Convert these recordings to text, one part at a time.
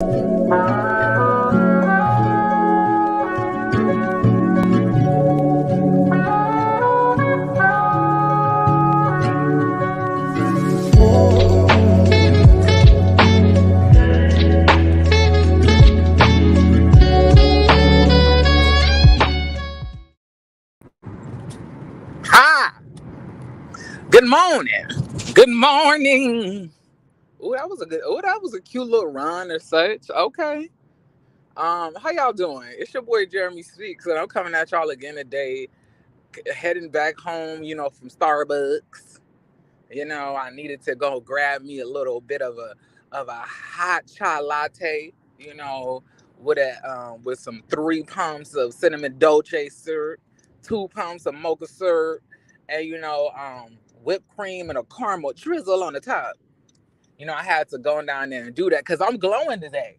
Hi. Good morning. Good morning. Oh, that was a cute little run or such. Okay. How y'all doing? It's your boy Jeremy Speaks, and I'm coming at y'all again today, heading back home, from Starbucks. I needed to go grab me a little bit of a hot chai latte, with some 3 pumps of cinnamon dolce syrup, 2 pumps of mocha syrup, and whipped cream and a caramel drizzle on the top. I had to go down there and do that because I'm glowing today.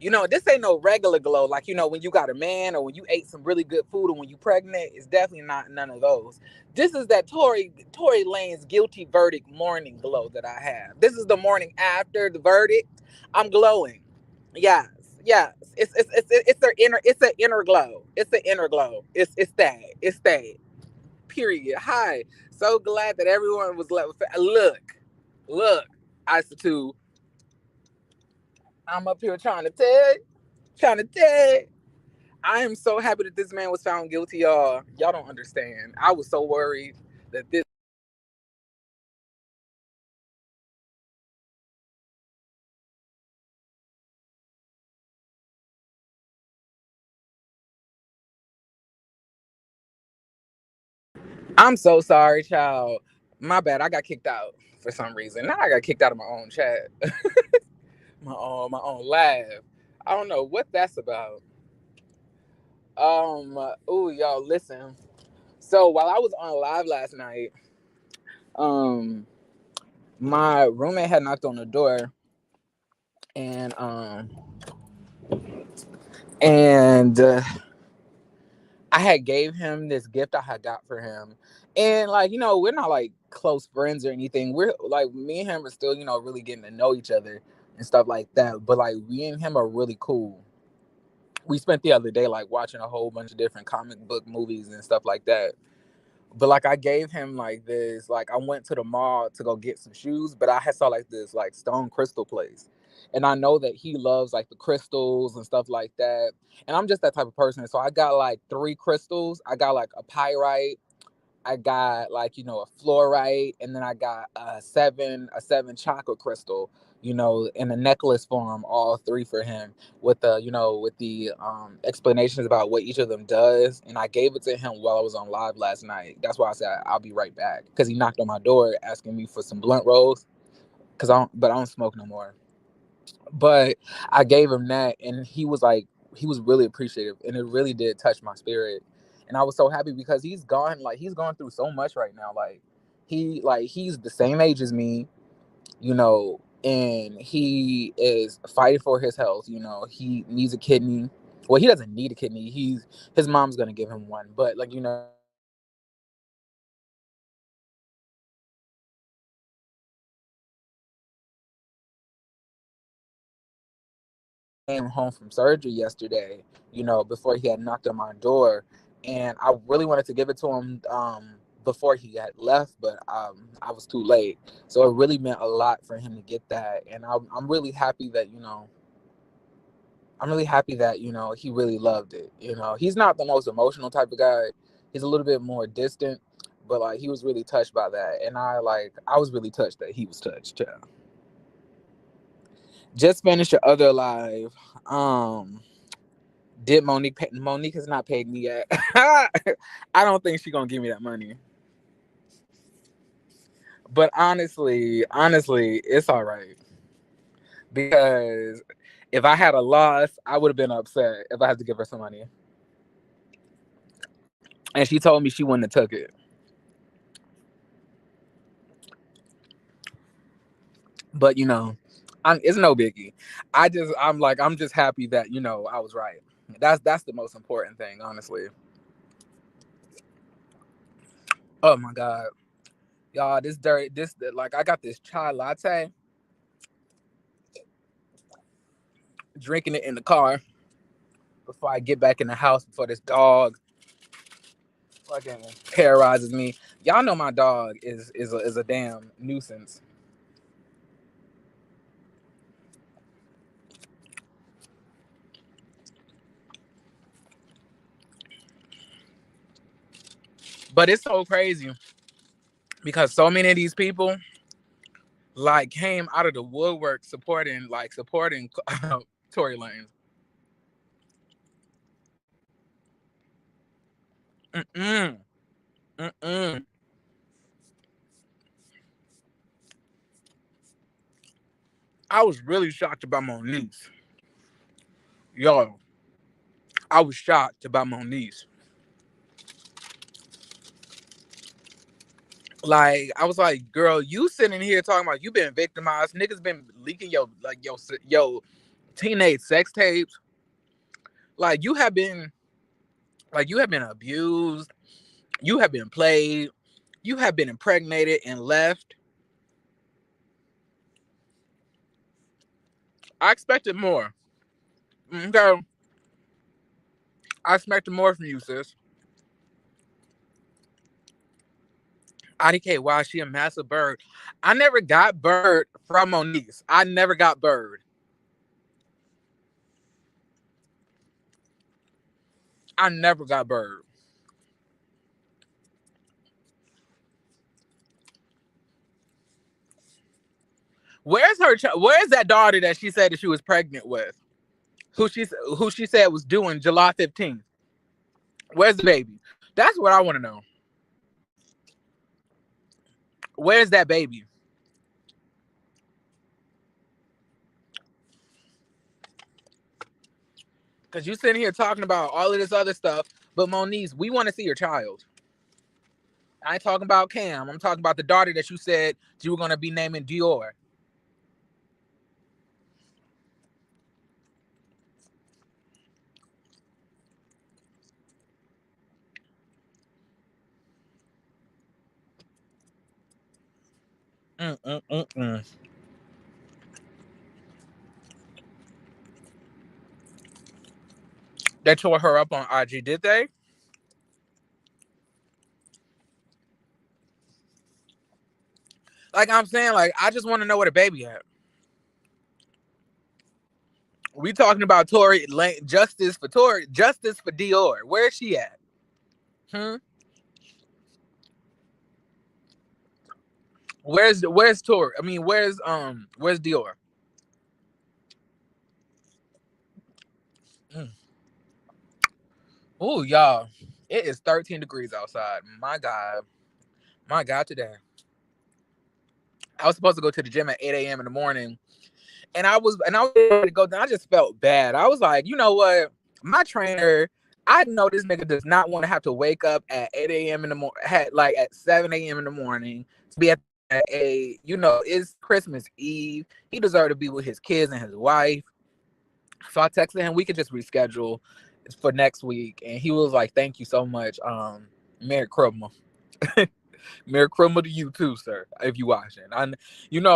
This ain't no regular glow. Like, when you got a man or when you ate some really good food or when you pregnant, it's definitely not none of those. This is that Tory Lanez guilty verdict morning glow that I have. This is the morning after the verdict. I'm glowing. Yes, yes. It's an inner glow. It's an inner glow. It's that. It's that. Period. Hi. So glad that everyone was left. Look, Institute. I'm up here trying to tell. I am so happy that this man was found guilty, y'all. Y'all don't understand. I was so worried that this. I'm so sorry, child. My bad. I got kicked out for some reason. Now I got kicked out of my own chat, my own live. I don't know what that's about. Ooh, y'all, listen. So while I was on live last night, um, my roommate had knocked on the door, and and I had gave him this gift I had got for him. And like, we're not like close friends or anything. We're like me and him are still, really getting to know each other and stuff like that. But like we and him are really cool. We spent the other day like watching a whole bunch of different comic book movies and stuff like that. But like I gave him like this, like I went to the mall to go get some shoes, but I had saw like this like stone crystal place. And I know that he loves like the crystals and stuff like that. And I'm just that type of person. So I got like 3 crystals. I got like a pyrite, I got like a fluorite, and then I got a seven chocolate crystal, in a necklace form, all 3 for him, with the explanations about what each of them does. And I gave it to him while I was on live last night. That's why I said I'll be right back, because he knocked on my door asking me for some blunt rolls, but I don't smoke no more. But I gave him that, and he was really appreciative, and it really did touch my spirit. And I was so happy because he's going through so much right now. He's the same age as me, and he is fighting for his health. He needs a kidney. Well, he doesn't need a kidney. His mom's gonna give him one, but like came home from surgery yesterday, before he had knocked on my door. And I really wanted to give it to him before he had left, but I was too late. So it really meant a lot for him to get that. And I'm really happy that, he really loved it. He's not the most emotional type of guy. He's a little bit more distant, but like he was really touched by that. And I was really touched that he was touched. Yeah. Just finished your other live. Did Monique has not paid me yet. I don't think she's gonna give me that money. But honestly, it's all right. Because if I had a loss, I would have been upset if I had to give her some money. And she told me she wouldn't have took it. But it's no biggie. I'm just happy that, I was right. That's the most important thing, honestly. Oh my God. Y'all, like I got this chai latte. drinking it in the car before I get back in the house before this dog fucking terrorizes me. Y'all know my dog is a damn nuisance. But it's so crazy because so many of these people like came out of the woodwork supporting Tory Lanez. Mm-mm. Mm-mm. I was really shocked about Moniece. Yo, I was shocked about Moniece. Like, I was like, girl, you sitting here talking about you been victimized. Niggas been leaking your teenage sex tapes. Like you have been abused. You have been played. You have been impregnated and left. I expected more. Okay. I expected more from you, sis. IDK, wow, she a massive bird. I never got bird from Moniece. I never got bird. I never got bird. Where's that daughter that she said that she was pregnant with? Who she said was due in July 15th? Where's the baby? That's what I want to know. Where's that baby? Because you sitting here talking about all of this other stuff, but Moniece, we want to see your child. I ain't talking about Cam. I'm talking about the daughter that you said you were going to be naming Dior. Mm-mm-mm-mm. They tore her up on IG, did they? Like I'm saying, like I just want to know where the baby at. We talking about Tory justice for Dior. Where is she at? Hmm. Where's Tory? I mean, where's Dior? Mm. Oh, y'all, it is 13 degrees outside. My God, today. I was supposed to go to the gym at 8 a.m. in the morning, and I was ready to go down. I just felt bad. I was like, you know what? My trainer, I know this nigga does not want to have to wake up at 8 a.m. in the morning, like at 7 a.m. in the morning to be at it's Christmas Eve. He deserved to be with his kids and his wife. So I texted him, we could just reschedule for next week. And he was like, thank you so much. Merry Christmas. Merry Christmas to you too, sir, if you watching. One of the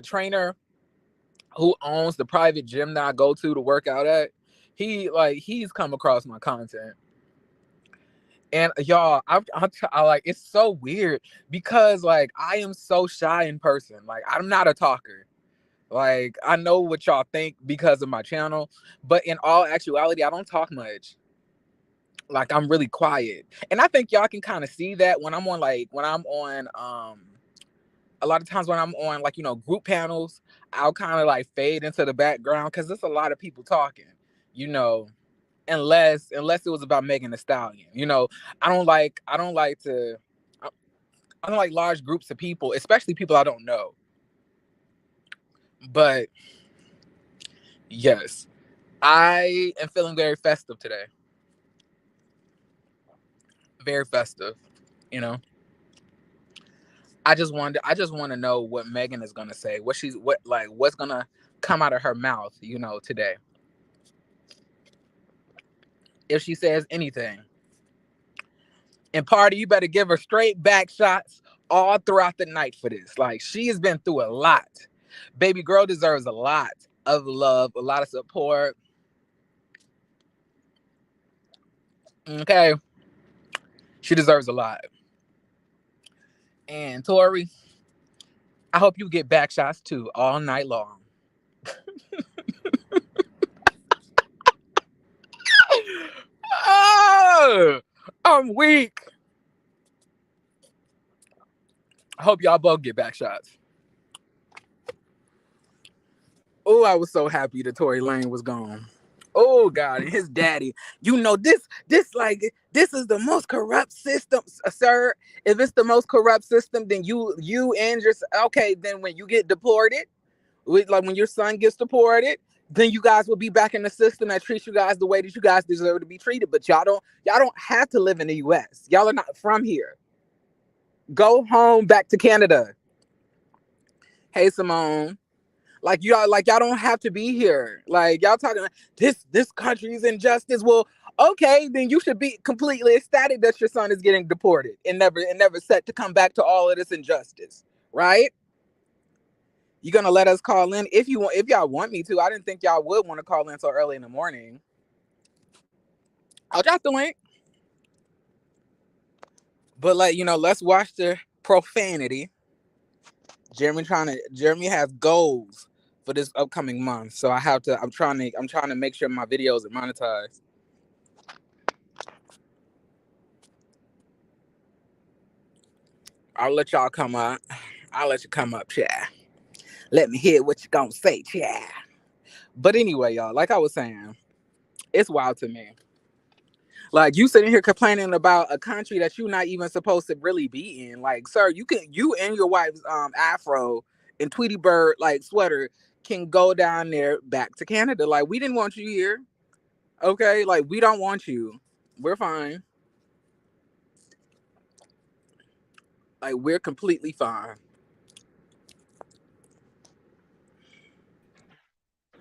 trainer who owns the private gym that I go to work out at, he's come across my content. And y'all, I like, it's so weird because like I am so shy in person. Like I'm not a talker. Like I know what y'all think because of my channel, but in all actuality, I don't talk much. Like I'm really quiet. And I think y'all can kind of see that when I'm on a lot of times when I'm on group panels, I'll kind of like fade into the background because there's a lot of people talking, you know, unless it was about Megan Thee Stallion. I don't like to I don't like large groups of people, especially people I don't know. But yes, I am feeling very festive today. Very festive, you know. I just want to know what Megan is gonna say. What's gonna come out of her mouth, today. If she says anything. And Party, you better give her straight back shots all throughout the night for this. Like she has been through a lot. Baby girl deserves a lot. of love, a lot of support. Okay, she deserves a lot. And Tory, I hope you get back shots too all night long. Oh, I'm weak. I hope y'all both get back shots. Oh, I was so happy that Tory Lane was gone. Oh God, and his daddy. You know this is the most corrupt system, sir. If it's the most corrupt system, then you and your okay. Then when you get deported, like when your son gets deported, then you guys will be back in the system that treats you guys the way that you guys deserve to be treated. But y'all don't have to live in the U.S. Y'all are not from here. Go home back to Canada. Hey Simone. Y'all don't have to be here. Like y'all talking like, this country's injustice. Well, okay, then you should be completely ecstatic that your son is getting deported and never set to come back to all of this injustice, right? You gonna let us call in if y'all want me to. I didn't think y'all would want to call in so early in the morning. I'll drop the link. But let's watch the profanity. Jeremy has goals for this upcoming month. So I'm trying to make sure my videos are monetized. I'll let y'all come up. I'll let you come up, chat. Let me hear what you gonna say, chat. But anyway, y'all, like I was saying, it's wild to me. Like you sitting here complaining about a country that you're not even supposed to really be in. Like, sir, you and your wife's afro and Tweety Bird like sweater can go down there back to Canada. Like, we didn't want you here. Okay? Like, we don't want you. We're fine. Like, we're completely fine.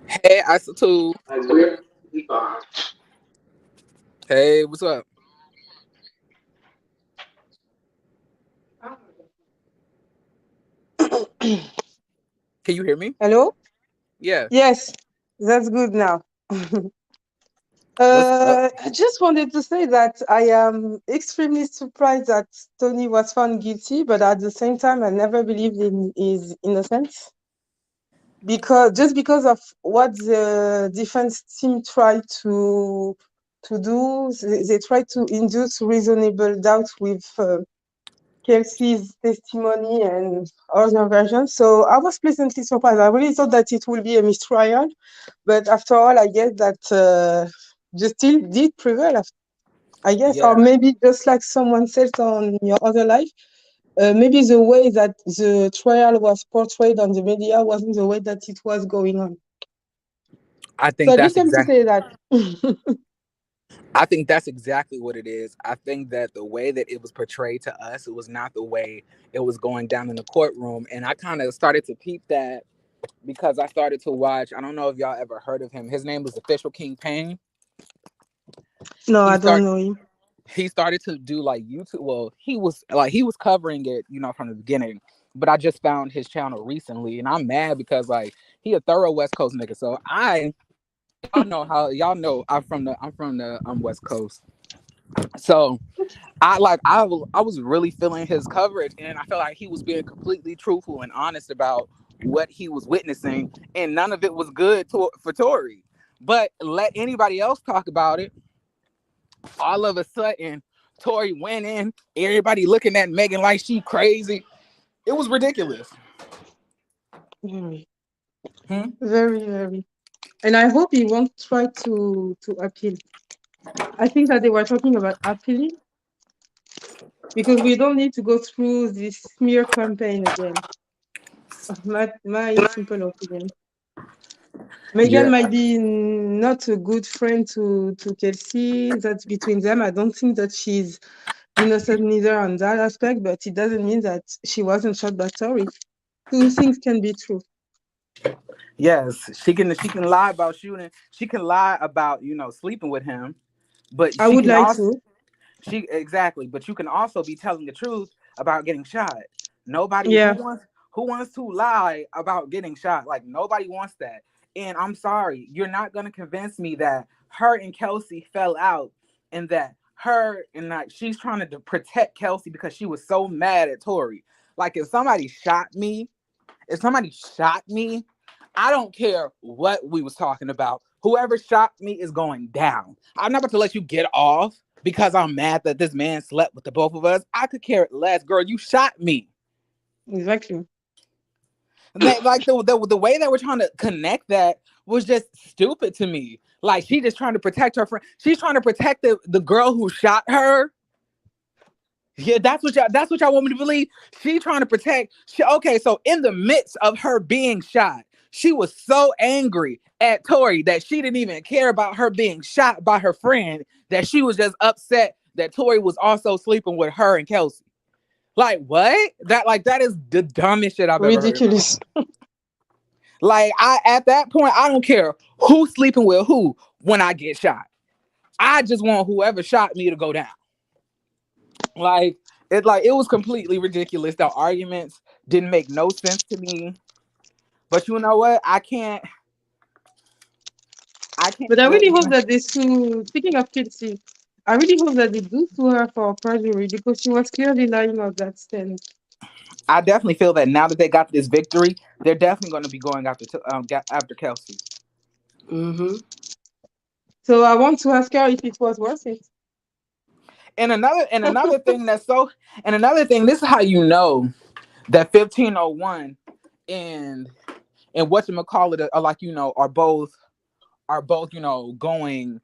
Hey, I too. Like, we're completely fine. Hey, what's up? Can you hear me? Hello? Yeah. Yes, that's good now. What's up? I just wanted to say that I am extremely surprised that Tony was found guilty, but at the same time, I never believed in his innocence because of what the defense team tried to do. They tried to induce reasonable doubt with Kelsey's testimony and other versions. So I was pleasantly surprised. I really thought that it would be a mistrial, but after all, I guess that justice did prevail. I guess, or Yeah. maybe just like someone said on your other life, maybe the way that the trial was portrayed on the media wasn't the way that it was going on. I So think I just that's came to exactly say that. I think that's exactly what it is. I think that the way that it was portrayed to us, it was not the way it was going down in the courtroom. And I kind of started to peep that because I started to watch. I don't know if y'all ever heard of him. His name was Official King Payne. No, He I don't started know him. he started to do like YouTube. Well, he was covering it, from the beginning. But I just found his channel recently, and I'm mad because like he a thorough West Coast nigga. So y'all know I'm from the West Coast. So I was really feeling his coverage, and I felt like he was being completely truthful and honest about what he was witnessing, and none of it was good for Tory. But let anybody else talk about it. All of a sudden, Tory went in. Everybody looking at Megan like she crazy. It was ridiculous. Very, Hmm? very, very. And I hope he won't try to appeal. I think that they were talking about appealing because we don't need to go through this smear campaign again. My simple opinion. Megan Yeah, might be not a good friend to Kelsey. That's between them. I don't think that she's innocent neither on that aspect, but it doesn't mean that she wasn't shot by Tory. Two things can be true. yes, she can lie about shooting. She can lie about sleeping with him, but I she would can like also to. she exactly. But you can also be telling the truth about getting shot. Nobody Yeah. who wants to lie about getting shot. Like nobody wants that. And I'm sorry, you're not gonna convince me that her and Kelsey fell out and that her and like she's trying to protect Kelsey because she was so mad at Tory. Like if somebody shot me, I don't care what we was talking about. Whoever shot me is going down. I'm not about to let you get off because I'm mad that this man slept with the both of us. I could care less, girl. You shot me. Exactly. Like the way that we're trying to connect that was just stupid to me. Like she just trying to protect her friend. She's trying to protect the girl who shot her. Yeah, that's what y'all want me to believe. She trying to protect. Okay, so in the midst of her being shot, she was so angry at Tory that she didn't even care about her being shot by her friend. That she was just upset that Tory was also sleeping with her and Kelsey. Like what? That is the dumbest shit I've ever heard in my life. Ridiculous. Like I at that point, I don't care who's sleeping with who when I get shot. I just want whoever shot me to go down. Like it was completely ridiculous. The arguments didn't make no sense to me. But you know what? I can't But I really hope blame. that they sue. Speaking of Kelsey, I really hope that they do sue her for perjury because she was clearly lying on that stand. I definitely feel that now that they got this victory, they're definitely going to be going after Kelsey. Mm-hmm. So I want to ask her if it was worth it. And another thing. This is how you know that 1501 and whatchamacallit are like are both going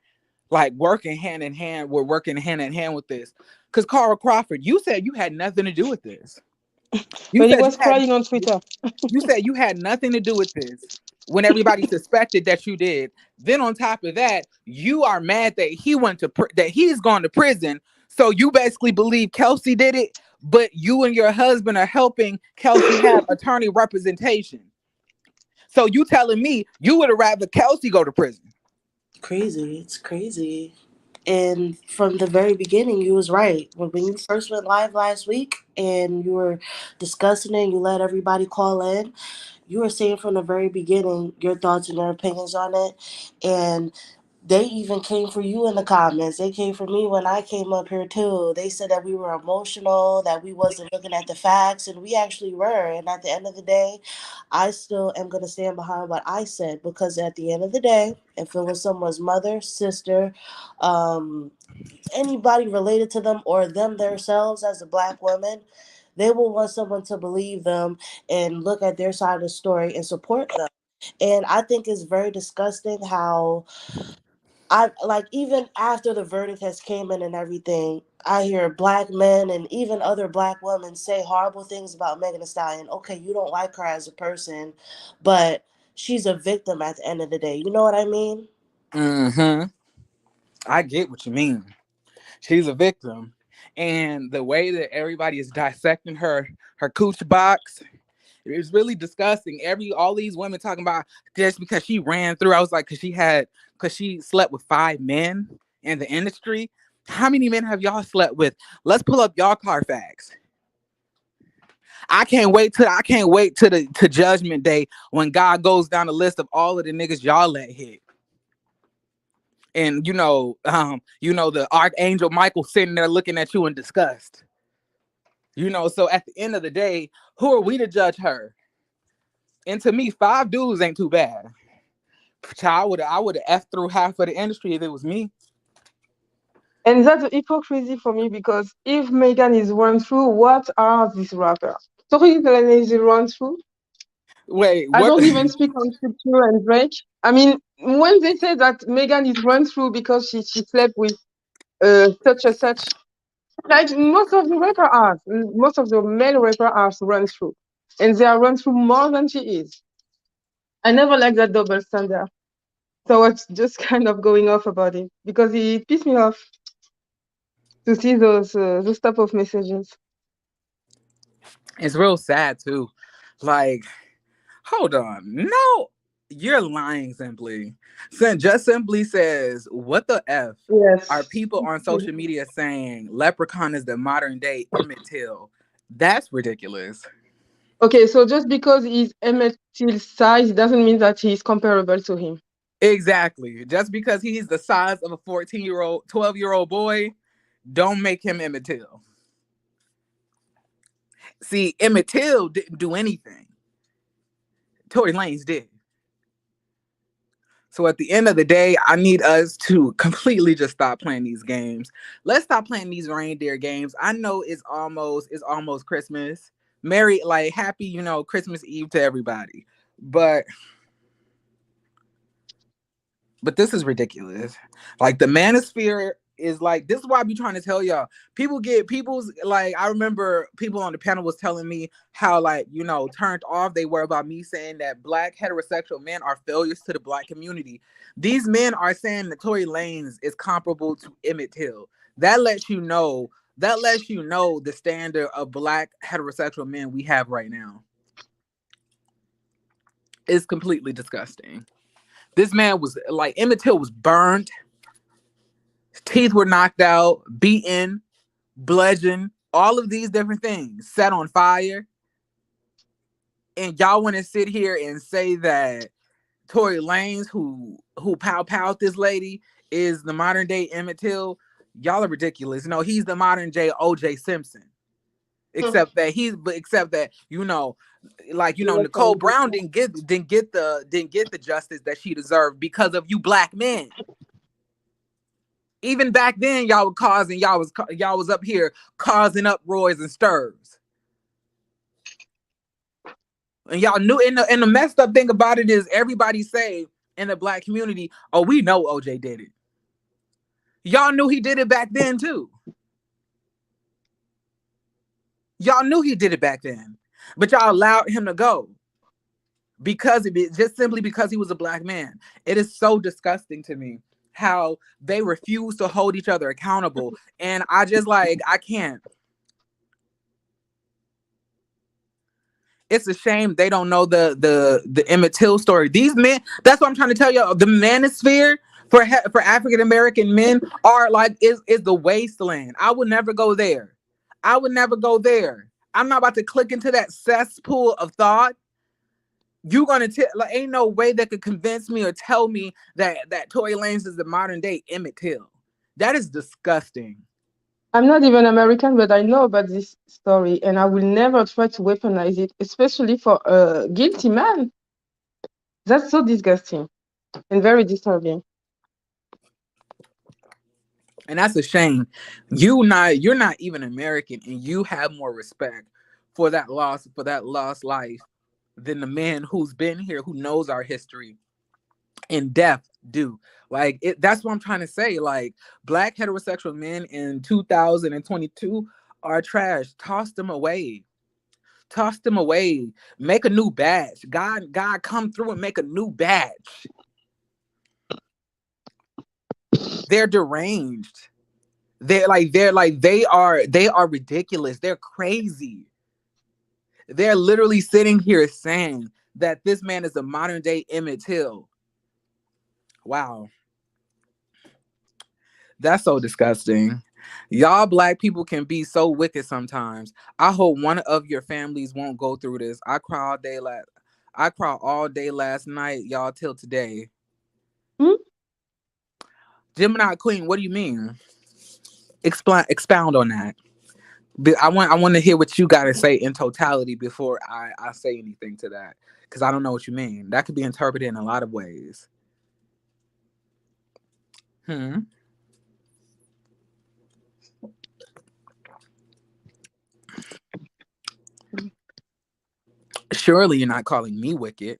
like working hand in hand. We're working hand in hand with this. Because Carl Crawford, you said you had nothing to do with this. You But he said you was had crying on Twitter. you said you had nothing to do with this when everybody suspected that you did. Then on top of that, you are mad that that he's gone to prison. So you basically believe Kelsey did it, but you and your husband are helping Kelsey have attorney representation. So you telling me you would have rather Kelsey go to prison? Crazy. It's crazy. And from the very beginning, you was right. When you first went live last week and you were discussing it and you let everybody call in, you were saying from the very beginning your thoughts and your opinions on it. And they even came for you in the comments. They came for me when I came up here too. They said that we were emotional, that we wasn't looking at the facts, and we actually were. And at the end of the day, I still am gonna stand behind what I said because at the end of the day, if it was someone's mother, sister, um, anybody related to them or them themselves as a black woman, they will want someone to believe them and look at their side of the story and support them. And I think it's very disgusting how I like even after the verdict has came in and everything, I hear black men and even other black women say horrible things about Megan Thee Stallion. Okay, you don't like her as a person, but she's a victim at the end of the day. You know what I mean? Mm-hmm. I get what you mean. She's a victim. And the way that everybody is dissecting her cooch box, it's really disgusting. All these women talking about just because she ran through. I was like, because she slept with 5 men in the industry. How many men have y'all slept with? Let's pull up y'all Carfax. I can't wait to Judgment Day when God goes down the list of all of the niggas y'all let hit. And the Archangel Michael sitting there looking at you in disgust. So at the end of the day, who are we to judge her? And to me, 5 dudes ain't too bad. I would have F through half of the industry if it was me. And that's a hypocrisy for me because if Megan is run through, what are these rappers? Tory is run through. Wait, I what? don't even speak on Future and Drake. I mean, when they say that Megan is run through because she slept with such and such, like most of the male rapper are run through, and they are run through more than she is. I never like that double standard, so I was just kind of going off about it because it pissed me off to see those type of messages. It's real sad too. Like, hold on, no, you're lying. Simply says, "What the f are Yes. people on social media saying? Leprechaun is the modern day Emmett Till? That's ridiculous." Okay, so just because he's Emmett Till's size doesn't mean that he's comparable to him. Exactly. Just because he's the size of a 14-year-old, 12-year-old boy, don't make him Emmett Till. See, Emmett Till didn't do anything. Tory Lanez did. So at the end of the day, I need us to completely just stop playing these games. Let's stop playing these reindeer games. I know it's almost Christmas. Merry, like, happy, Christmas Eve to everybody. But this is ridiculous. Like, the manosphere is like, this is why I be trying to tell y'all. People's, like, I remember people on the panel was telling me how, like, turned off they were about me saying that black heterosexual men are failures to the black community. These men are saying that Tory Lanez is comparable to Emmett Till. That lets you know the standard of black heterosexual men we have right now. It's completely disgusting. This man was like, Emmett Till was burned, teeth were knocked out, beaten, bludgeoned, all of these different things, set on fire. And y'all want to sit here and say that Tory Lanez, who pow this lady, is the modern day Emmett Till? Y'all are ridiculous. No, he's the modern day OJ Simpson. Except that Nicole Brown didn't get the justice that she deserved because of you black men. Even back then, y'all was up here causing uproars and stirs. And y'all knew, and the messed up thing about it is everybody say in the black community, oh, we know OJ did it. Y'all knew he did it back then too. Y'all knew he did it back then. But y'all allowed him to go. Just simply because he was a black man. It is so disgusting to me how they refuse to hold each other accountable. And I can't. It's a shame they don't know the Emmett Till story. These men, that's what I'm trying to tell you. The manosphere for African American men is the wasteland. I would never go there. I would never go there. I'm not about to click into that cesspool of thought. You gonna ain't no way that could convince me or tell me that Tory Lanez is the modern day Emmett Till. That is disgusting. I'm not even American, but I know about this story, and I will never try to weaponize it, especially for a guilty man. That's so disgusting and very disturbing. And that's a shame. You're not even American, and you have more respect for that lost life than the man who's been here, who knows our history in depth do. Like, that's what I'm trying to say. Like, black heterosexual men in 2022 are trash. Toss them away. Toss them away. Make a new batch. God, come through and make a new batch. They're deranged. They are ridiculous. They're crazy. They're literally sitting here saying that this man is a modern day Emmett Till. Wow. That's so disgusting. Y'all black people can be so wicked sometimes. I hope one of your families won't go through this. I cried all day last night, y'all, till today. Gemini Queen, what do you mean? Expound on that. I want to hear what you got to say in totality before I say anything to that, because I don't know what you mean. That could be interpreted in a lot of ways. Surely you're not calling me wicked.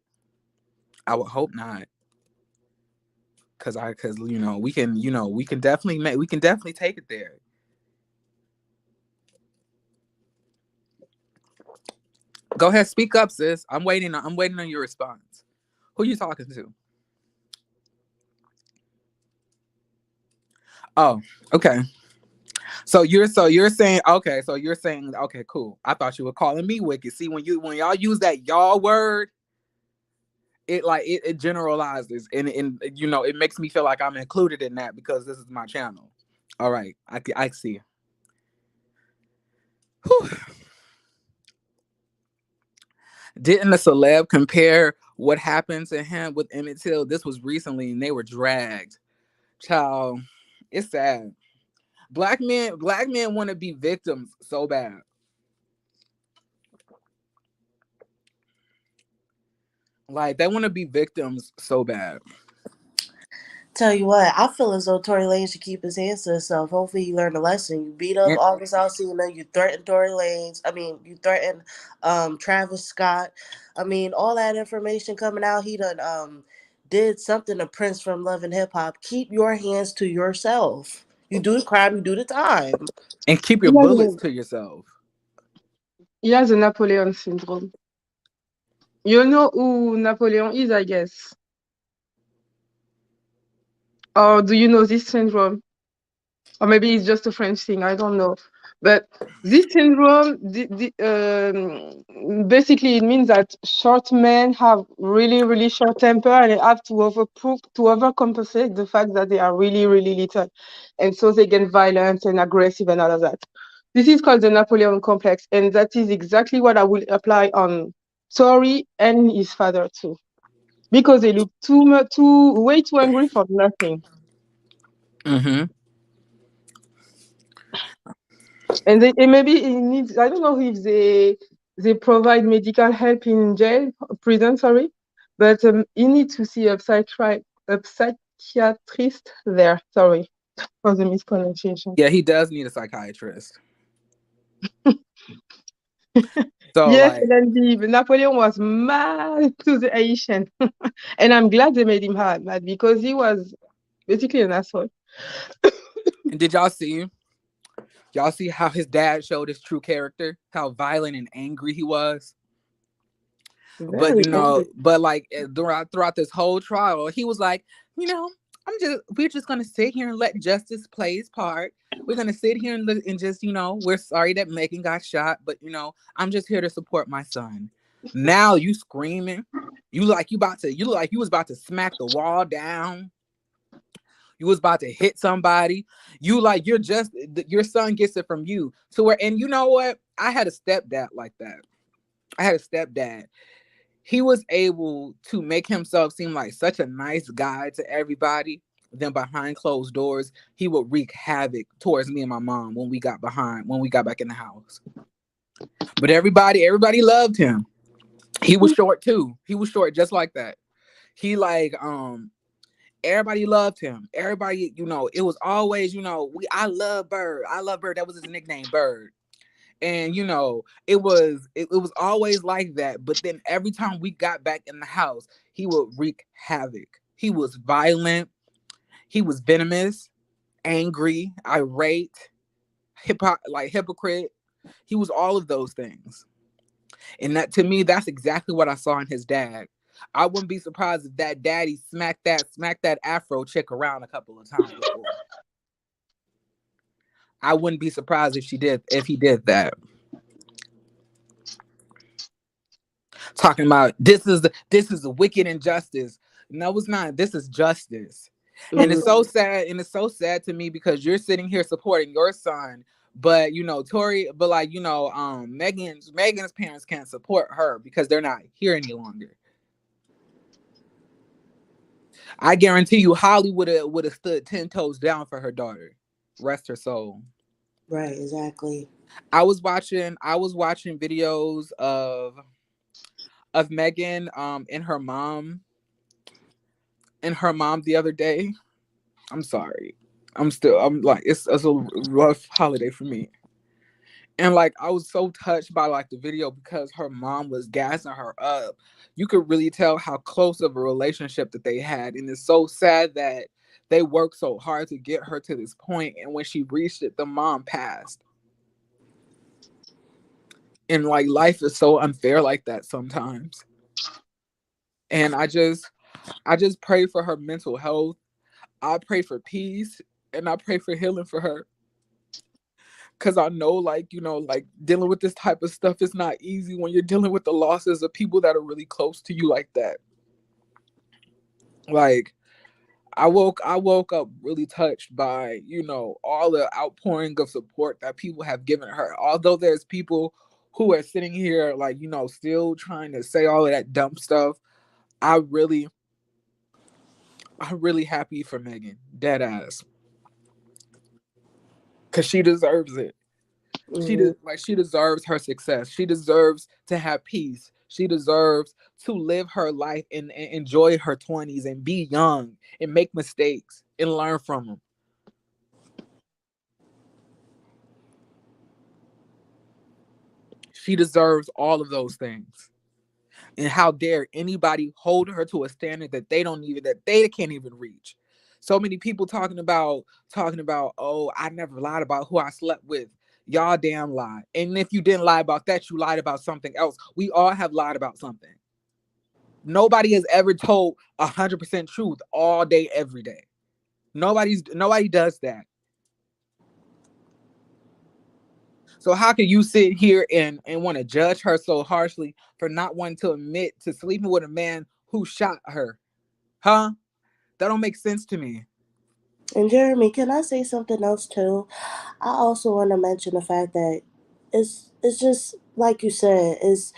I would hope not. Cause we can definitely take it there. Go ahead, speak up, sis. I'm waiting on your response. Who you talking to? Oh, okay. So you're saying, okay, okay, cool. I thought you were calling me wicked. See, when y'all use that y'all word, it generalizes, and it makes me feel like I'm included in that because this is my channel. All right, I see. Whew. Didn't a celeb compare what happened to him with Emmett Till? This was recently, and they were dragged. Child, it's sad. Black men want to be victims so bad. Like they want to be victims so bad. Tell you what, I feel as though Tory Lanez should keep his hands to himself. Hopefully, he learned a lesson. You beat up And, August Alsina. You threatened Tory Lanez. I mean, you threatened Travis Scott. I mean, all that information coming out, he done did something to Prince from Love and Hip Hop. Keep your hands to yourself. You do the crime, you do the time. and keep He your has bullets a, to yourself. he has a Napoleon syndrome. You know who Napoleon is, I guess. Or do you know this syndrome? Or maybe it's just a French thing. I don't know. But this syndrome, basically, it means that short men have really, really short temper, and they have to overcompensate the fact that they are really, really little, and so they get violent and aggressive and all of that. This is called the Napoleon complex, and that is exactly what I will apply on Tory and his father too, because they look way too angry for nothing. Mm-hmm. And maybe he needs, I don't know if they provide medical help in jail, prison, sorry, but you need to see a psychiatrist there. Sorry for the mispronunciation. Yeah, he does need a psychiatrist. So Yes, like, and then Napoleon was mad to the Haitian. And I'm glad they made him mad because he was basically an asshole. and did y'all see how his dad showed his true character? How violent and angry he was. But Very angry. but like throughout this whole trial, he was like, you know, we're just gonna sit here and let justice play its part. We're gonna sit here and just, we're sorry that Megan got shot, but I'm just here to support my son. Now you screaming, you look like you was about to smack the wall down. You was about to hit somebody. Your son gets it from you to where, and you know what? I had a stepdad like that. I had a stepdad. He was able to make himself seem like such a nice guy to everybody. Then behind closed doors, he would wreak havoc towards me and my mom when we got back in the house. But everybody loved him. He was short too. He was short just like that. He like everybody loved him. Everybody, it was always, I love Bird. I love Bird. That was his nickname, Bird. And it was always like that. But then every time we got back in the house, he would wreak havoc. He was violent, he was venomous, angry, irate, hypocrite. He was all of those things. And that, to me, that's exactly what I saw in his dad. I wouldn't be surprised if that daddy smacked that Afro chick around a couple of times before. I wouldn't be surprised if he did that. Talking about this is a wicked injustice. No, it's not. This is justice. And it's so Mm-hmm. sad. And it's so sad to me because you're sitting here supporting your son, but Tori, but like Megan's parents can't support her because they're not here any longer. I guarantee you, Holly would have stood 10 toes down for her daughter. Rest her soul. Right, exactly. I was watching videos of Megan and her mom the other day. I'm sorry. I'm like, it's a rough holiday for me. And like I was so touched by like the video because her mom was gassing her up. You could really tell how close of a relationship that they had. And it's so sad that they worked so hard to get her to this point. And when she reached it, the mom passed. And like life is so unfair like that sometimes. And I just pray for her mental health. I pray for peace and I pray for healing for her. Cause I know, like, like dealing with this type of stuff is not easy when you're dealing with the losses of people that are really close to you like that. Like I woke up really touched by, all the outpouring of support that people have given her. Although there's people who are sitting here like, you know, still trying to say all of that dumb stuff, I really, I'm really happy for Megan, dead ass, because she deserves it. Mm. She deserves her success. She deserves to have peace. She deserves to live her life and enjoy her 20s and be young and make mistakes and learn from them. She deserves all of those things. And how dare anybody hold her to a standard that they can't even reach. So many people talking about, oh, I never lied about who I slept with. Y'all damn lie. And if you didn't lie about that, you lied about something else. We all have lied about something. Nobody has ever told 100% truth all day, every day. Nobody does that. So how can you sit here and want to judge her so harshly for not wanting to admit to sleeping with a man who shot her? Huh? That don't make sense to me. And Jeremy, can I say something else too? I also want to mention the fact that it's just like you said, it's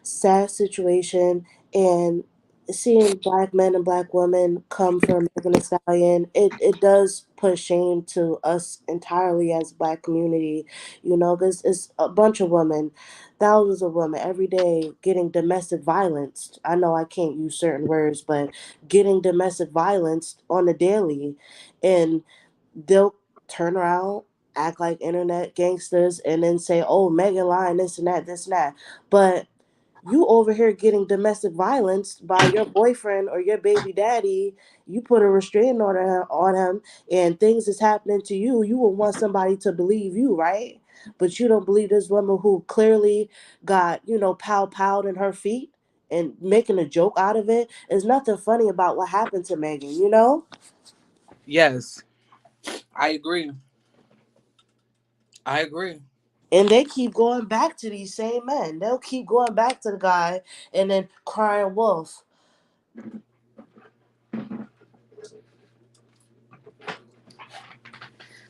sad situation, and seeing black men and black women come from Megan Thee Stallion, it does put shame to us entirely as black community, you know, because it's a bunch of women, thousands of women every day getting domestic violence. I know I can't use certain words, but getting domestic violence on the daily, and they'll turn around, act like internet gangsters, and then say, "Oh, Megan lying, this and that." But you over here getting domestic violence by your boyfriend or your baby daddy. You put a restraining order on him, and things is happening to you. You would want somebody to believe you, right? But you don't believe this woman who clearly got, you know, powed in her feet and making a joke out of it. There's nothing funny about what happened to Megan, you know? Yes, I agree. I agree. And they keep going back to these same men. They'll keep going back to the guy and then crying wolf.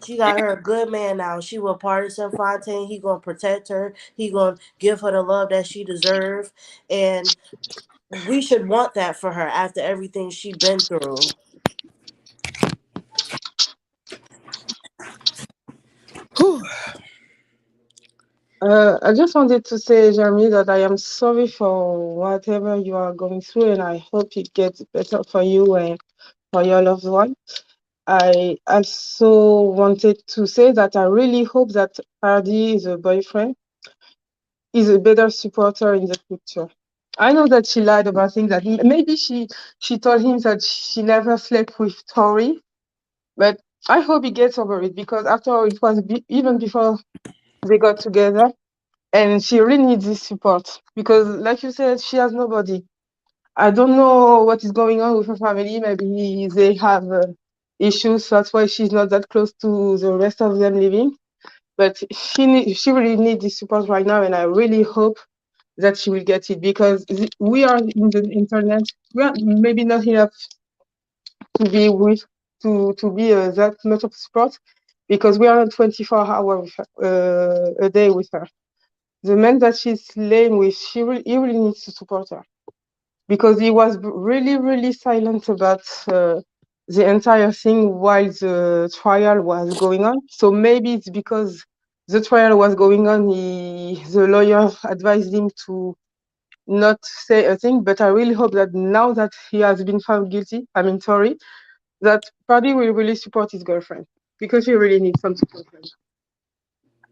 She got her a good man now. She will partisan Fontaine. He gonna protect her. He gonna give her the love that she deserve. And we should want that for her after everything she been through. Whew. I just wanted to say, Jeremy, that I am sorry for whatever you are going through, and I hope it gets better for you and for your loved one. I also wanted to say that I really hope that Hardy, the boyfriend, is a better supporter in the future. I know that she lied about things that maybe she told him that she never slept with Tory, but I hope he gets over it because after all, it was even before they got together, and she really needs this support because, like you said, she has nobody. I don't know what is going on with her family. Maybe they have issues, so that's why she's not that close to the rest of them living. But she really needs this support right now, and I really hope that she will get it because we are in the internet. We are maybe not enough to be with to be that much of support because we are not 24 hours a day with her. The man that she's laying with, he really needs to support her because he was really, really silent about the entire thing while the trial was going on. So maybe it's because the trial was going on, the lawyer advised him to not say a thing. But I really hope that now that he has been found guilty, I mean, sorry, that Paddy will really support his girlfriend because he really needs some support.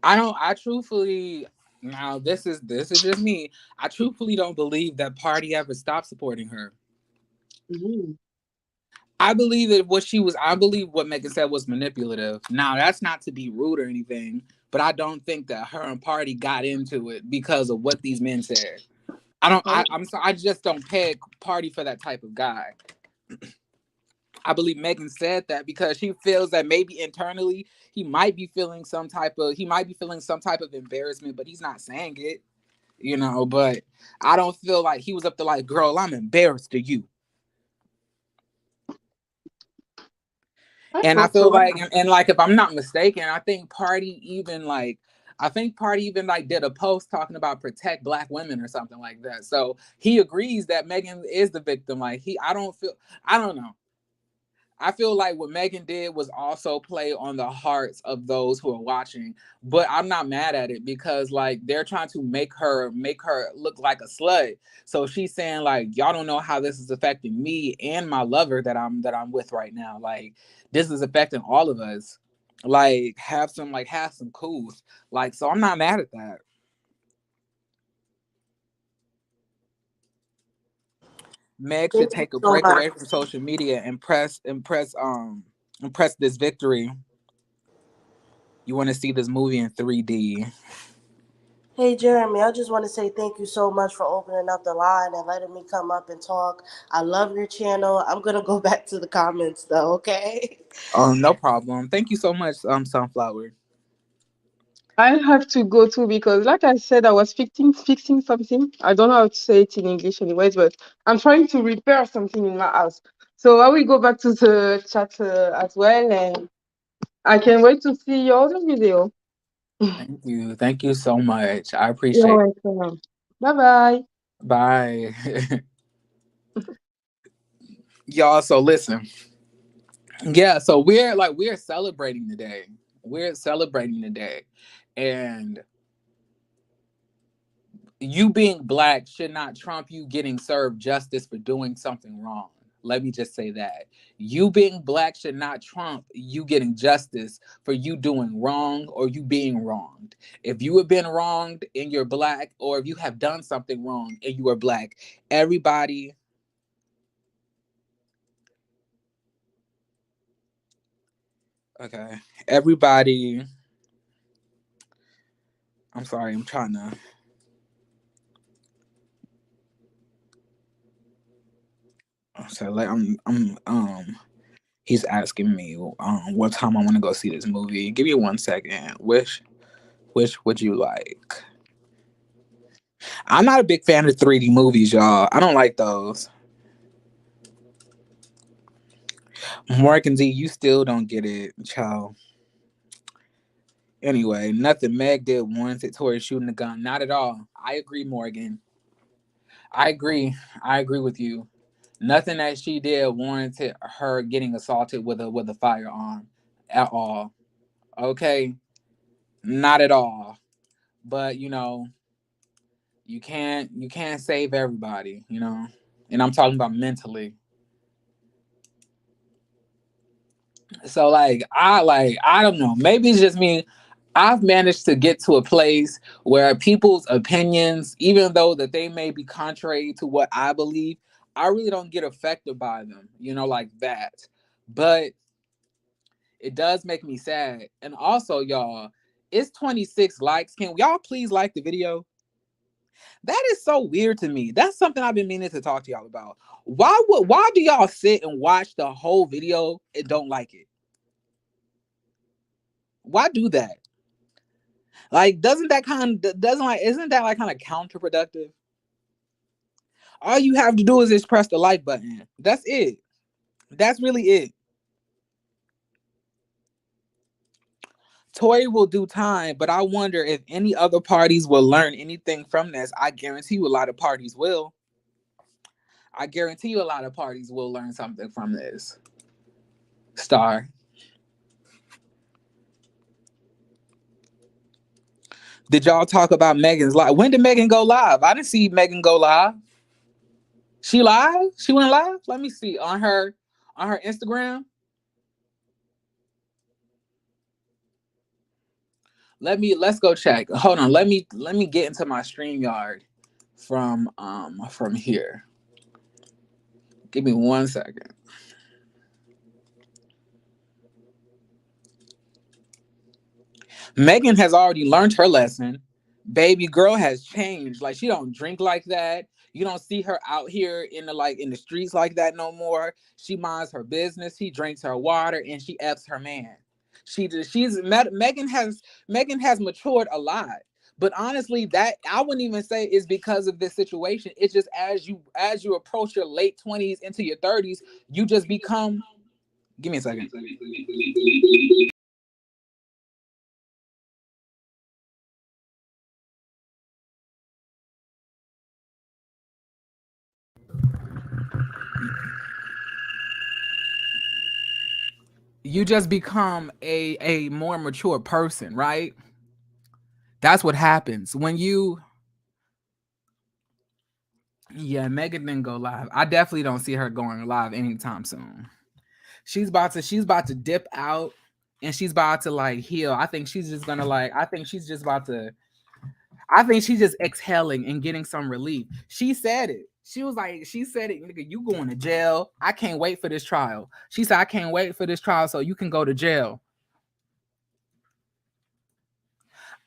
I don't. I truthfully, now this is just me. I truthfully don't believe that party ever stopped supporting her. Mhm. I believe that what she was. I believe what Megan said was manipulative. Now that's not to be rude or anything, but I don't think that her and Party got into it because of what these men said. I don't. I'm sorry. I just don't peg Party for that type of guy. I believe Megan said that because she feels that maybe internally he might be feeling some type of embarrassment, but he's not saying it, you know. But I don't feel like he was up there like, girl, I'm embarrassed to you. I And I hope feel so. like, and like, if I'm not mistaken, I think Party even like I think Party even like did a post talking about protect Black women or something like that. So he agrees that Megan is the victim. Like I don't know. I feel like what Megan did was also play on the hearts of those who are watching, but I'm not mad at it because like they're trying to make her look like a slut. So she's saying like y'all don't know how this is affecting me and my lover that I'm with right now. Like this is affecting all of us. Like have some cools. Like so I'm not mad at that. Meg should Thank you take a so break much. away from social media and press this victory. You want to see this movie in 3D. Hey Jeremy, I just want to say thank you so much for opening up the line and letting me come up and talk. I love your channel. I'm gonna go back to the comments though, okay? No problem. Thank you so much, Sunflower. I have to go too because, like I said, I was fixing something. I don't know how to say it in English, anyways, but I'm trying to repair something in my house. So I will go back to the chat as well, and I can't wait to see your other video. Thank you. Thank you so much. I You're appreciate it. welcome. Bye bye. Bye. Y'all, so listen. Yeah, so we're celebrating today. We're celebrating today. And you being Black should not trump you getting served justice for doing something wrong. Let me just say that. You being Black should not trump you getting justice for you doing wrong or you being wronged. If you have been wronged and you're Black, or if you have done something wrong and you are Black, everybody, okay, everybody, I'm sorry, I'm trying to, so like, he's asking me what time I want to go see this movie. Give me 1 second. Which would you like? I'm not a big fan of 3D movies, y'all. I don't like those. Morgan Z, you still don't get it, child. Anyway, nothing Meg did warranted Tory shooting the gun. Not at all. I agree, Morgan. I agree. I agree with you. Nothing that she did warranted her getting assaulted with a firearm at all. Okay? Not at all. But you can't save everybody. And I'm talking about mentally. So I don't know. Maybe it's just me. I've managed to get to a place where people's opinions, even though that they may be contrary to what I believe, I really don't get affected by them, like that. But it does make me sad. And also, y'all, it's 26 likes. Can y'all please like the video? That is so weird to me. That's something I've been meaning to talk to y'all about. Why do y'all sit and watch the whole video and don't like it? Why do that? Like, isn't that like kind of counterproductive? All you have to do is just press the like button. That's it. That's really it. Tory will do time, but I wonder if any other parties will learn anything from this. I guarantee you a lot of parties will. I guarantee you a lot of parties will learn something from this. Star. Did y'all talk about Megan's live? When did Megan go live? I didn't see Megan go live. She live? She went live? Let me see. On her Instagram. Let's go check. Hold on. Let me get into my StreamYard from here. Give me 1 second. Megan has already learned her lesson. Baby girl has changed. Like she don't drink like that. You don't see her out here in the streets like that no more. She minds her business. She drinks her water and she f's her man. Megan has matured a lot. But honestly, that I wouldn't even say is because of this situation. It's just as you approach your late 20s into your 30s, you just become. Give me a second. you just become a more mature person, right? That's what happens when you. Yeah, Megan didn't go live. I definitely don't see her going live anytime soon. She's about to dip out, and she's about to like heal. I think she's just gonna like. I think she's just about to. I think she's just exhaling and getting some relief. She said it. She said it, nigga, you going to jail. I can't wait for this trial. She said, I can't wait for this trial so you can go to jail.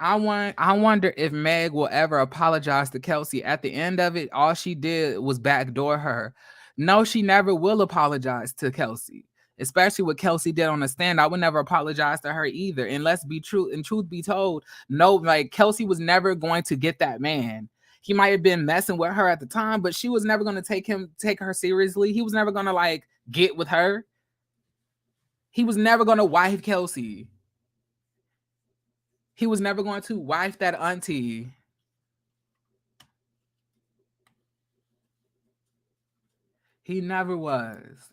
I wonder if Meg will ever apologize to Kelsey. At the end of it, all she did was backdoor her. No, she never will apologize to Kelsey. Especially what Kelsey did on the stand. I would never apologize to her either. And let's be true, and truth be told, no, like Kelsey was never going to get that man. He might have been messing with her at the time, but she was never going to take her seriously. He was never going to like get with her. He was never going to wife Kelsey. He was never going to wife that auntie. He never was.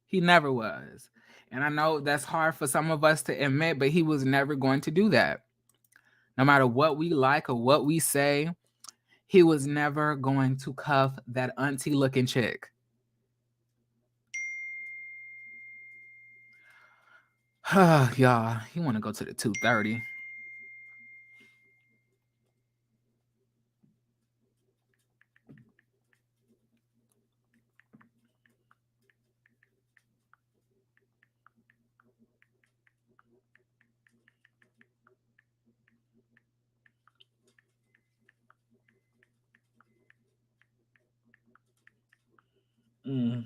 He never was. And I know that's hard for some of us to admit, but he was never going to do that. No matter what we like or what we say, he was never going to cuff that auntie looking chick. Y'all, he want to go to the 2:30. Mm.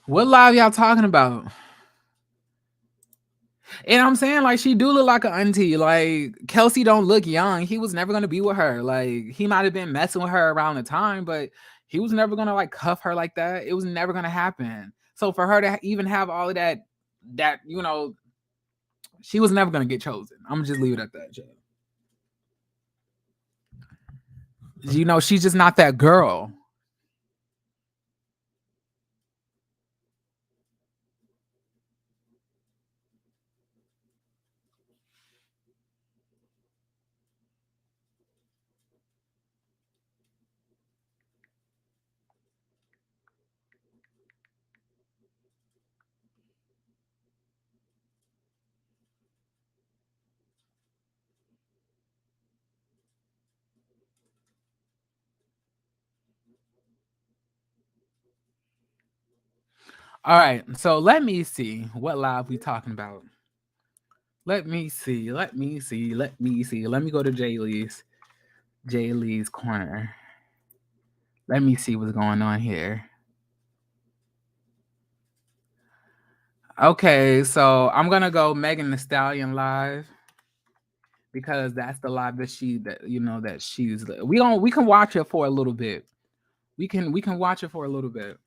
What live y'all talking about? And I'm saying, like, she do look like an auntie. Like, Kelsey don't look young. He was never gonna be with her. Like, he might have been messing with her around the time, but he was never gonna like cuff her like that. It was never gonna happen. So for her to even have all of that she was never gonna get chosen. I'm gonna just leave it at that, Joe. She's just not that girl. All right, so let me see what live we talking about. Let me see. Let me see. Let me see. Let me go to Jay Lee's corner. Let me see what's going on here. Okay, so I'm gonna go Megan Thee Stallion live because that's the live that she's. We can watch it for a little bit. We can watch it for a little bit.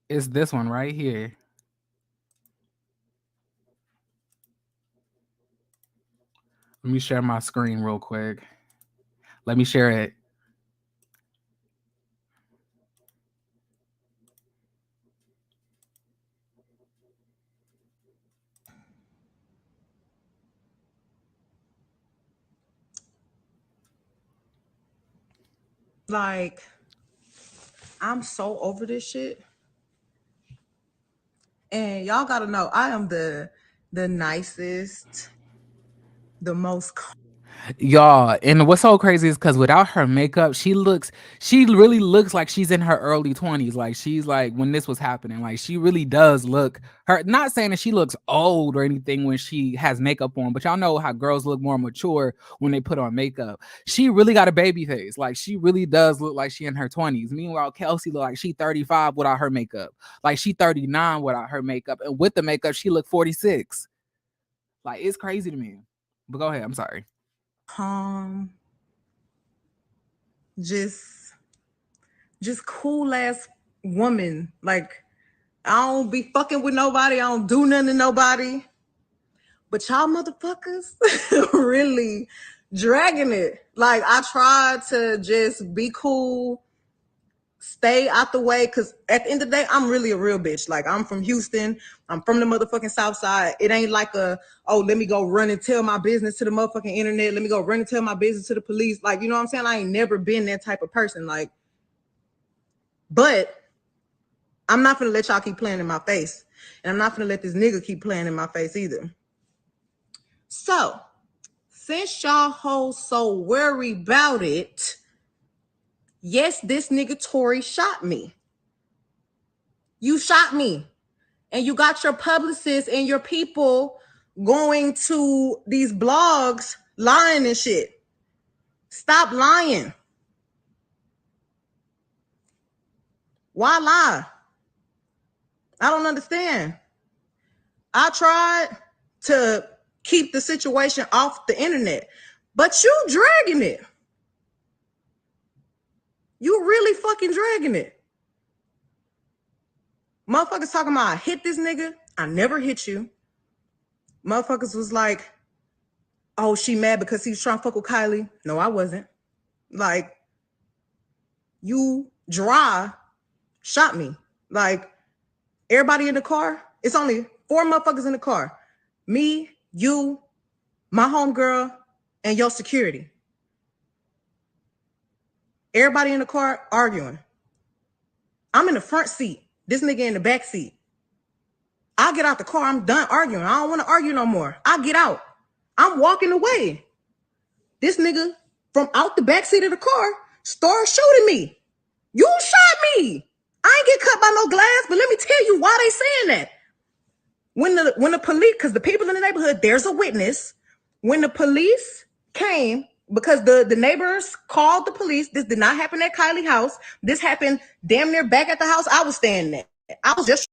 It's this one right here. Let me share my screen real quick. Let me share it. Like, I'm so over this shit. And y'all gotta know, I am the nicest, the most. Y'all, and what's so crazy is because without her makeup, she really looks like she's in her early 20s. Like she's like when this was happening, like she really does look her. Not saying that she looks old or anything when she has makeup on, but y'all know how girls look more mature when they put on makeup. She really got a baby face. Like she really does look like she in her 20s. Meanwhile, Kelsey look like she 35 without her makeup. Like she 39 without her makeup, and with the makeup, she look 46. Like it's crazy to me. But go ahead. I'm sorry. Just cool ass woman. Like, I don't be fucking with nobody. I don't do nothing to nobody. But y'all motherfuckers really dragging it. Like, I tried to just be cool, stay out the way, because at the end of the day, I'm really a real bitch. Like, I'm from Houston. I'm from the motherfucking South Side. It ain't like let me go run and tell my business to the motherfucking internet. Let me go run and tell my business to the police. Like, you know what I'm saying? I ain't never been that type of person. Like, but I'm not gonna let y'all keep playing in my face. And I'm not gonna let this nigga keep playing in my face either. So, since y'all hoes so worried about it, yes, this nigga Tory shot me. You shot me. And you got your publicists and your people going to these blogs lying and shit. Stop lying. Why lie? I don't understand. I tried to keep the situation off the internet, but you dragging it. You really fucking dragging it. Motherfuckers talking about I hit this nigga. I never hit you. Motherfuckers was like, oh, she mad because he was trying to fuck with Kylie. No, I wasn't. Like, you dry shot me. Like, everybody in the car, it's only 4 motherfuckers in the car. Me, you, my homegirl, and your security. Everybody in the car arguing. I'm in the front seat. This nigga in the back seat. I get out the car. I'm done arguing. I don't want to argue no more. I get out. I'm walking away. This nigga from out the back seat of the car started shooting me. You shot me. I ain't get cut by no glass, but let me tell you why they saying that. When the police, because the people in the neighborhood, there's a witness. When the police came, because the neighbors called the police, this did not happen at Kylie's house. This happened damn near back at the house I was staying at. I was just...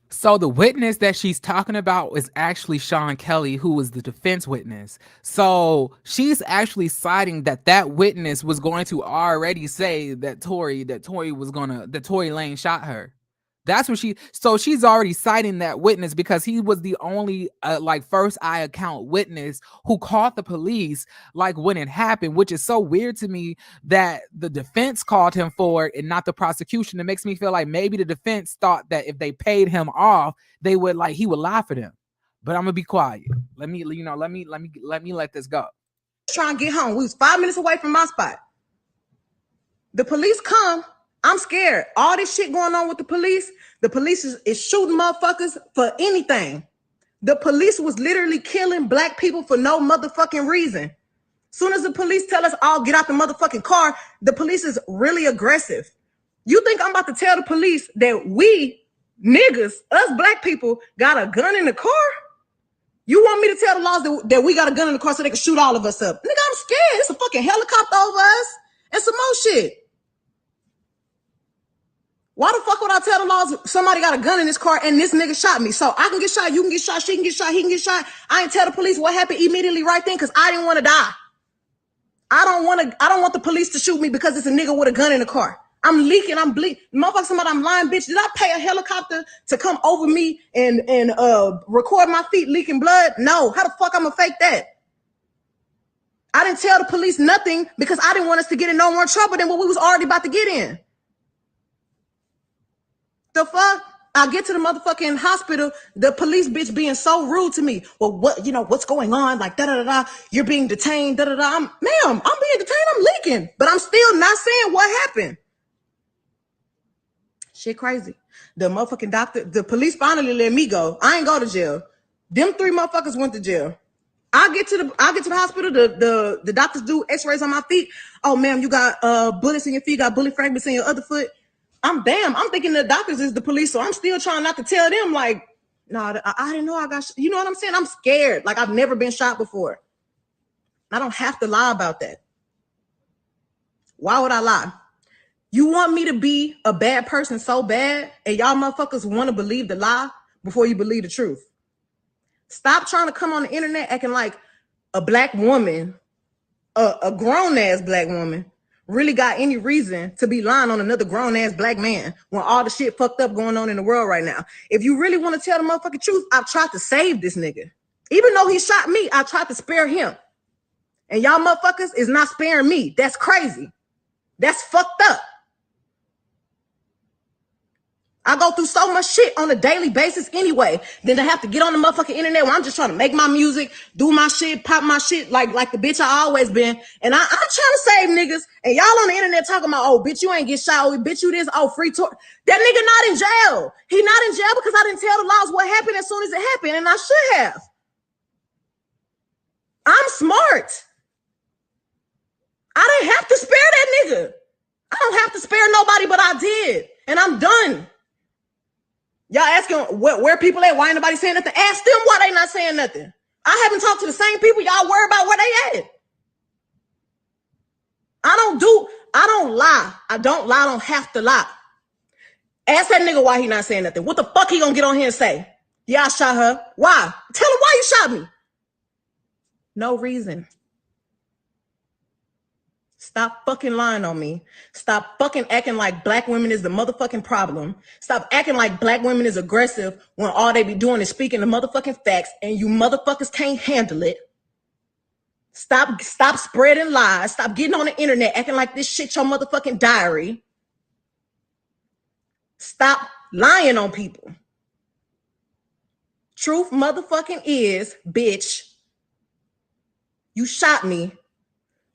So the witness that she's talking about is actually Sean Kelly, who was the defense witness. So she's actually citing that witness was going to already say that Tory Lanez shot her. That's what she's already citing that witness because he was the only first eye account witness who called the police when it happened, which is so weird to me that the defense called him for it and not the prosecution. It makes me feel like maybe the defense thought that if they paid him off, they would he would lie for them. But I'm gonna be quiet. Let me let this go. Trying to get home. We was 5 minutes away from my spot. The police come. I'm scared. All this shit going on with the police is shooting motherfuckers for anything. The police was literally killing black people for no motherfucking reason. Soon as the police tell us all get out the motherfucking car, the police is really aggressive. You think I'm about to tell the police that we niggas, us black people, got a gun in the car? You want me to tell the laws that we got a gun in the car so they can shoot all of us up? Nigga, I'm scared. It's a fucking helicopter over us and some more shit. Why the fuck would I tell the laws somebody got a gun in this car and this nigga shot me? So I can get shot, you can get shot, she can get shot, he can get shot. I ain't tell the police what happened immediately right then because I didn't want to die. I don't want the police to shoot me because it's a nigga with a gun in the car. I'm leaking, I'm bleeding. Motherfucker, somebody, I'm lying, bitch. Did I pay a helicopter to come over me and record my feet leaking blood? No. How the fuck I'm gonna fake that? I didn't tell the police nothing because I didn't want us to get in no more trouble than what we was already about to get in. The fuck? I get to the motherfucking hospital, the police bitch being so rude to me. Well, what's going on? Like, da-da-da-da, you're being detained, da-da-da. Ma'am, I'm being detained, I'm leaking. But I'm still not saying what happened. Shit crazy. The motherfucking doctor, the police finally let me go. I ain't go to jail. Them 3 motherfuckers went to jail. I get to the hospital, the doctors do x-rays on my feet. Oh, ma'am, you got bullets in your feet, got bullet fragments in your other foot. I'm thinking the doctors is the police, so I'm still trying not to tell them, like, no, I didn't know I got, you know what I'm saying? I'm scared. Like, I've never been shot before. I don't have to lie about that. Why would I lie? You want me to be a bad person so bad, and y'all motherfuckers want to believe the lie before you believe the truth. Stop trying to come on the internet acting like a black woman, a grown-ass black woman, really got any reason to be lying on another grown-ass black man when all the shit fucked up going on in the world right now. If you really want to tell the motherfucking truth, I've tried to save this nigga. Even though he shot me, I tried to spare him. And y'all motherfuckers is not sparing me. That's crazy. That's fucked up. I go through so much shit on a daily basis anyway. Then to have to get on the motherfucking internet where I'm just trying to make my music, do my shit, pop my shit like the bitch I always been. And I'm trying to save niggas. And y'all on the internet talking about, oh, bitch, you ain't get shot. Oh, bitch, you this. Oh, free tour. That nigga not in jail. He not in jail because I didn't tell the laws what happened as soon as it happened. And I should have. I'm smart. I didn't have to spare that nigga. I don't have to spare nobody, but I did. And I'm done. Y'all asking where people at? Why ain't nobody saying nothing? Ask them why they not saying nothing. I haven't talked to the same people. Y'all worry about where they at. I don't lie. I don't have to lie. Ask that nigga why he not saying nothing. What the fuck he gonna get on here and say? Yeah, I shot her. Why? Tell him why you shot me. No reason. Stop fucking lying on me. Stop fucking acting like black women is the motherfucking problem. Stop acting like black women is aggressive when all they be doing is speaking the motherfucking facts and you motherfuckers can't handle it. Stop spreading lies. Stop getting on the internet acting like this shit your motherfucking diary. Stop lying on people. Truth motherfucking is, bitch, you shot me.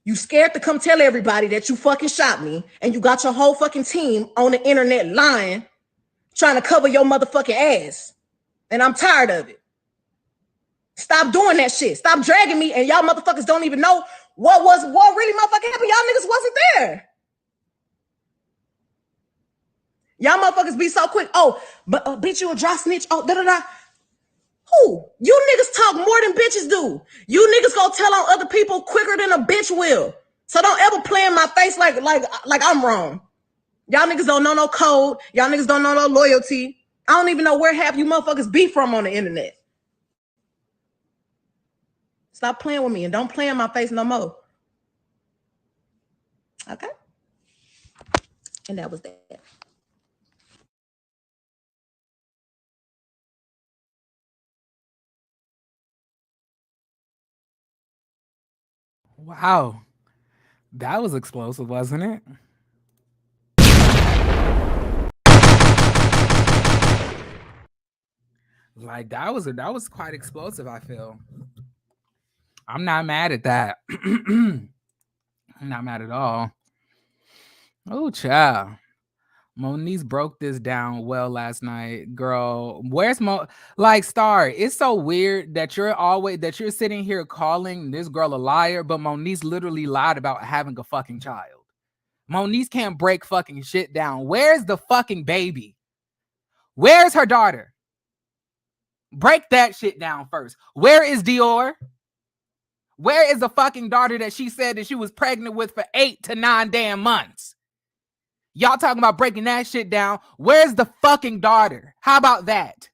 You scared to come tell everybody that you fucking shot me, and you got your whole fucking team on the internet lying, trying to cover your motherfucking ass. And I'm tired of it. Stop doing that shit. Stop dragging me, and y'all motherfuckers don't even know what really motherfucking happened. Y'all niggas wasn't there. Y'all motherfuckers be so quick. Oh, but bitch, you a dry snitch. Oh, da-da-da. Who? You niggas talk more than bitches do. You niggas gonna tell on other people quicker than a bitch will. So don't ever play in my face like I'm wrong. Y'all niggas don't know no code. Y'all niggas don't know no loyalty. I don't even know where half you motherfuckers be from on the internet. Stop playing with me and don't play in my face no more. Okay? And that was that. Wow. That was explosive, wasn't it? Like that was quite explosive, I feel. I'm not mad at that. I'm not mad at all. Oh, child. Moniece broke this down well last night. Girl, where's like Star? It's so weird that you're sitting here calling this girl a liar, but Moniece literally lied about having a fucking child. Moniece can't break fucking shit down. Where's the fucking baby? Where's her daughter? Break that shit down first. Where is Dior? Where is the fucking daughter that she said that she was pregnant with for 8 to 9 damn months? Y'all talking about breaking that shit down. Where's the fucking daughter? How about that?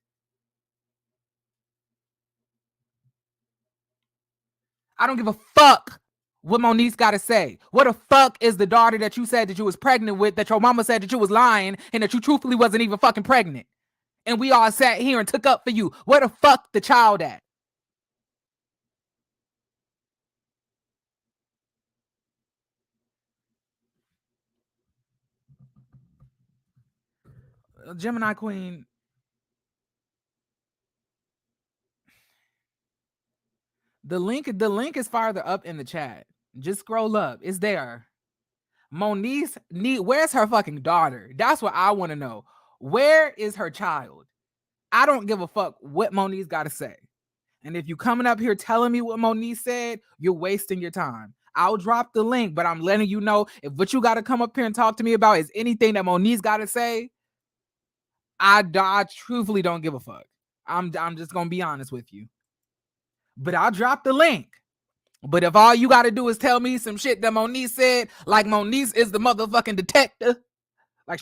I don't give a fuck what Moniece got to say. What the fuck is the daughter that you said that you was pregnant with, that your mama said that you was lying, and that you truthfully wasn't even fucking pregnant? And we all sat here and took up for you. Where the fuck the child at? Gemini Queen. The link is farther up in the chat. Just scroll up. It's there. Moniece, where's her fucking daughter? That's what I want to know. Where is her child? I don't give a fuck what Moniece got to say. And if you coming up here telling me what Moniece said, you're wasting your time. I'll drop the link, but I'm letting you know if what you got to come up here and talk to me about is anything that Moniece got to say, I truthfully don't give a fuck. I'm just going to be honest with you. But I'll drop the link. But if all you got to do is tell me some shit that Moniece said, like Moniece is the motherfucking detective, like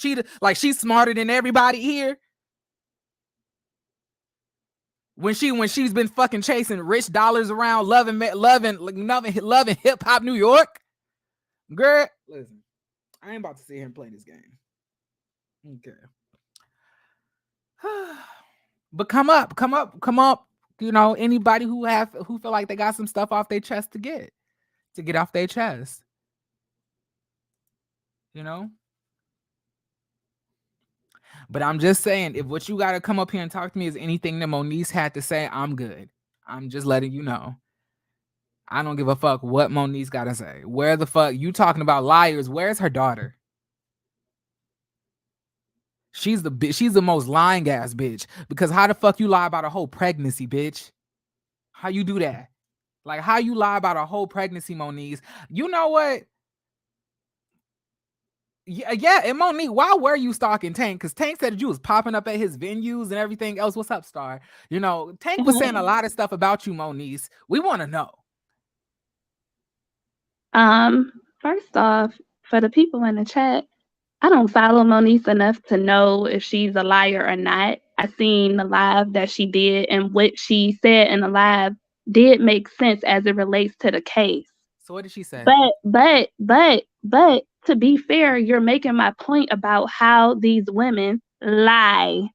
she's smarter than everybody here, when she's been fucking chasing rich dollars around, loving hip hop New York, girl, listen, I ain't about to sit here and play this game. Okay. But come up. you know, anybody who feel like they got some stuff off their chest to get off their chest. You know? But I'm just saying, if what you got to come up here and talk to me is anything that Moniece had to say, I'm good. I'm just letting you know. I don't give a fuck what Moniece got to say. Where the fuck you talking about liars? Where's her daughter? She's the most lying ass bitch. Because how the fuck you lie about a whole pregnancy, bitch? How you do that? Like, how you lie about a whole pregnancy, Moniece? You know what? Yeah, and Monique, why were you stalking Tank? Because Tank said that you was popping up at his venues and everything else. What's up, Star? You know, Tank was saying a lot of stuff about you, Moniece. We want to know. First off, for the people in the chat, I don't follow Moniece enough to know if she's a liar or not. I seen the live that she did, and what she said in the live did make sense as it relates to the case. So what did she say? But to be fair, you're making my point about how these women lie.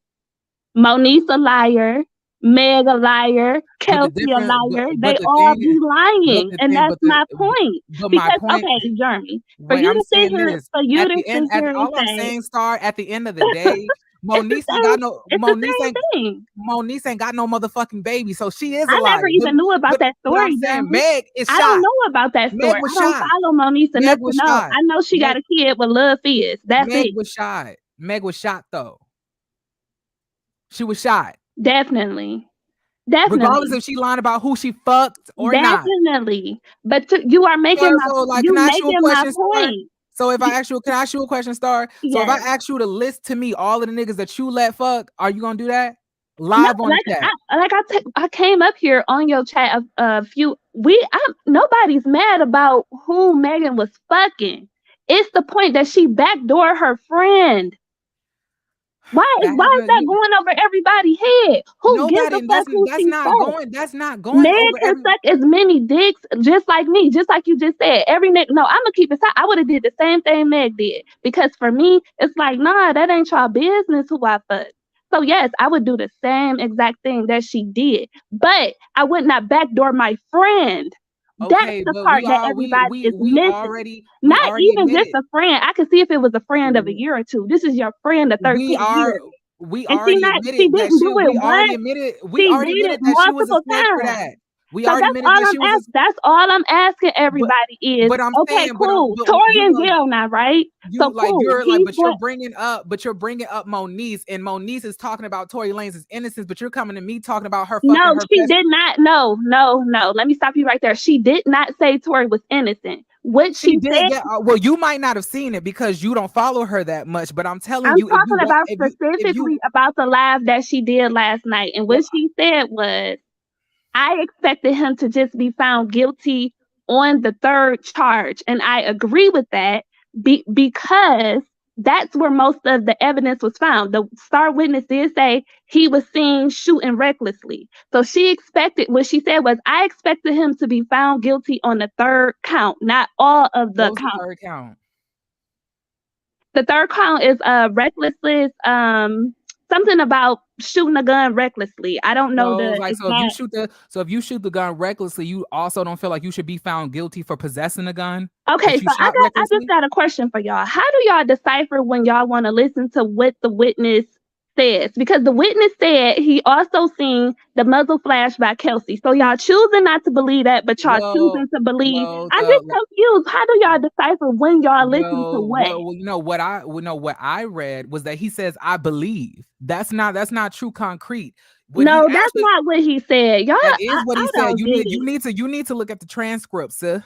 Moniece a liar, Meg a liar, Kelsey a liar. They all be lying, and that's my point. Because okay, Jeremy, for you to sit here, for you to sit here and all I'm saying, Star, at the end of the day, Moniece ain't got no Moniece ain't got no motherfucking baby, so she is a liar. I never even knew about that story. Meg is shot. I don't know about that story. I don't follow Moniece enough to know. I know she got a kid with Love Fizz. That's it. Meg was shot though. She was shot. Definitely. Regardless if she lying about who she fucked or not. Definitely. But you are making my point. So if I ask you, can I ask you a question, Star? Yes. So if I ask you to list to me all of the niggas that you let fuck, are you gonna do that? Live on the chat. I came up here on your chat a few. Nobody's mad about who Megan was fucking. It's the point that she backdoored her friend. Why is that going over everybody's head? Who gives a fuck who she fucked? That's not going Meg can suck as many dicks just like me, just like you just said. Every nigga, no, I'm gonna keep it. I would have did the same thing Meg did, because for me, it's like, nah, that ain't y'all business who I fucked. So yes, I would do the same exact thing that she did, but I would not backdoor my friend. Okay, that's the part that everybody is missing. Not even just a friend. I could see if it was a friend of a year or two. This is your friend of 13 years. We already admitted that she was a snitch for that. We already admitted that she was. That's all I'm asking everybody is. But I'm saying, cool. Tory in jail now, right? So cool. But you're bringing up Moniece, and Moniece is talking about Tory Lanez's innocence, but you're coming to me talking about her. No, she did not. No. Let me stop you right there. She did not say Tory was innocent. What she said. Well, you might not have seen it because you don't follow her that much, but I'm telling you. I'm talking about specifically about the live that she did last night, and what she said was, I expected him to just be found guilty on the third charge. And I agree with that because that's where most of the evidence was found. The star witness did say he was seen shooting recklessly. So what she said was, I expected him to be found guilty on the third count, not all of the counts. Third count? The third count is recklessness, something about shooting a gun recklessly. I don't know if you shoot the gun recklessly, you also don't feel like you should be found guilty for possessing a gun. Okay, so I just got a question for y'all. How do y'all decipher when y'all want to listen to what the witness says? Because the witness said he also seen the muzzle flash by Kelsey. So y'all choosing not to believe that, but y'all choosing to believe. I'm just confused. How do y'all decipher when y'all listen to what? What I read was that he says, I believe. That's not true concrete. That's not what he said. Y'all, that is what he said. You need to look at the transcript, sir.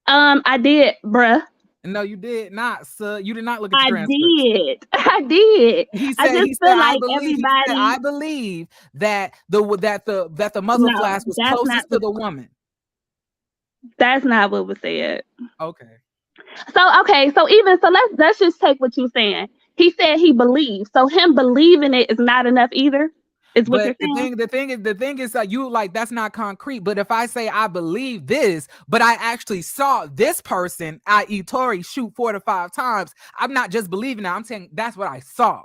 I did, bruh. No, you did not, sir. You did not look at the transcript. I did. He said, I believe that the muzzle flash was closest to the woman. That's not what was said. Okay. So let's just take what you're saying. He said he believes. So him believing it is not enough either. Is what you're saying? The thing is that you like, that's not concrete. But if I say I believe this, but I actually saw this person, i.e. Tory, shoot 4 to 5 times, I'm not just believing that. I'm saying that's what I saw.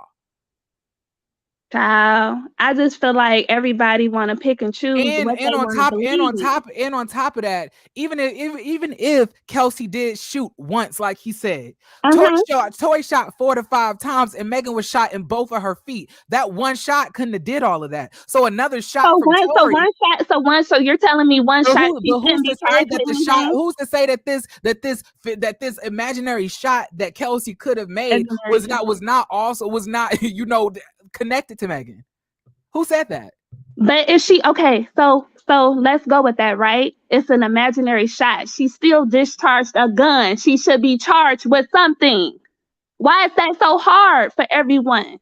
Child, I just feel like everybody want to pick and choose what they want to believe. On top of that, even if Kelsey did shoot once, like he said, Tory shot 4 to 5 times, and Megan was shot in both of her feet. That one shot couldn't have did all of that. So another shot from Tory. So you're telling me one shot she who's shouldn't be to say charged that with the shot? anything? Who's to say that this imaginary shot that Kelsey could have made was not connected to Megan? Who said that? But is she okay? So let's go with that, right? It's an imaginary shot. She still discharged a gun. She should be charged with something. Why is that so hard for everyone?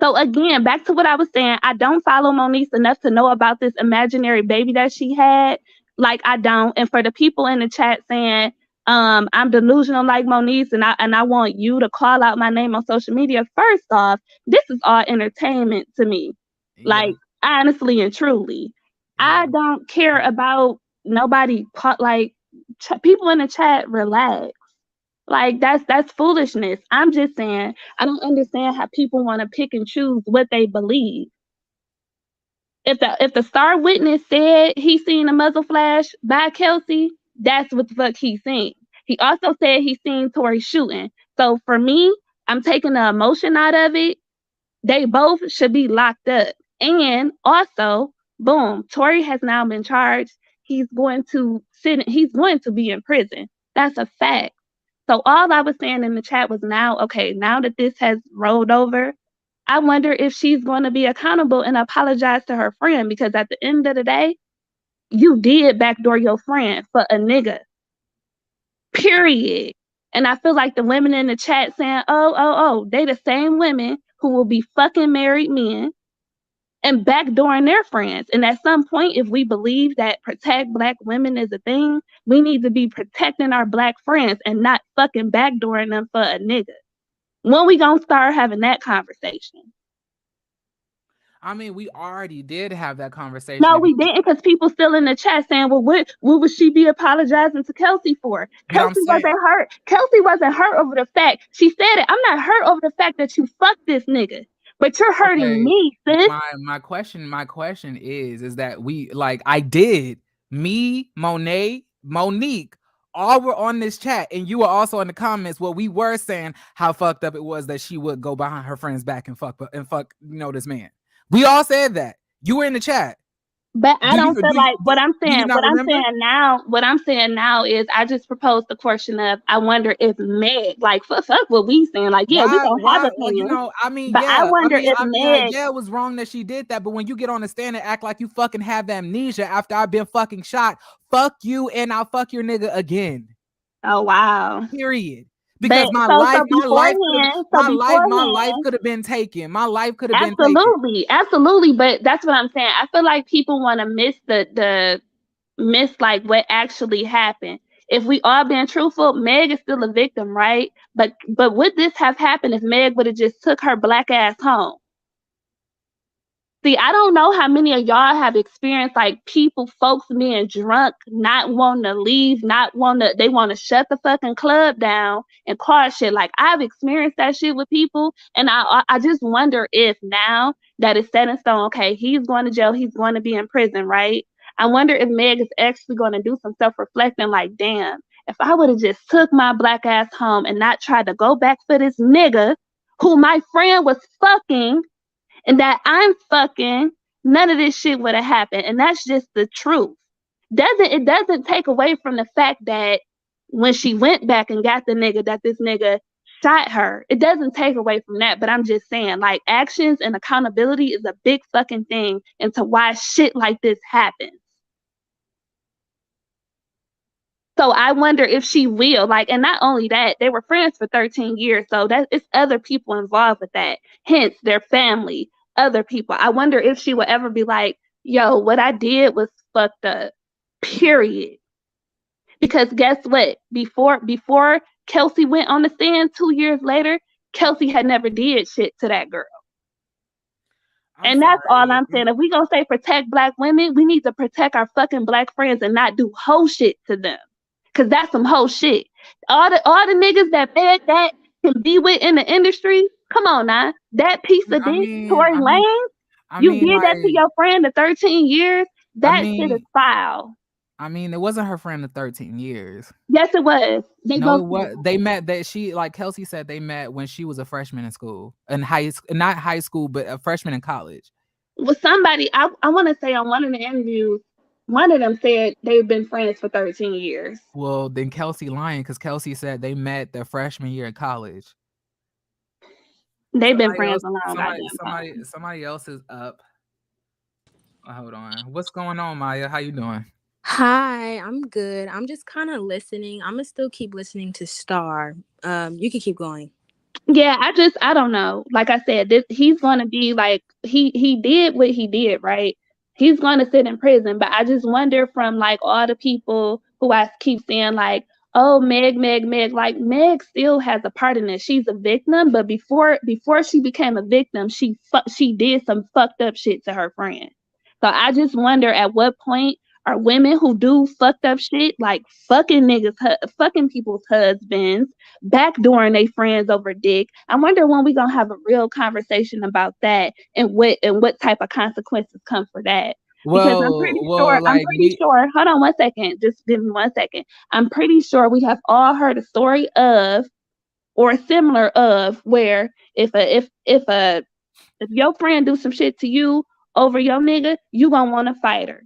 So again, back to what I was saying, I don't follow Moniece enough to know about this imaginary baby that she had. Like I don't. And for the people in the chat saying, I'm delusional like Moniece and I want you to call out my name on social media. First off, this is all entertainment to me. Like honestly and truly. I don't care about nobody people in the chat relax. Like that's foolishness. I'm just saying I don't understand how people want to pick and choose what they believe. If the star witness said he seen a muzzle flash by Kelsey, that's what the fuck he seen. He also said he seen Tory shooting. So for me, I'm taking the emotion out of it. They both should be locked up. And also, boom, Tory has now been charged. He's going to be in prison. That's a fact. So all I was saying in the chat was now that this has rolled over, I wonder if she's going to be accountable and apologize to her friend, because at the end of the day, you did backdoor your friend for a nigga. Period. And I feel like the women in the chat saying, oh, they the same women who will be fucking married men and backdooring their friends. And at some point, if we believe that protect Black women is a thing, we need to be protecting our Black friends and not fucking backdooring them for a nigga. When we gonna start having that conversation? I mean, we already did have that conversation. No, we didn't, because people still in the chat saying, well, what would she be apologizing to Kelsey for? Kelsey wasn't hurt. Kelsey wasn't hurt over the fact. She said it. I'm not hurt over the fact that you fucked this nigga. But you're hurting me, sis. My question is that I did. Me, Monique, all were on this chat, and you were also in the comments where we were saying how fucked up it was that she would go behind her friend's back and fuck this man. We all said that. You were in the chat. But I don't feel like what I'm saying now is I just proposed the question of, I wonder if Meg, like fuck what we saying, like we don't have opinions. I wonder if Meg, it was wrong that she did that, but when you get on the stand and act like you fucking have amnesia after I've been fucking shot, fuck you and I'll fuck your nigga again. Oh wow. Period. Because my life could have been taken. My life could have been taken. Absolutely. But that's what I'm saying. I feel like people want to miss like what actually happened. If we are being truthful, Meg is still a victim, right? But would this have happened if Meg would have just took her Black ass home? See, I don't know how many of y'all have experienced like folks being drunk, not wanting to leave, they want to shut the fucking club down and cause shit. Like I've experienced that shit with people, and I just wonder if now that it's set in stone, okay, he's going to jail, he's going to be in prison, right? I wonder if Meg is actually going to do some self-reflecting, like, damn, if I would have just took my Black ass home and not tried to go back for this nigga who my friend was fucking, and that I'm fucking, none of this shit would have happened. And that's just the truth. It doesn't take away from the fact that when she went back and got the nigga, that this nigga shot her. It doesn't take away from that. But I'm just saying, like, actions and accountability is a big fucking thing into why shit like this happens. So I wonder if she will, like, and not only that, they were friends for 13 years. So it's other people involved with that. Hence their family, other people. I wonder if she will ever be like, yo, what I did was fucked up, period. Because guess what? Before Kelsey went on the stand 2 years later, Kelsey had never did shit to that girl. That's all I'm saying. If we gonna say protect Black women, we need to protect our fucking Black friends and not do whole shit to them. Cause that's some whole shit. All the niggas that Meg that can be with in the industry, Come on now. That piece of I dick, mean, Tory I mean, Lanez, I you mean, did that to like, your friend of 13 years. I That shit is mean, foul. it wasn't her friend of 13 years. Yes, it was. They No, both it was. They met. That she, like Kelsey said, they met when she was a freshman in school, not high school, but a freshman in college. was somebody. I want to say on one of the interviews, one of them said they've been friends for 13 years. Well, then Kelsey lying because Kelsey said they met their freshman year in college. They've been Somebody friends else, a long goddamn time. somebody else is up. Hold on. What's going on, Maya? How you doing? Hi, I'm good. I'm just kind of listening. I'm gonna still keep listening to Star. You can keep going. Yeah, I don't know. Like I said, he's gonna be like he did what he did, right? He's gonna sit in prison, but I just wonder from like all the people who I keep saying like, oh Meg, like Meg still has a part in this. She's a victim, but before she became a victim, she did some fucked up shit to her friend. So I just wonder at what point are women who do fucked up shit like fucking niggas, fucking people's husbands, backdooring their friends over dick. I wonder when we gonna have a real conversation about that and what type of consequences come for that. Because I'm Like pretty sure. Hold on one second. Just give me 1 second. I'm pretty sure we have all heard a story of or similar of where if your friend do some shit to you over your nigga, you gonna want to fight her.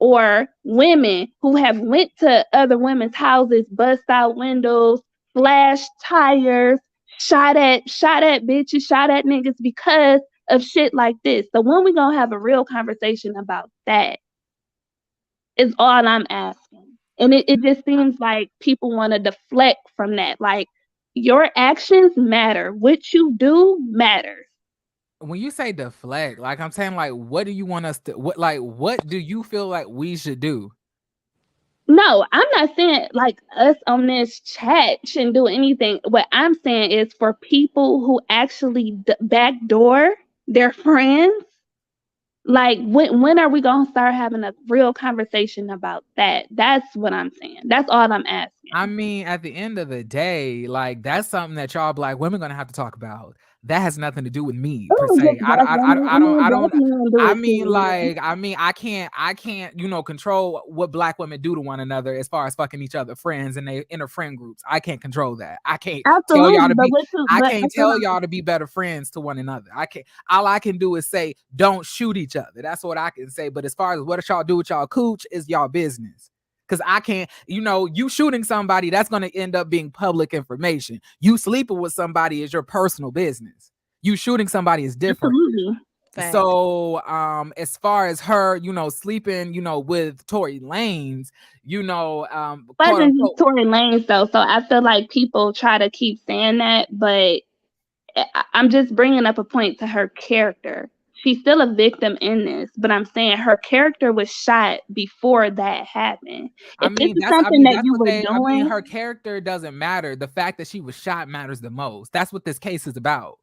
Or women who have went to other women's houses, bust out windows, flashed tires, shot at bitches, shot at niggas because of shit like this. So when we gonna have a real conversation about that is all I'm asking. And it just seems like people want to deflect from that. Like your actions matter. What you do matters. when you say deflect, like I'm saying, like, what do you want us to? What do you feel like we should do? No, I'm not saying like us on this chat shouldn't do anything. What I'm saying is for people who actually backdoor their friends, like when are we gonna start having a real conversation about that? That's what I'm saying. That's all I'm asking. I mean, at the end of the day, like that's something that y'all black women gonna have to talk about. That has nothing to do with me per Oh, se. just black women. Black men do it too. I can't, control what black women do to one another as far as fucking each other friends and they inner friend groups. I can't control that. I can't tell y'all Absolutely, to but be. what you I but can't tell y'all to be better friends to one another. I can't. All I can do is say, don't shoot each other. That's what I can say. But as far as what y'all do with y'all cooch is y'all business. Because I can't, you shooting somebody, that's going to end up being public information. You sleeping with somebody is your personal business. You shooting somebody is different. absolutely. Facts. So, as far as her, sleeping, with Tory Lanez, quote Wasn't just unquote, Tory Lanez though, so I feel like people try to keep saying that, but I'm just bringing up a point to her character. She's still a victim in this, but I'm saying her character was shot before that happened. If this is something that that's you what were doing, her character doesn't matter. The fact that she was shot matters the most. That's what this case is about.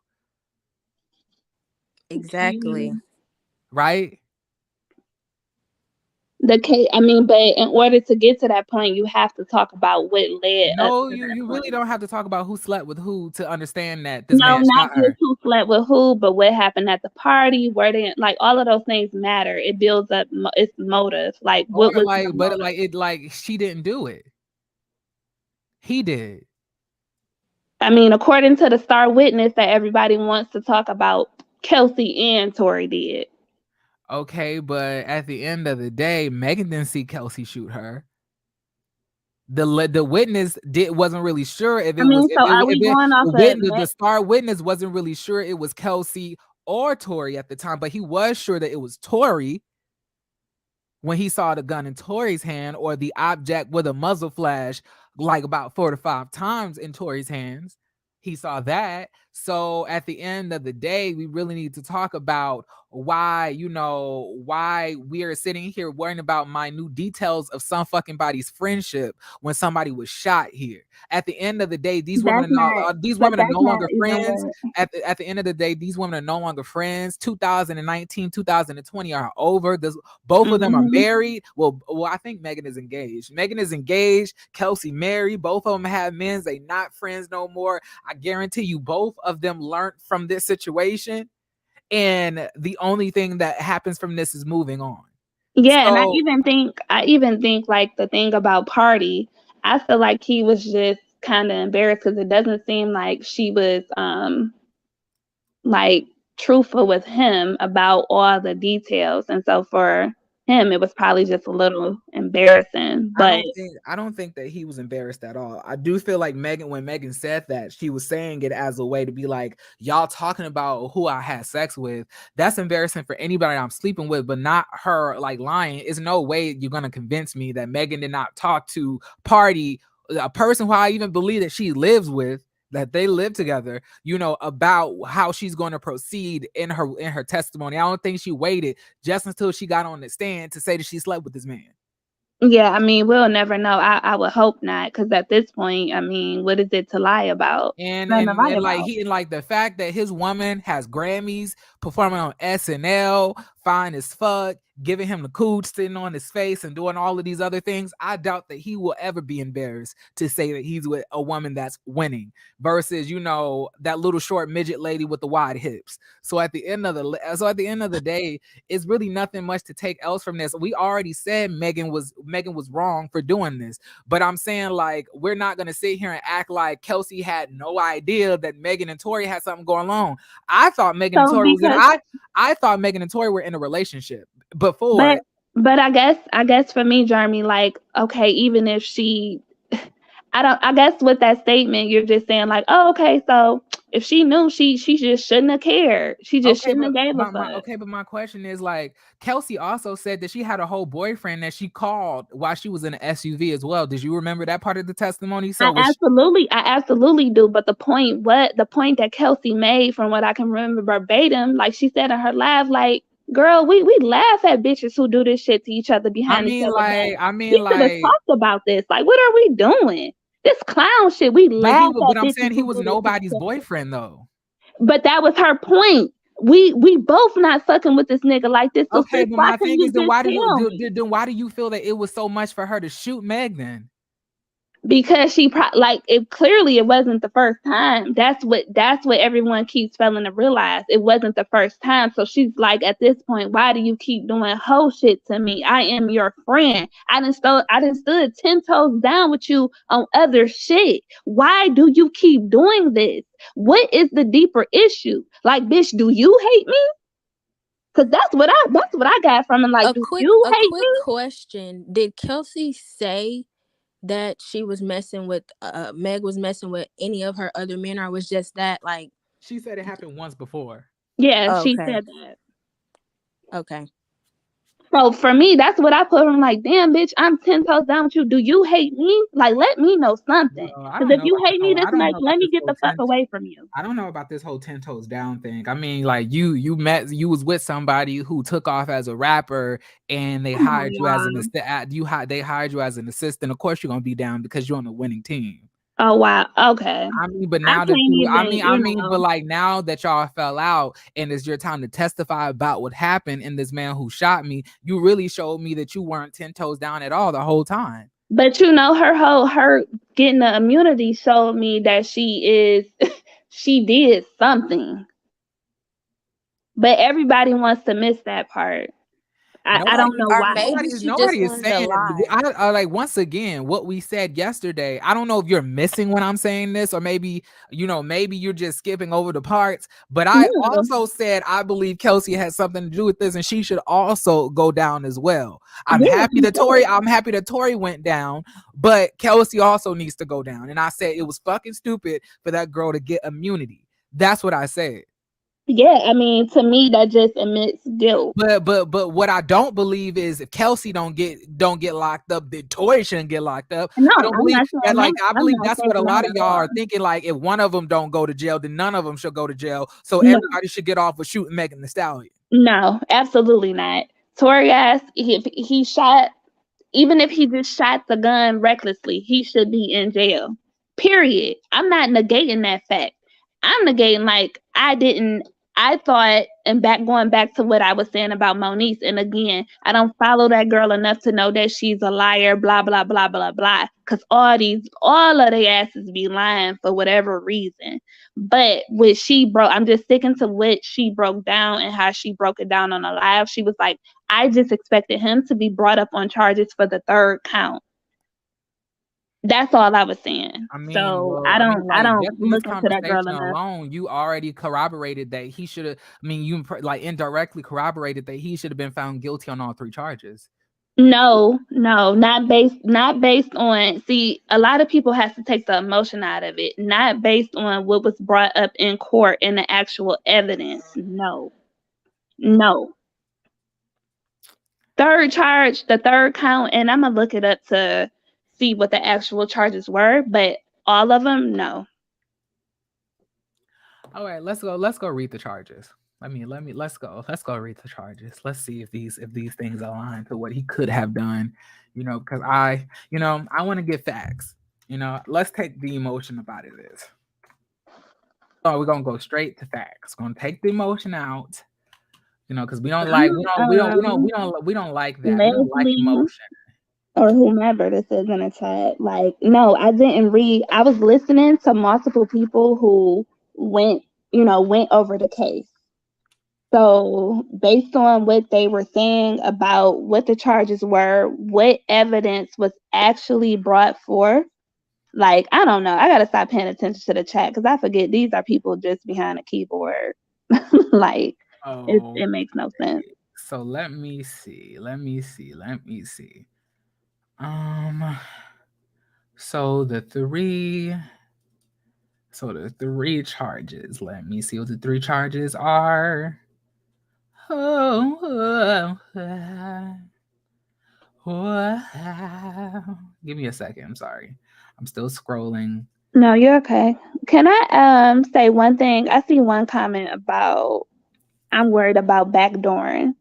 Exactly. Right? but in order to get to that point, you have to talk about what led up No, to that you really point. don't have to talk about who slept with who to understand that this No, man not shot just her. who slept with who, but what happened at the party, where they like all of those things matter. It builds up its motive. Like Or what was like, your but motive? she didn't do it. He did. According to the star witness that everybody wants to talk about, Kelsey and Tory did. Okay, but at the end of the day, Megan didn't see Kelsey shoot her. The witness wasn't really sure if it was So are we going off the star witness wasn't really sure it was Kelsey or Tory at the time, but he was sure that it was Tory when he saw the gun in Tory's hand or the object with a muzzle flash like about 4 to 5 times in Tory's hands. He saw that. So at the end of the day, we really need to talk about why we are sitting here worrying about minute details of some fucking body's friendship when somebody was shot here. At the end of the day, these women are no longer friends. At the end of the day, these women are no longer friends. 2019, 2020 are over. Both of them are married. Well, I think Megan is engaged. Kelsey married. Both of them have men. They not friends no more. I guarantee you, both of them learned from this situation. And the only thing that happens from this is moving on. Yeah, and I even think like the thing about Party, I feel like he was just kind of embarrassed because it doesn't seem like she was like truthful with him about all the details, and so for him it was probably just a little embarrassing. But I don't think that he was embarrassed at all. I do feel like when Megan said that, she was saying it as a way to be like, y'all talking about who I had sex with. That's embarrassing for anybody I'm sleeping with, but not her like lying. There's no way you're gonna convince me that Megan did not talk to Party, a person who I even believe that she lives with, that they live together, about how she's going to proceed in her testimony. I don't think she waited just until she got on the stand to say that she slept with this man. Yeah, I mean, we'll never know. I would hope not, because at this point, I mean, what is it to lie about? And like the fact that his woman has Grammys, performing on SNL, fine as fuck, giving him the cooch, sitting on his face and doing all of these other things, I doubt that he will ever be embarrassed to say that he's with a woman that's winning versus, that little short midget lady with the wide hips. So at the end of the day, it's really nothing much to take else from this. We already said Megan was wrong for doing this, but I'm saying, like, we're not gonna sit here and act like Kelsey had no idea that Megan and Tory had something going on. I thought Megan and Tory were in a relationship before. But I guess for me, Jeremy, like, okay, even if she, I guess with that statement, you're just saying like, oh, okay, so if she knew, she just shouldn't have cared. She just shouldn't have gave a fuck. Okay, but my question is, like, Kelsey also said that she had a whole boyfriend that she called while she was in an SUV as well. Did you remember that part of the testimony? So I absolutely do. But the point that Kelsey made, from what I can remember verbatim, like she said in her live, like, girl, we laugh at bitches who do this shit to each other behind each other. We could have talked about this. Like, what are we doing? This clown shit. We laugh at. But I'm saying he was nobody's boyfriend though. But that was her point. We both not fucking with this nigga like this. So okay, but my thing is, then why do you feel that it was so much for her to shoot Meg then? Because she clearly it wasn't the first time. That's what everyone keeps failing to realize. It wasn't the first time. So she's like, at this point, why do you keep doing whole shit to me? I am your friend. I done stood 10 toes down with you on other shit. Why do you keep doing this? What is the deeper issue? Like, bitch, do you hate me? Because that's what I got from it. Like, do you hate me? A quick question: did Kelsey say that she was messing with Meg was messing with any of her other men, or was just that, like, she said it happened once before? Yeah, okay. She said that. Okay. So for me, that's what I put on. Like, damn, bitch, I'm 10 toes down with you. Do you hate me? Like, let me know something. Because if you hate me this much, let me get the fuck away from you. I don't know about this whole 10 toes down thing. I mean, like, you was with somebody who took off as a rapper, and they hired you as they hired you as an assistant. Of course, you're gonna be down because you're on the winning team. Oh wow, okay. I mean, but now but like, now that y'all fell out and it's your time to testify about what happened and this man who shot me, you really showed me that you weren't 10 toes down at all the whole time. But her getting the immunity showed me that she did something. But everybody wants to miss that part. I don't know why. Nobody is saying like, once again, what we said yesterday. I don't know if you're missing when I'm saying this, or maybe you're just skipping over the parts. But I also said I believe Kelsey has something to do with this, and she should also go down as well. I'm happy that Tory went down, but Kelsey also needs to go down. And I said it was fucking stupid for that girl to get immunity. That's what I said. Yeah, I mean, to me, that just admits guilt. But what I don't believe is, if Kelsey don't get locked up, then Tory shouldn't get locked up. No, I believe that's what a lot of y'all are thinking. Like, if one of them don't go to jail, then none of them should go to jail. So everybody should get off with shooting Megan Thee Stallion. No, absolutely not. Tory asked if he shot, even if he just shot the gun recklessly, he should be in jail. Period. I'm not negating that fact. I'm negating like I didn't. I thought, and back going back to what I was saying about Moniece, and again, I don't follow that girl enough to know that she's a liar. Blah blah blah blah blah. Cause all of they asses be lying for whatever reason. But what she broke, I'm just sticking to what she broke down and how she broke it down on the live. She was like, I just expected him to be brought up on charges for the third count. That's all I was saying. So I like don't just in this look into that girl conversation enough. alone, you already corroborated that he should have. I mean, you like indirectly corroborated that he should have been found guilty on all 3 charges. No, not based on, see, a lot of people has to take the emotion out of it, not based on what was brought up in court and the actual evidence. No. No. Third charge, the third count, and I'm gonna look it up to see what the actual charges were, but all of them, no. All right, let's go read the charges. Let's go read the charges. Let's see if these things align to what he could have done. Because I want to get facts. Let's take the emotion about it is. Oh, we're gonna go straight to facts. Gonna take the emotion out. Because we don't like we don't like that. We don't like Leslie emotion. or whomever this is in the chat, like, no, I didn't read. I was listening to multiple people who went over the case. So based on what they were saying about what the charges were, what evidence was actually brought forth, like, I don't know. I gotta stop paying attention to the chat because I forget these are people just behind a keyboard. Like, it makes no sense. So let me see. So the three charges. Let me see what the 3 charges are. Give me a second. I'm sorry. I'm still scrolling. No, you're okay. Can I say one thing? I see one comment about I'm worried about backdooring.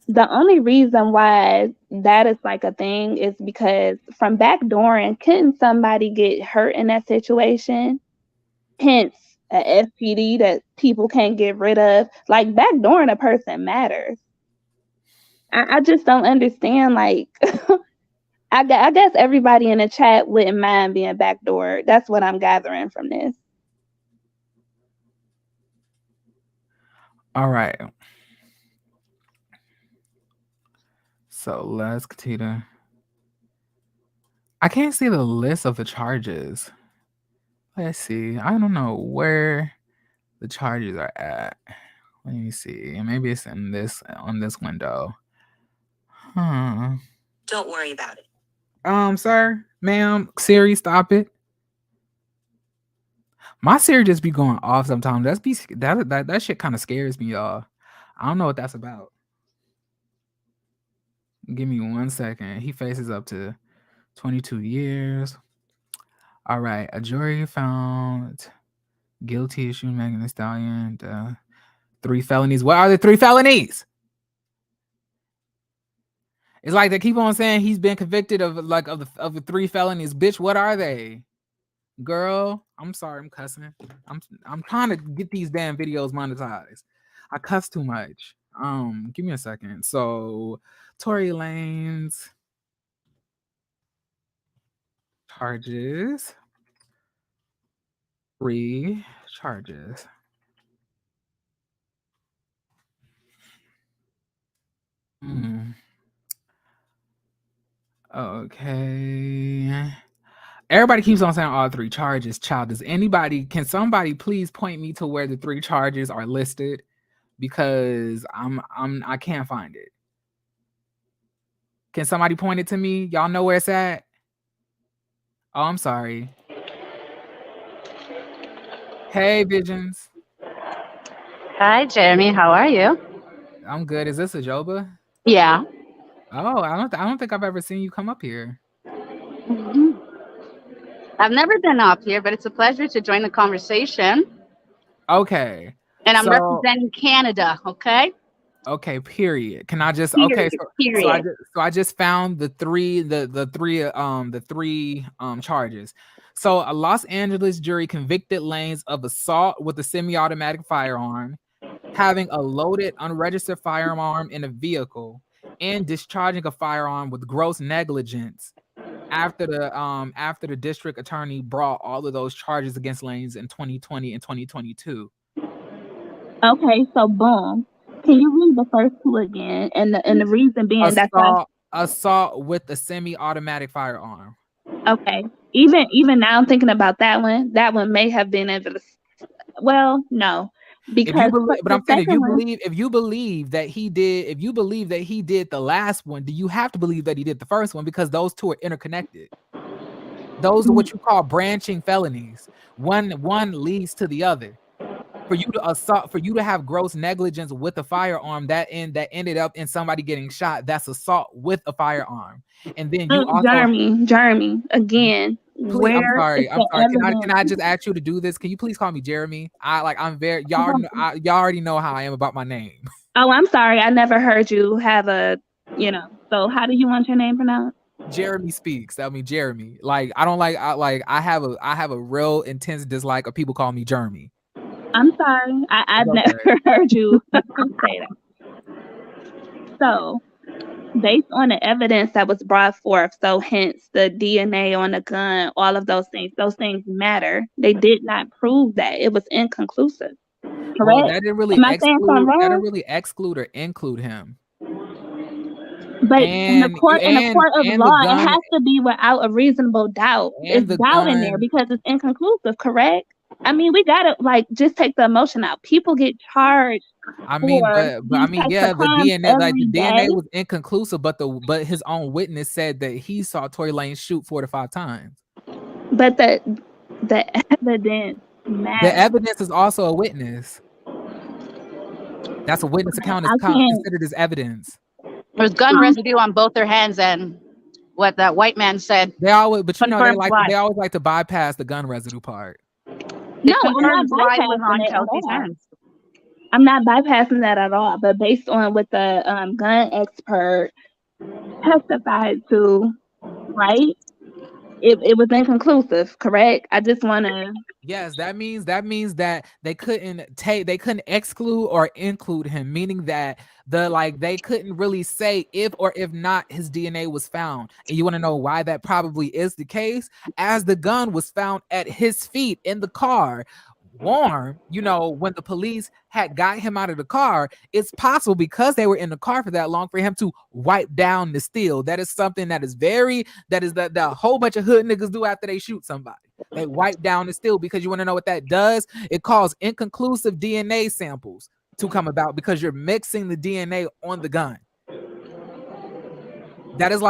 The only reason why that is like a thing is because from backdooring, couldn't somebody get hurt in that situation? Hence a STD that people can't get rid of. Like, backdooring a person matters. I just don't understand. Like, I guess everybody in the chat wouldn't mind being backdoored. That's what I'm gathering from this. All right. So let's continue. I can't see the list of the charges. Let's see. I don't know where the charges are at. Let me see. Maybe it's on this window. Don't worry about it. Sir, ma'am, Siri, stop it. My Siri just be going off sometimes. That shit kind of scares me, y'all. I don't know what that's about. Give me 1 second. He faces up to 22 years. All right. A jury found guilty of shooting Megan Thee Stallion. 3 felonies. What are the 3 felonies? It's like they keep on saying he's been convicted of the 3 felonies. Bitch, what are they? Girl, I'm sorry, I'm cussing. I'm trying to get these damn videos monetized. I cuss too much. Give me a second. So Tory Lanez charges. 3 charges. Okay. Everybody keeps on saying all 3 charges. Child, can somebody please point me to where the 3 charges are listed? Because I can't find it. Can somebody point it to me? Y'all know where it's at? Oh, I'm sorry. Hey, Visions. Hi, Jeremy. How are you? I'm good. Is this a Joba? Yeah. Oh, I don't think I've ever seen you come up here. Mm-hmm. I've never been up here, but it's a pleasure to join the conversation. Okay. And I'm So representing Canada, okay? okay, period. Can I just Period. so Period. I just found the three charges. So a Los Angeles jury convicted Lanez of assault with a semi-automatic firearm, having a loaded unregistered firearm in a vehicle, and discharging a firearm with gross negligence after the district attorney brought all of those charges against Lanez in 2020 and 2022. Okay, so boom. Can you read the first two again? And the reason being that's why. Assault with a semi-automatic firearm. Okay. Even now I'm thinking about that one. That one may have been able to. Well, no, If you because believe, but the I'm saying second one. if you believe that he did the last one, do you have to believe that he did the first one? Because those two are interconnected. Those are what you call branching felonies. One leads to the other. For you to have gross negligence with a firearm that ended up in somebody getting shot, that's assault with a firearm. And then you also Jeremy, again, please, I'm where is sorry. the Can I evidence? just ask you to do this? Can you please call me Jeremy? I'm very y'all already know how I am about my name. Oh, I'm sorry. I never heard you have a, so how do you want your name pronounced? Jeremy speaks. I mean Jeremy. Like I don't like I have a real intense dislike of people calling me Jeremy. I'm sorry. I've Okay. never heard you say that. So, based on the evidence that was brought forth, so hence the DNA on the gun, all of those things matter. They did not prove that. It was inconclusive. Correct? Well, that didn't really Am I saying something wrong? exclude or include him. But in a court of law, it has to be without a reasonable doubt. It's doubt in there because it's inconclusive, correct? I mean, we gotta just take the emotion out. People get charged. I mean, the DNA was inconclusive, but his own witness said that he saw Tory Lanez shoot 4 to 5 times. But the evidence matters. The evidence is also a witness. That's a witness account is considered as evidence. There's gun residue on both their hands, and what that white man said. They always, but they always like to bypass the gun residue part. No, I'm not bypassing it at all. I'm not bypassing that at all. But based on what the gun expert testified to, right? It was inconclusive, correct? I just want to. Yes, that means that they couldn't exclude or include him, meaning that they couldn't really say if or if not his DNA was found. And you want to know why that probably is the case? As the gun was found at his feet in the car, warm, when the police had got him out of the car, it's possible because they were in the car for that long for him to wipe down the steel. That is something that is that a whole bunch of hood niggas do after they shoot somebody. They wipe down the steel because you want to know what that does? It causes inconclusive DNA samples to come about because you're mixing the DNA on the gun. That's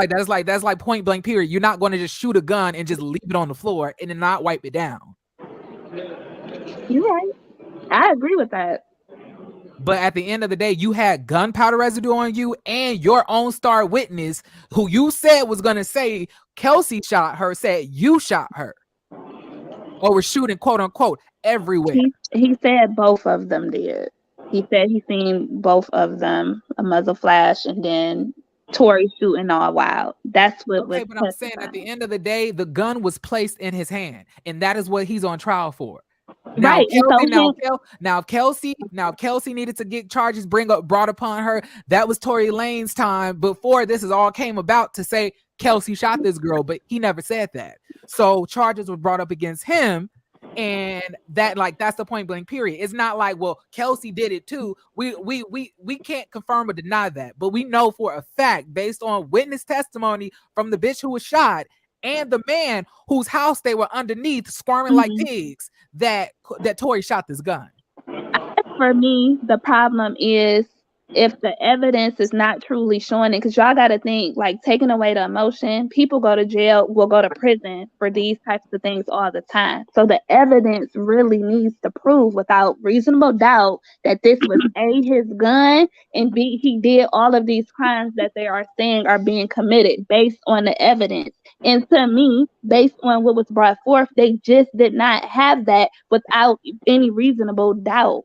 like point blank period. You're not going to just shoot a gun and just leave it on the floor and then not wipe it down. You're right. I agree with that. But at the end of the day, you had gunpowder residue on you, and your own star witness, who you said was going to say Kelsey shot her, said you shot her. Or were shooting, quote unquote, everywhere. He said both of them did. He said he seen both of them, a muzzle flash, and then Tory shooting all wild. That's what. Okay, but I'm saying at the end of the day, the gun was placed in his hand, and that is what he's on trial for. Now, right. Kelsey, Kelsey needed to get charges brought upon her. That was Tory Lanez's time before this is all came about to say Kelsey shot this girl, but he never said that. So charges were brought up against him, and that's the point blank period. It's not like, well, Kelsey did it too. We can't confirm or deny that, but we know for a fact based on witness testimony from the bitch who was shot and the man whose house they were underneath squirming like pigs that Tory shot this gun. For me, the problem is if the evidence is not truly showing it, because y'all got to think, taking away the emotion, people go to jail, will go to prison for these types of things all the time. So the evidence really needs to prove without reasonable doubt that this was A, his gun, and B, he did all of these crimes that they are saying are being committed based on the evidence. And to me, based on what was brought forth, they just did not have that without any reasonable doubt.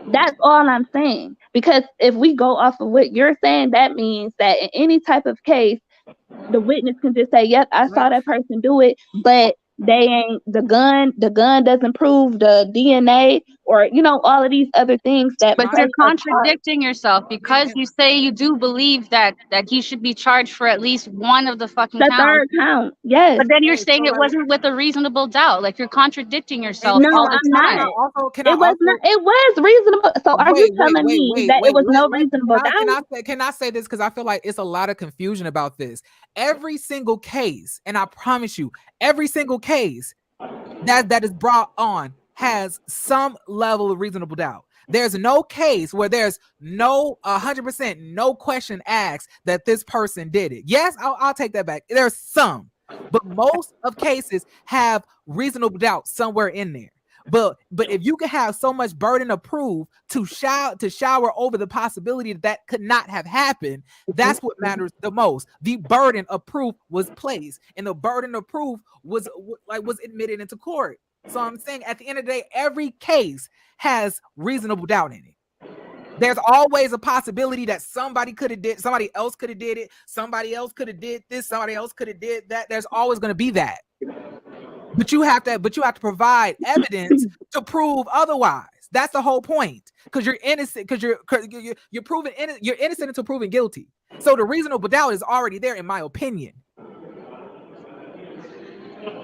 That's all I'm saying. Because if we go off of what you're saying, that means that in any type of case, the witness can just say, "Yep, I saw that person do it," but they ain't the gun. The gun doesn't prove the DNA, or all of these other things that But press you're a charge. contradicting yourself because you say you do believe that he should be charged for at least one of the fucking The counts. third count, yes. But then you're Right. So saying it like, wasn't with a reasonable doubt. Like you're contradicting and yourself No, all the I'm can I time. not. also can I It was not. also It was reasonable. So are you telling me that it was no reasonable doubt? Can I say this, because I feel like it's a lot of confusion about this. Every single case, and I promise you, every single case that is brought on has some level of reasonable doubt. There's no case where there's no 100% no question asked that this person did it. Yes, I'll take that back. There's some, but most of cases have reasonable doubt somewhere in there. But if you can have so much burden of proof to shower over the possibility that could not have happened, that's what matters the most. The burden of proof was placed, and the burden of proof was admitted into court. So I'm saying at the end of the day, every case has reasonable doubt in it. There's always a possibility that somebody else could have did it, somebody else could have did this, somebody else could have did that. There's always going to be that. But you have to provide evidence to prove otherwise. That's the whole point. Because you're innocent, because you're proven you're innocent until proven guilty. So the reasonable doubt is already there, in my opinion.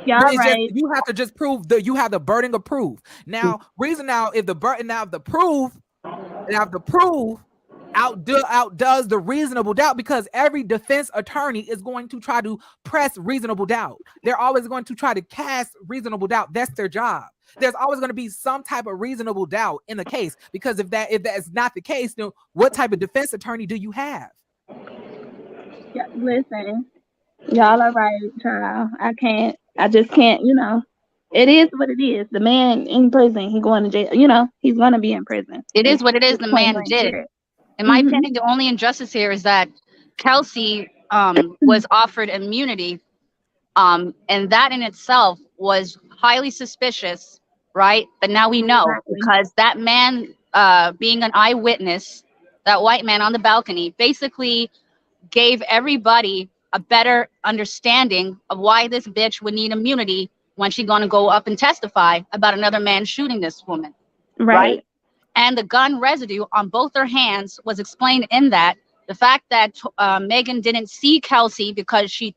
Yeah, But it's right. just you have to just prove that you have the burden of proof. Now, if the proof outdoes the reasonable doubt, because every defense attorney is going to try to press reasonable doubt. They're always going to try to cast reasonable doubt. That's their job. There's always going to be some type of reasonable doubt in the case, because if that is not the case, then what type of defense attorney do you have? Yeah, listen, y'all are right, child. I just can't, It is what it is. The man in prison, he going to jail. He's going to be in prison. It is what it is. It's The point man blank did. period. In my opinion, the only injustice here is that Kelsey was offered immunity, and that in itself was highly suspicious, right? But now we know, Exactly. because that man, being an eyewitness, that white man on the balcony, basically gave everybody a better understanding of why this bitch would need immunity when she's going to go up and testify about another man shooting this woman, right? And the gun residue on both their hands was explained in that. The fact that Megan didn't see Kelsey because she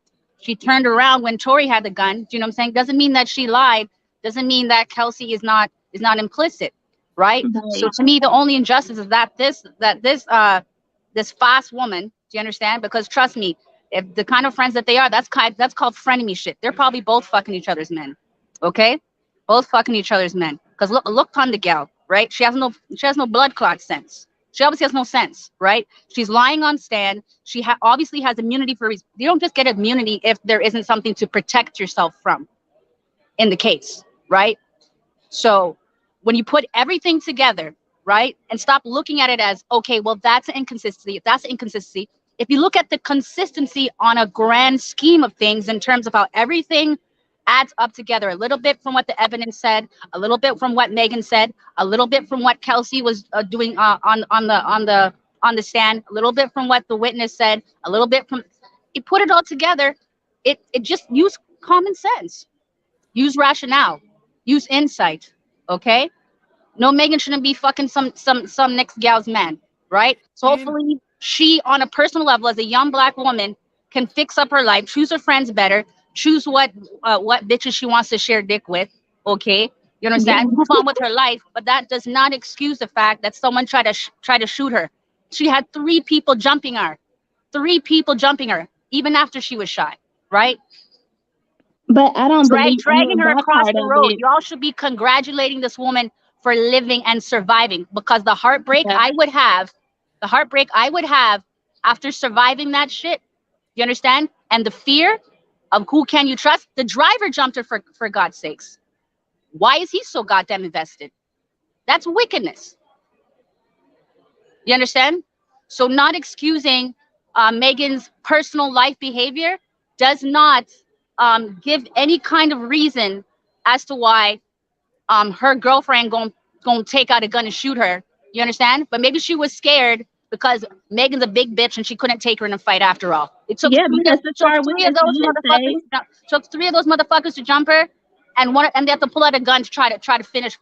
turned around when Tory had the gun, do you know what I'm saying? Doesn't mean that she lied. Doesn't mean that Kelsey is not implicit, right? So to me, the only injustice is that this fast woman, do you understand? Because trust me, if the kind of friends that they are, that's called frenemy shit. They're probably both fucking each other's men, okay? Both fucking each other's men. Because look on the gal, right? She has no blood clot sense. She obviously has no sense, right? She's lying on stand. She obviously has immunity for a reason. You don't just get immunity if there isn't something to protect yourself from in the case, right? So when you put everything together, right, and stop looking at it as, okay, well, that's an inconsistency. That's an inconsistency. If you look at the consistency on a grand scheme of things in terms of how everything adds up together, a little bit from what the evidence said, a little bit from what Megan said, a little bit from what Kelsey was doing on the stand, a little bit from what the witness said, a little bit from, you put it all together, it just use common sense, use rationale, use insight, okay? No, Megan shouldn't be fucking some next gal's man, right? So hopefully she, on a personal level, as a young black woman, can fix up her life, choose her friends better, choose what bitches she wants to share dick with, okay? You understand? Move on with her life, but that does not excuse the fact that someone tried to shoot her. She had 3 people jumping her, even after she was shot, right? But I don't believe Dragging her that across part the of road. it. Y'all should be congratulating this woman for living and surviving, because the heartbreak I would have after surviving that shit, you understand? And the fear of who can you trust? The driver jumped her for God's sakes. Why is he so goddamn invested? That's wickedness. You understand? So not excusing Megan's personal life behavior does not give any kind of reason as to why her girlfriend gonna take out a gun and shoot her You understand? But maybe she was scared because Megan's a big bitch and she couldn't take her in a fight after all. It took Yeah, because the star three of witness those did motherfuckers. say, Took three of those motherfuckers to jump her, and they have to pull out a gun to try to finish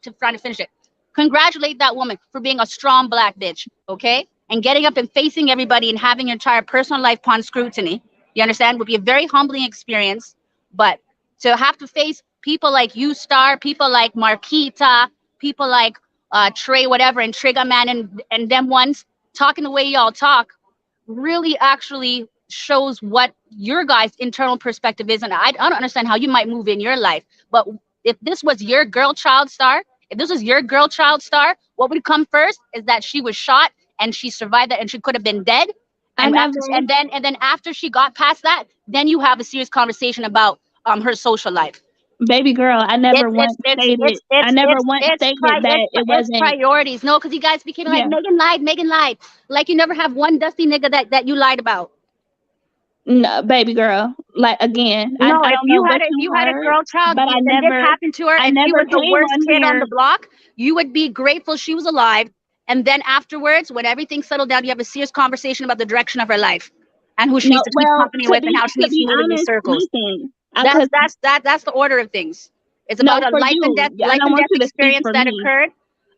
it. Congratulate that woman for being a strong black bitch, okay? And getting up and facing everybody and having your entire personal life upon scrutiny. You understand? Would be a very humbling experience. But to have to face people like you, Star, people like Marquita, people like Trey, whatever, and Trigger Man, and them ones talking the way y'all talk, really actually shows what your guys' internal perspective is. And I don't understand how you might move in your life. But if this was your girl child Star, what would come first is that she was shot and she survived that and she could have been dead. And then after she got past that, then you have a serious conversation about her social life. baby girl, I never once stated that it wasn't priorities. No, because you guys became like Megan lied. Like you never have one dusty nigga that you lied about. No, baby girl. Like again, No, I don't know what you had a girl child, but and this happened to her, and she was the worst kid on the block, you would be grateful she was alive. And then afterwards, when everything settled down, you have a serious conversation about the direction of her life and who she needs to keep company with and how she needs to move in these circles. That's the order of things. It's about a life and death experience that occurred.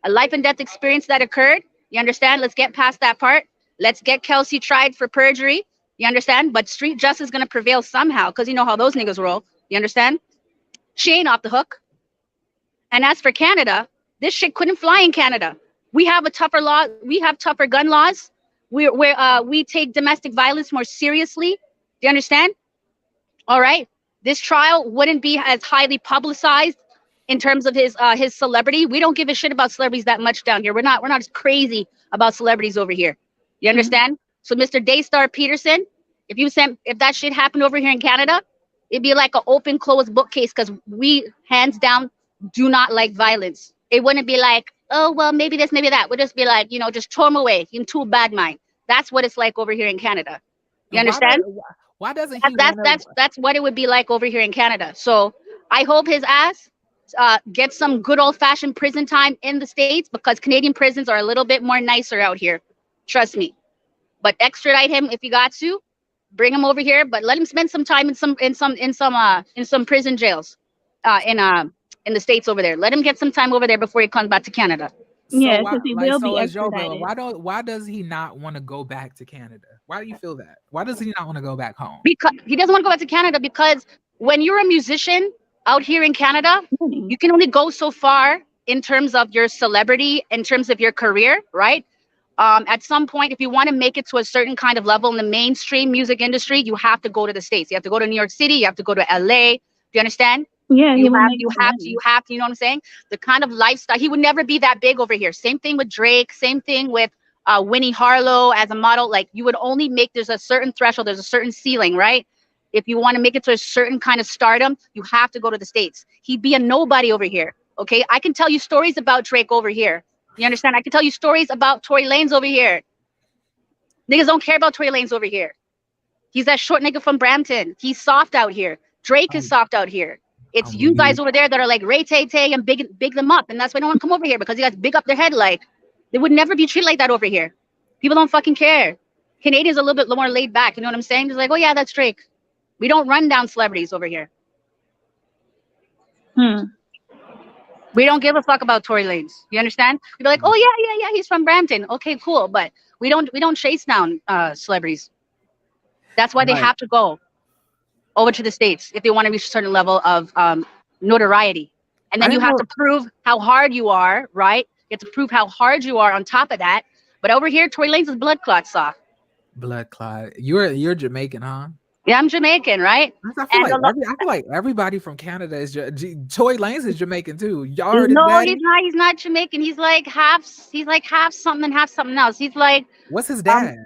A life and death experience that occurred. You understand? Let's get past that part. Let's get Kelsey tried for perjury. You understand? But street justice is going to prevail somehow because you know how those niggas roll. You understand? She ain't off the hook. And as for Canada, this shit couldn't fly in Canada. We have a tougher law. We have tougher gun laws. We take domestic violence more seriously. Do you understand? All right. This trial wouldn't be as highly publicized in terms of his celebrity. We don't give a shit about celebrities that much down here. We're not as crazy about celebrities over here. You understand? So Mr. Daystar Peterson, if that shit happened over here in Canada, it'd be like an open closed bookcase because we hands down do not like violence. It wouldn't be like, oh well, maybe this, maybe that. We'll just be like, just throw him away into a bad mind. That's what it's like over here in Canada. You understand? Why doesn't he? That's what it would be like over here in Canada. So I hope his ass gets some good old fashioned prison time in the States because Canadian prisons are a little bit more nicer out here. Trust me. But extradite him if you got to. Bring him over here, but let him spend some time in some prison jails, in the States over there. Let him get some time over there before he comes back to Canada. Yeah, because he will be extradited. Why does he not want to go back to Canada? Why do you feel that? Why does he not want to go back home? Because he doesn't want to go back to Canada because when you're a musician out here in Canada, you can only go so far in terms of your celebrity, in terms of your career, right? At some point, if you want to make it to a certain kind of level in the mainstream music industry, you have to go to the States. You have to go to New York City. You have to go to LA. Do you understand? Yeah, you have to, you know what I'm saying? The kind of lifestyle, he would never be that big over here. Same thing with Drake, same thing with Winnie Harlow as a model. Like you would only make, there's a certain threshold, there's a certain ceiling, right? If you want to make it to a certain kind of stardom, you have to go to the States. He'd be a nobody over here, okay? I can tell you stories about Drake over here. You understand? I can tell you stories about Tory Lanez over here. Niggas don't care about Tory Lanez over here. He's that short nigga from Brampton. He's soft out here. Drake is soft out here. It's you guys over there that are like Ray Tay Tay and big them up. And that's why no one come over here because you guys big up their head. Like they would never be treated like that over here. People don't fucking care. Canadians are a little bit more laid back. You know what I'm saying? Just like, oh yeah, that's Drake. We don't run down celebrities over here. We don't give a fuck about Tory Lanez. You understand? You'd be like, oh yeah, he's from Brampton. Okay, cool. But we don't chase down celebrities. That's why they have to go over to the States if they want to reach a certain level of notoriety. And then you have to prove how hard you are, right? You have to prove how hard you are on top of that. But over here, Tory Lanez is blood clot soft. Blood clot. You're Jamaican, huh? Yeah, I'm Jamaican, right? I feel like everybody from Canada is Tory Lanez is Jamaican too. Y'all heard no, he's not. He's not Jamaican. He's like half something and half something else. He's like, what's his dad?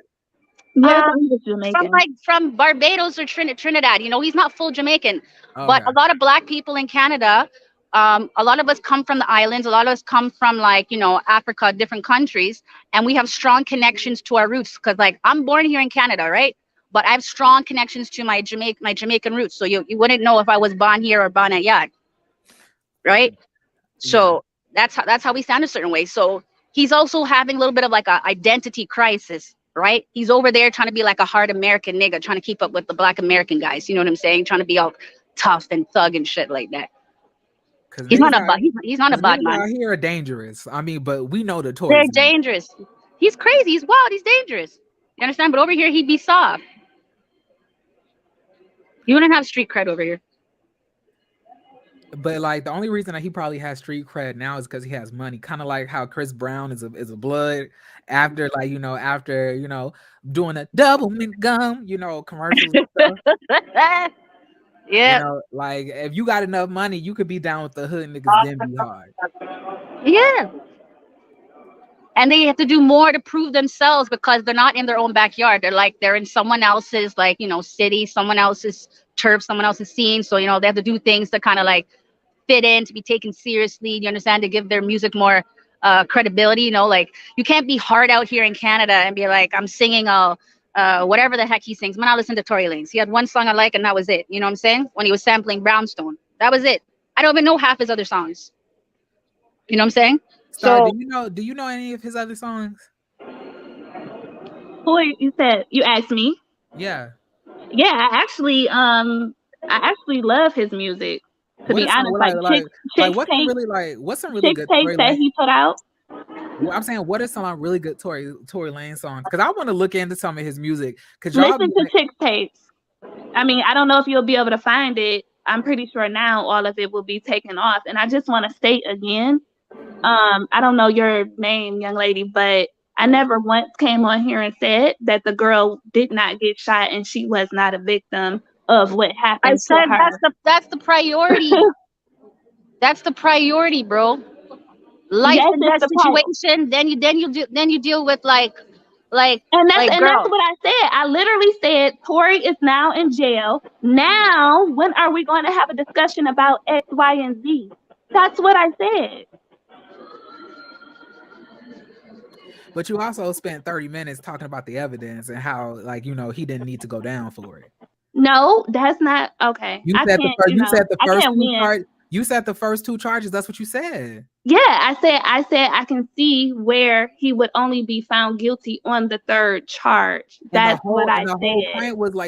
From Barbados or Trinidad. You know, he's not full Jamaican. Okay. But a lot of black people in Canada, a lot of us come from the islands. A lot of us come from Africa, different countries, and we have strong connections to our roots. Because I'm born here in Canada, right? But I have strong connections to my Jamaican roots. So you wouldn't know if I was born here or born at Yard, right? So that's how we sound a certain way. So he's also having a little bit of like a identity crisis, right? He's over there trying to be like a hard American nigga, trying to keep up with the black American guys. You know what I'm saying? Trying to be all tough and thug and shit like that. Because He's not a bad niggas man. out here are dangerous. I mean, but we know the They're Tories. dangerous. He's crazy. He's wild. He's dangerous. You understand? But over here, he'd be soft. You wouldn't have street cred over here. But like the only reason that he probably has street cred now is because he has money. Kind of like how Chris Brown is a blood after like after doing a double mint gum commercials and stuff. Yeah. Like if you got enough money, you could be down with the hood niggas then be hard. Yeah. And they have to do more to prove themselves because they're not in their own backyard. They're in someone else's city, someone else's turf, someone else's scene. So, they have to do things to kind of like fit in, to be taken seriously. You understand? To give their music more credibility. Like you can't be hard out here in Canada and be like, I'm singing whatever the heck he sings. When I listen to Tory Lanez, he had one song I like and that was it. You know what I'm saying? When he was sampling Brownstone, that was it. I don't even know half his other songs. You know what I'm saying? So do you know any of his other songs? Who you said? You asked me? Yeah. Yeah, I actually love his music. To be honest, what's some really good Tory that he put out? Well, I'm saying, what are some really good Tory Lanez songs? Because I want to look into some of his music. Listen to Chick Tapes. I mean, I don't know if you'll be able to find it. I'm pretty sure now all of it will be taken off. And I just want to state again, I don't know your name, young lady, but I never once came on here and said that the girl did not get shot and she was not a victim of what happened to her. That's the priority. That's the priority, bro. Life and death situation. Then you deal with like and that's what I said. I literally said Tory is now in jail. Now, when are we going to have a discussion about X, Y, and Z? That's what I said. But you also spent 30 minutes talking about the evidence and how, like, he didn't need to go down for it. No, that's not okay. You said the first two charges. That's what you said. Yeah, I said I can see where he would only be found guilty on the third charge. That's what I said.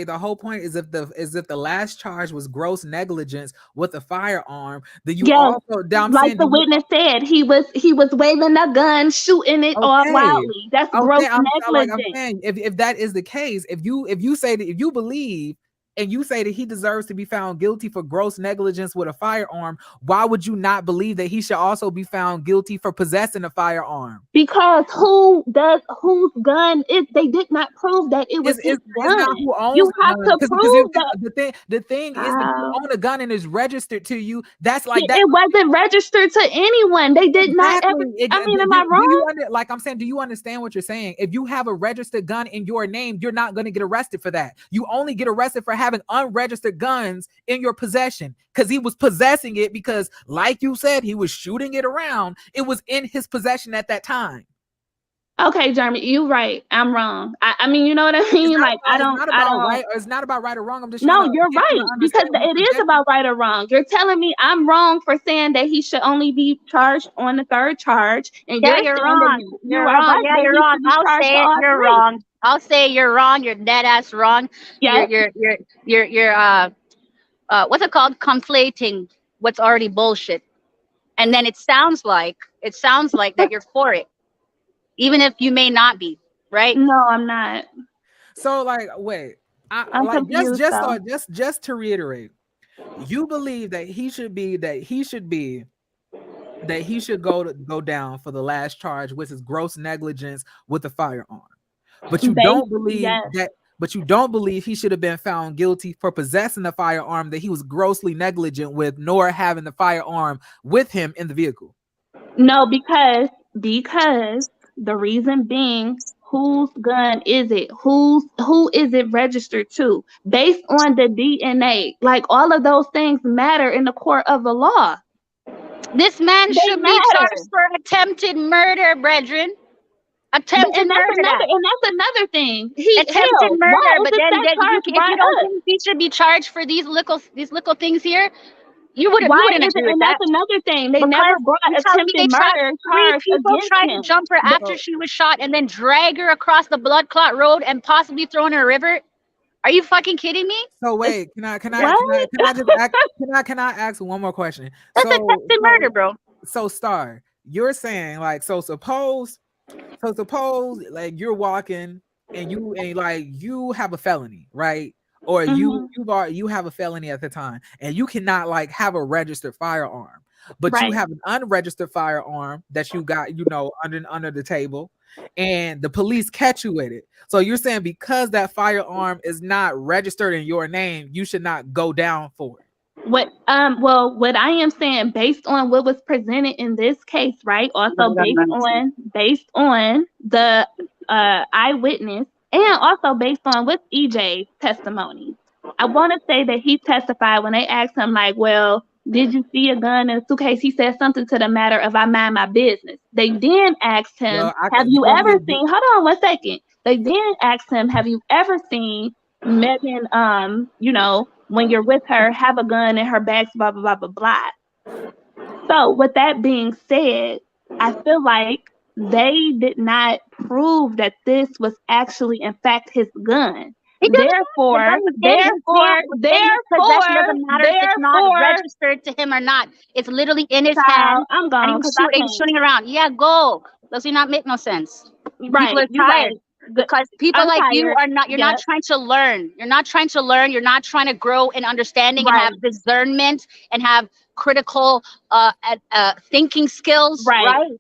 The whole point is if the last charge was gross negligence with a firearm, then you also the witness said he was waving a gun, shooting it all wildly. That's gross negligence. Like I'm saying, if that is the case, if you say that, if you believe and you say that he deserves to be found guilty for gross negligence with a firearm, why would you not believe that he should also be found guilty for possessing a firearm? Because whose gun is? They did not prove that it was his gun. Not who owns you have to prove that. The thing is, if you own a gun and it's registered to you, that's like that. It wasn't registered to anyone. They did not ever. I mean, am I wrong? Like I'm saying, do you understand what you're saying? If you have a registered gun in your name, you're not going to get arrested for that. You only get arrested for having unregistered guns in your possession because he was possessing it because, like you said, he was shooting it around. It was in his possession at that time. Okay, Jeremy, you're right. I'm wrong. I mean, you know what I mean? It's not about right or wrong. I'm just no, you're right because it is about right or wrong. You're telling me I'm wrong for saying that he should only be charged on the third charge, and you're wrong. You're wrong. Yeah, you're wrong. I'll say it. You're wrong. I'll say you're wrong. You're dead ass wrong. Yeah. You're what's it called? Conflating what's already bullshit, and then it sounds like that you're for it. Even if you may not be, right? No, I'm not. So, like, wait. I'm confused, just to reiterate, you believe that he should go down for the last charge, which is gross negligence with a firearm. But you don't believe that. But you don't believe he should have been found guilty for possessing a firearm that he was grossly negligent with, nor having the firearm with him in the vehicle. No, because the reason being, whose gun is it? Who is it registered to? Based on the DNA, like all of those things matter in the court of the law. This man should be charged for attempted murder, brethren. Attempted murder. And that's another thing. Attempted murder, but then you don't think he should be charged for these little things here? You wouldn't agree with and that. that's another thing. They Because never brought you tell me attempted murder three charge people against tried to him. jump her after she was shot and then drag her across the blood clot road and possibly throw in a river. Are you fucking kidding me? So wait, can I ask one more question? That's attempted murder, bro. So Star, you're saying like suppose like you're walking and you have a felony, right? Or you have a felony at the time and you cannot like have a registered firearm, but you have an unregistered firearm that you got, under the table, and the police catch you with it. So you're saying because that firearm is not registered in your name, you should not go down for it. What what I am saying, based on what was presented in this case, right? Also based on the eyewitness, and also based on with EJ's testimony. I want to say that he testified when they asked him, like, well, did you see a gun in a suitcase? He said something to the matter of, I mind my business. They then asked him, have you ever seen, hold on one second. They then asked him, have you ever seen Megan, when you're with her, have a gun in her bags, blah, blah, blah, blah, blah. So with that being said, I feel like they did not prove that this was actually, in fact, his gun. Therefore, possession doesn't matter if it's not registered to him or not. It's literally in his hand. I'm gone. And he was shooting around. Yeah, go. Does it not make no sense? Right. People are tired. Because people like you are not, you're not trying to learn. You're not trying to learn. You're not trying to grow in understanding and have discernment and have critical thinking skills. Right.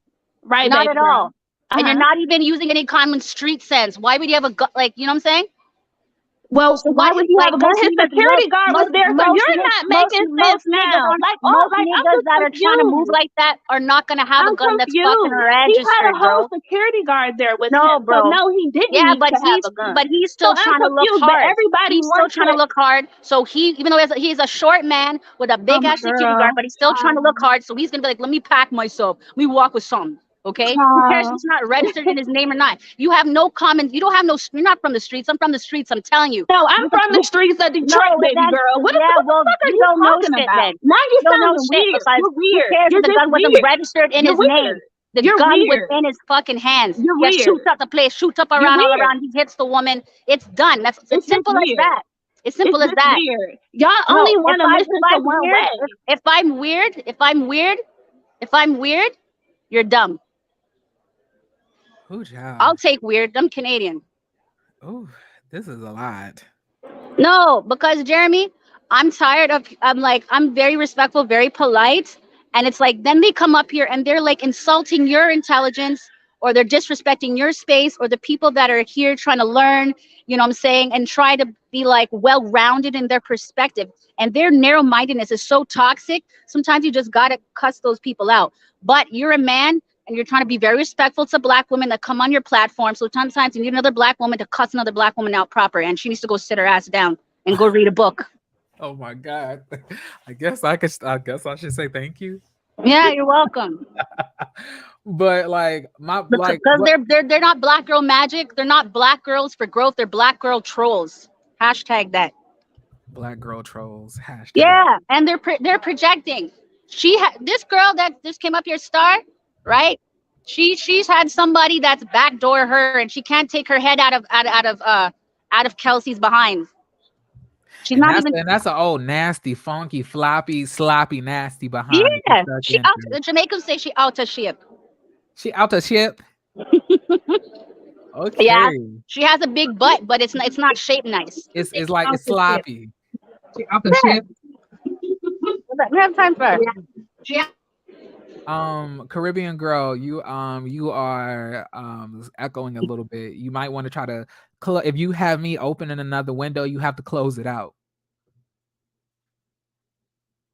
Not at all. And you're not even using any common street sense. Why would you have a gun? Like, you know what I'm saying? Well, why would you have a gun? His security guard was there, so you're not making sense now. Most niggas that are trying to move like that are not going to have a gun that's fucking registered, He had a whole security guard there with him. Bro. So no, he didn't need to have a gun. But he's still trying to look hard. He's still trying to look hard. So even though he's a short man with a big ass security guard, but he's still trying to look hard. So he's going to be like, let me pack myself. Let me walk with something. Okay, who cares if it's not registered in his name or not? You have no common. You don't have no. You're not from the streets. I'm from the streets. I'm telling you. No, I'm from the streets of Detroit, baby girl. What the fuck are you talking about? Now you sound weird. You're weird. Who cares if the gun wasn't registered in his name? The gun was in his fucking hands. You're weird. Shoots up the place. Shoots up around all around. He hits the woman. It's done. That's it's simple as that. It's simple as that. Y'all only want to listen to one way. If I'm weird, you're dumb. I'll take weird. I'm Canadian. Oh, this is a lot. No, because Jeremy, I'm tired of. I'm very respectful, very polite, and it's like then they come up here and they're like insulting your intelligence, or they're disrespecting your space, or the people that are here trying to learn. You know what I'm saying, and try to be like well-rounded in their perspective. And their narrow-mindedness is so toxic. Sometimes you just gotta cuss those people out. But you're a man. And you're trying to be very respectful to black women that come on your platform. So sometimes you need another black woman to cuss another black woman out proper. And she needs to go sit her ass down and go read a book. Oh my God. I guess I should say thank you. Yeah, you're welcome. But because they're not black girl magic. They're not black girls for growth. They're black girl trolls. Hashtag that. Black girl trolls. Hashtag. Yeah, and they're projecting. This girl that just came up here, Star, right? She's had somebody that's backdoor her, and she can't take her head out of Kelsey's behind. She's not even. And that's an old nasty, funky, floppy, sloppy, nasty behind. Yeah, the Jamaicans say she out to ship. She out to ship. Okay. Yeah, she has a big butt, but it's not shaped nice. It's sloppy. She out to ship. We have time for her. Yeah. Caribbean girl, you are echoing a little bit. You might want to try to if you have me opening another window, you have to close it out.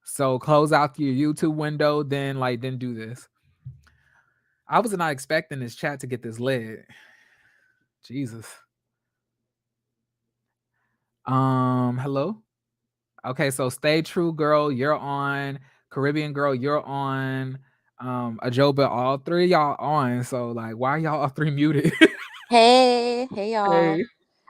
So close out your YouTube window, then do this. I was not expecting this chat to get this lit. Jesus. Hello. Okay, so stay true, girl. You're on. Caribbean girl, you're on. Ajoba, all three of y'all on. So why are y'all all three muted? Hey y'all. Hey.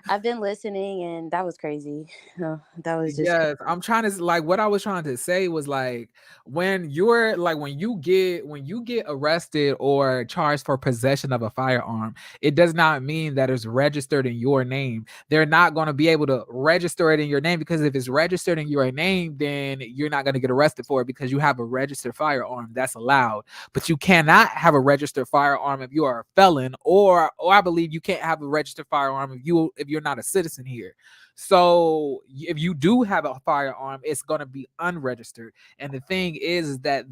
I've been listening, and that was crazy. That was just Yes, I'm trying to like what I was trying to say was like when you're like when you get arrested or charged for possession of a firearm, it does not mean that it's registered in your name. They're not going to be able to register it in your name because if it's registered in your name, then you're not going to get arrested for it because you have a registered firearm. That's allowed. But you cannot have a registered firearm if you are a felon, or I believe you can't have a registered firearm if you're not a citizen here. So if you do have a firearm, it's gonna be unregistered. And the thing is that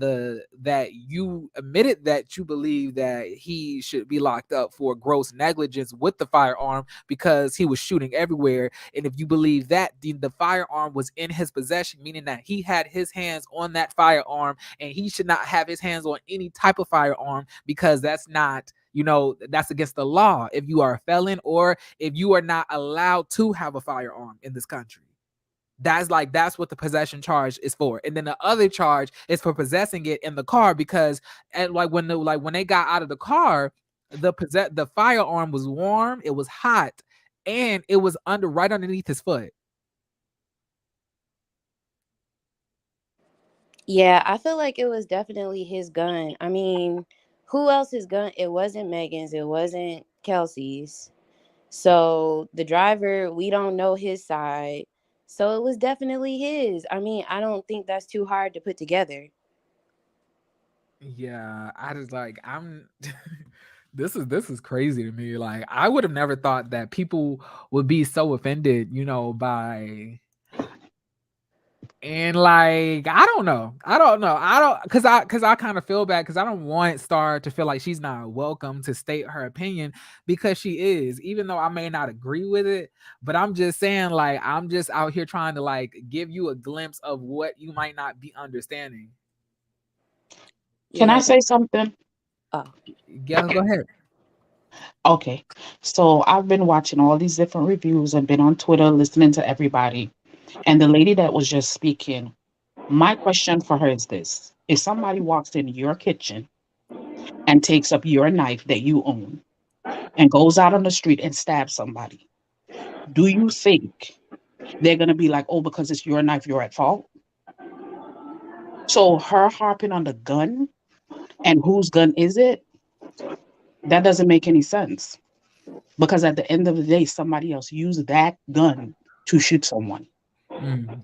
you admitted that you believe that he should be locked up for gross negligence with the firearm because he was shooting everywhere. And if you believe that the firearm was in his possession, meaning that he had his hands on that firearm and he should not have his hands on any type of firearm because that's not, that's against the law if you are a felon or if you are not allowed to have a firearm in this country. That's what the possession charge is for. And then the other charge is for possessing it in the car because and when they got out of the car, the firearm was warm, it was hot, and it was right underneath his foot. yeah. I feel like it was definitely his gun. I mean, who else's gun? It wasn't Megan's. It wasn't Kelsey's. So the driver, we don't know his side. So it was definitely his. I mean, I don't think that's too hard to put together. Yeah, I just I'm this is crazy to me. Like I would have never thought that people would be so offended, by and I don't because I kind of feel bad because I don't want Star to feel like she's not welcome to state her opinion because she is, even though I may not agree with it. But I'm just saying, like, I'm just out here trying to like give you a glimpse of what you might not be understanding. Can I Yeah. say something? Oh. Yeah, go ahead. Okay. So I've been watching all these different reviews and been on Twitter listening to everybody. And the lady that was just speaking, my question for her is this. If somebody walks in your kitchen and takes up your knife that you own and goes out on the street and stabs somebody, do you think they're going to be like, oh, because it's your knife, you're at fault? So her harping on the gun and whose gun is it, that doesn't make any sense. Because at the end of the day, somebody else used that gun to shoot someone. Mm.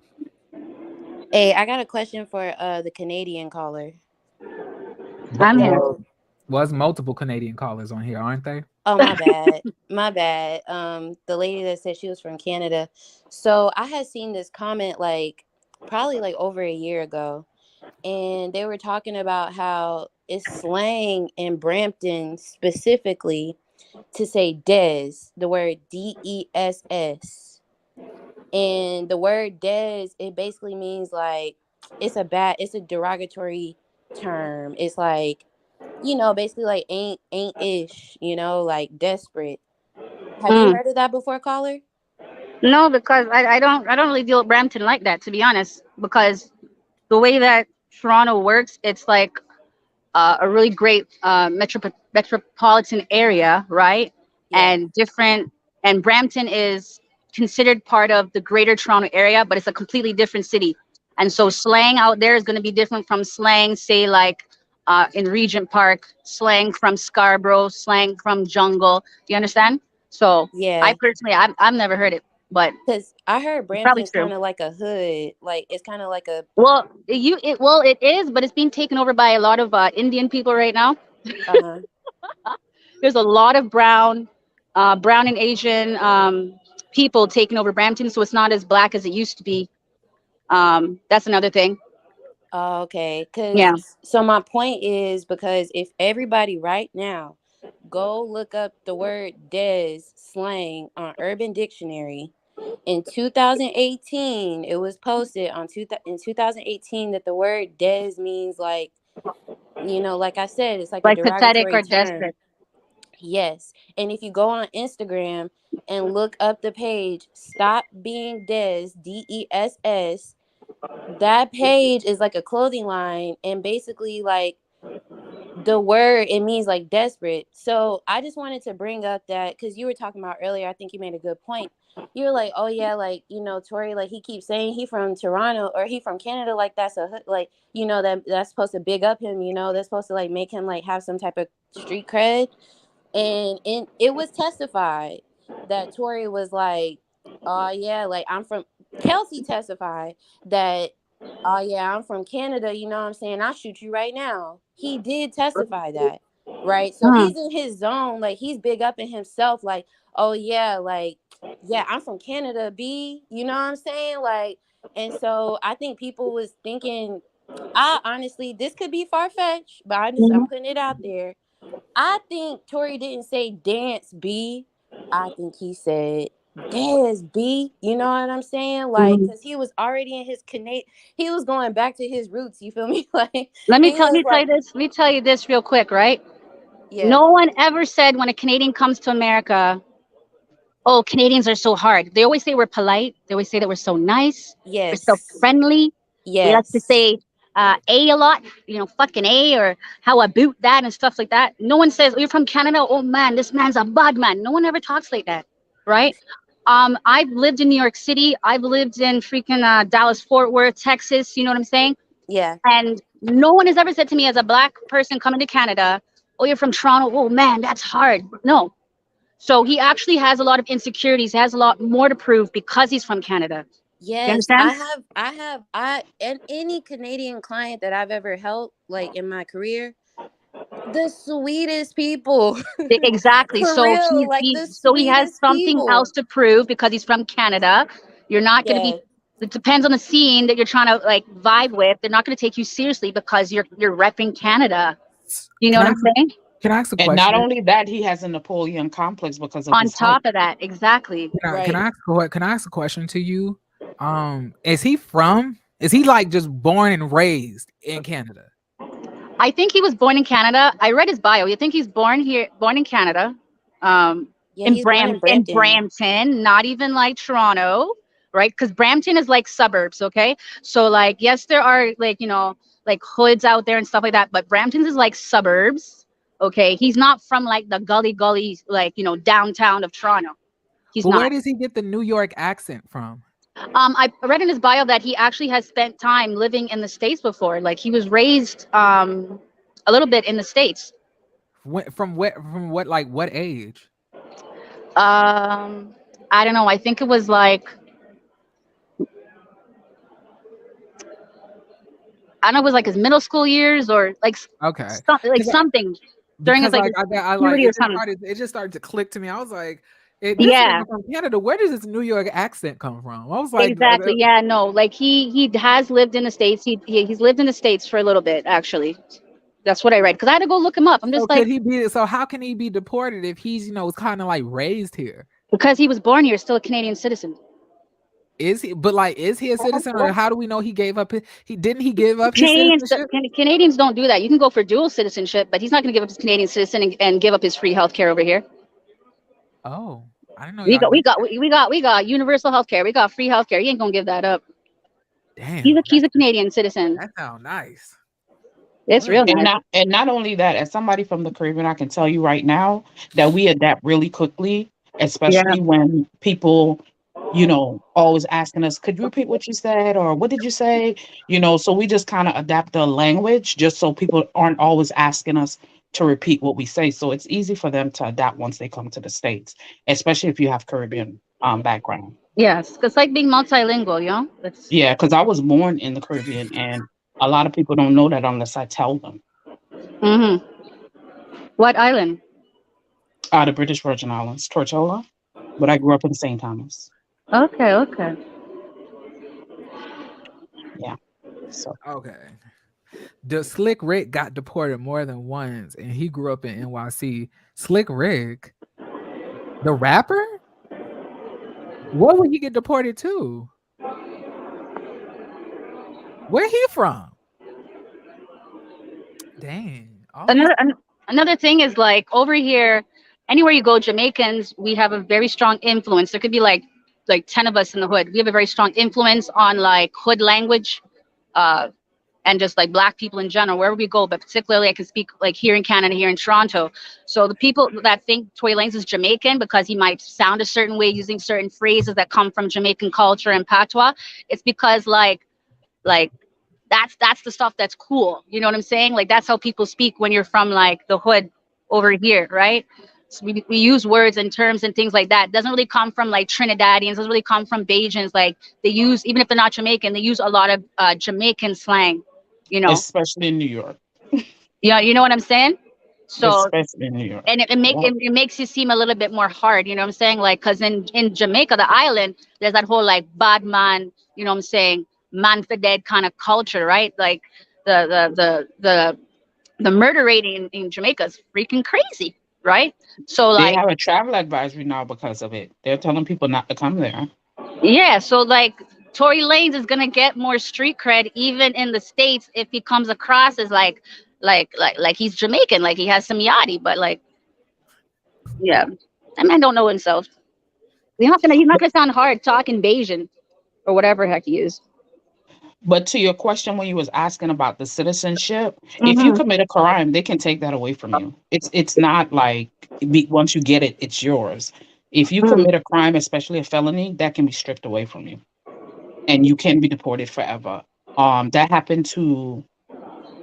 Hey, I got a question for the Canadian caller. I'm here. Well, was multiple Canadian callers on here, aren't they? Oh, my bad. My bad. The lady that said she was from Canada. So I had seen this comment probably over a year ago. And they were talking about how it's slang in Brampton specifically to say des, the word DESS. And the word des, it basically means it's a derogatory term. It's basically ain't ish, like desperate. Have you Mm. heard of that before, caller? No, because I don't really deal with Brampton like that, to be honest. Because the way that Toronto works, it's like a really great metropolitan area, right? Yeah. And different, and Brampton is considered part of the greater Toronto area, but it's a completely different city. And so slang out there is going to be different from slang, say, like in Regent Park, slang from Scarborough, slang from Jungle. Do you understand? So I Yeah. personally, I've never heard it, but Because I heard it's probably Brampton's true. kind of like a hood. Like, it's kind of like a, It is, but it's being taken over by a lot of Indian people right now. uh-huh. There's a lot of brown and Asian people taking over Brampton, so it's not as black as it used to be. That's another thing. Oh, okay. Yeah, So my point is because if everybody right now go look up the word des slang on Urban Dictionary, in 2018, it was posted in 2018 that the word des means like I said, it's like a like pathetic derogatory or term. desperate. Yes. And if you go on Instagram and look up the page, Stop Being Des, DESS, that page is like a clothing line. And basically, the word, it means like desperate. So I just wanted to bring up that because you were talking about earlier, I think you made a good point. You were like, oh yeah, like, you know, Tory, like he keeps saying he from Toronto or he from Canada, like that's a like, you know, that's supposed to big up him, you know, that's supposed to like make him like have some type of street cred. And it was testified that Tory was like, oh yeah, like I'm from Kelsey testified that, oh yeah, I'm from Canada, you know what I'm saying? I'll shoot you right now. He did testify that, right? So Hmm. he's in his zone, like he's big up in himself, like, oh yeah, like, yeah, I'm from Canada, B. You know what I'm saying? Like, and so I think people was thinking, I honestly, this could be far-fetched, but I'm Mhm. putting it out there. I think Tory didn't say dance B. I think he said dance B. You know what I'm saying? Like, Mhm. cause he was already in his he was going back to his roots. You feel me? Like Let me he tell was me tell you like, this. Let me tell you this real quick, right? yeah, No one ever said when a Canadian comes to America, "Oh, Canadians are so hard." They always say we're polite. They always say that we're so nice. We're so yes, friendly. We like to yes, say "a" a lot. You know, fucking "a" or how about that and stuff like that. No one says, "Oh, you're from Canada. Oh man, this man's a bad man." No one ever talks like that, right? I've lived in New York City. I've lived in freaking Dallas, Fort Worth, Texas. You know what I'm saying? yeah, And no one has ever said to me as a black person coming to Canada, "Oh, you're from Toronto. Oh man, that's hard." No. So he actually has a lot of insecurities. He has a lot more to prove because he's from Canada. You yes. understand? I and any Canadian client that I've ever helped, like in my career, the sweetest people. Exactly. For So real, like the he has sweetest something else people. to prove because he's from Canada. You're not going to be. Yeah. It depends on the scene that you're trying to like vibe with. They're not going to take you seriously because you're repping Canada. You know Can what I I'm ask a, saying? can I ask a And not question? only that, he has a Napoleon complex because of On his height. top of that, exactly. Can Right. I ask a question to you? Is he like just born and raised in Canada? I think he was born in Canada. I read his bio. I think he's born here, born in Canada, um, Yeah, he's born in in Brampton. Brampton, not even like Toronto, right? Because Brampton is like suburbs, okay? So like, yes, there are like like hoods out there and stuff like that, but Brampton is like suburbs, okay? He's not from like the gully like downtown of Toronto. He's But where not. does he get the New York accent from? I read in his bio that he actually has spent time living in the States before. Like he was raised a little bit in the States. From what like what age? I don't know. I think it was like I don't know. It was like his middle school years or like Okay. something during his Because like like his I like puberty or something. it just started to click to me. I was like, this Yeah, nigga from Canada, where does this New York accent come from? I was like, exactly. Yeah, no. Like he has lived in the States. He's lived in the States for a little bit actually. That's what I read because I had to go look him up. I'm so just like how can he be deported if he's kind of like raised here? because he was born here, still a Canadian citizen. Is he? But like, is he a citizen, or how do we know he gave up? He give up his Canadians citizenship? Canadians don't do that. You can go for dual citizenship, but he's not going to give up his Canadian citizen and give up his free health care over here. Oh, I didn't know We y'all got did. we got universal health care. We got free health care. He ain't gonna give that up. Damn, He's a Canadian citizen. that sounds nice. It's real nice. And not only that, as somebody from the Caribbean, I can tell you right now that we adapt really quickly, Yeah. especially when people, always asking us, could you repeat what you said or what did you say? So we just kind of adapt the language just so people aren't always asking us to repeat what we say. So it's easy for them to adapt once they come to the States, especially if you have Caribbean background. Yes, it's like being multilingual, you know. It's Yeah, because I was born in the Caribbean and a lot of people don't know that unless I tell them. mm-hmm. What island? The British Virgin Islands, Tortola, but I grew up in St. Thomas. Okay, okay. Yeah. So Okay. The Slick Rick got deported more than once, and he grew up in NYC. Slick Rick, the rapper, what would he get deported to? Where he from? Dang. Another thing is like over here, anywhere you go, Jamaicans, we have a very strong influence. There could be like 10 of us in the hood. We have a very strong influence on like hood language. Uh, and just like black people in general, wherever we go, but particularly I can speak like here in Canada, here in Toronto. So the people that think Tory Lanez is Jamaican because he might sound a certain way using certain phrases that come from Jamaican culture and patois, it's because like that's the stuff that's cool. You know what I'm saying? Like that's how people speak when you're from like the hood over here, right? So we use words and terms and things like that. It doesn't really come from like Trinidadians, doesn't really come from Bajans. Like they use, even if they're not Jamaican, they use a lot of Jamaican slang, you know. Especially in New York. Yeah, you know what I'm saying? So Especially in New York. and Yeah. it makes you seem a little bit more hard, you know what I'm saying? Like, cause in Jamaica, the island, there's that whole like bad man, you know what I'm saying, man for dead kind of culture, right? Like the murder rate in Jamaica is freaking crazy, right? So They like have a travel advisory now because of it. They're telling people not to come there. yeah, so like Tory Lanez is gonna get more street cred even in the States if he comes across as like he's Jamaican, like he has some yachty, but like yeah, that man don't know himself. He's not But gonna sound hard talking Bayesian or whatever heck he is. but to your question when you was asking about the citizenship, if you Mm-hmm. commit a crime, they can take that away from you. It's not like once you get it, it's yours. If you Mm. commit a crime, especially a felony, that can be stripped away from you, and you can be deported forever. That happened to,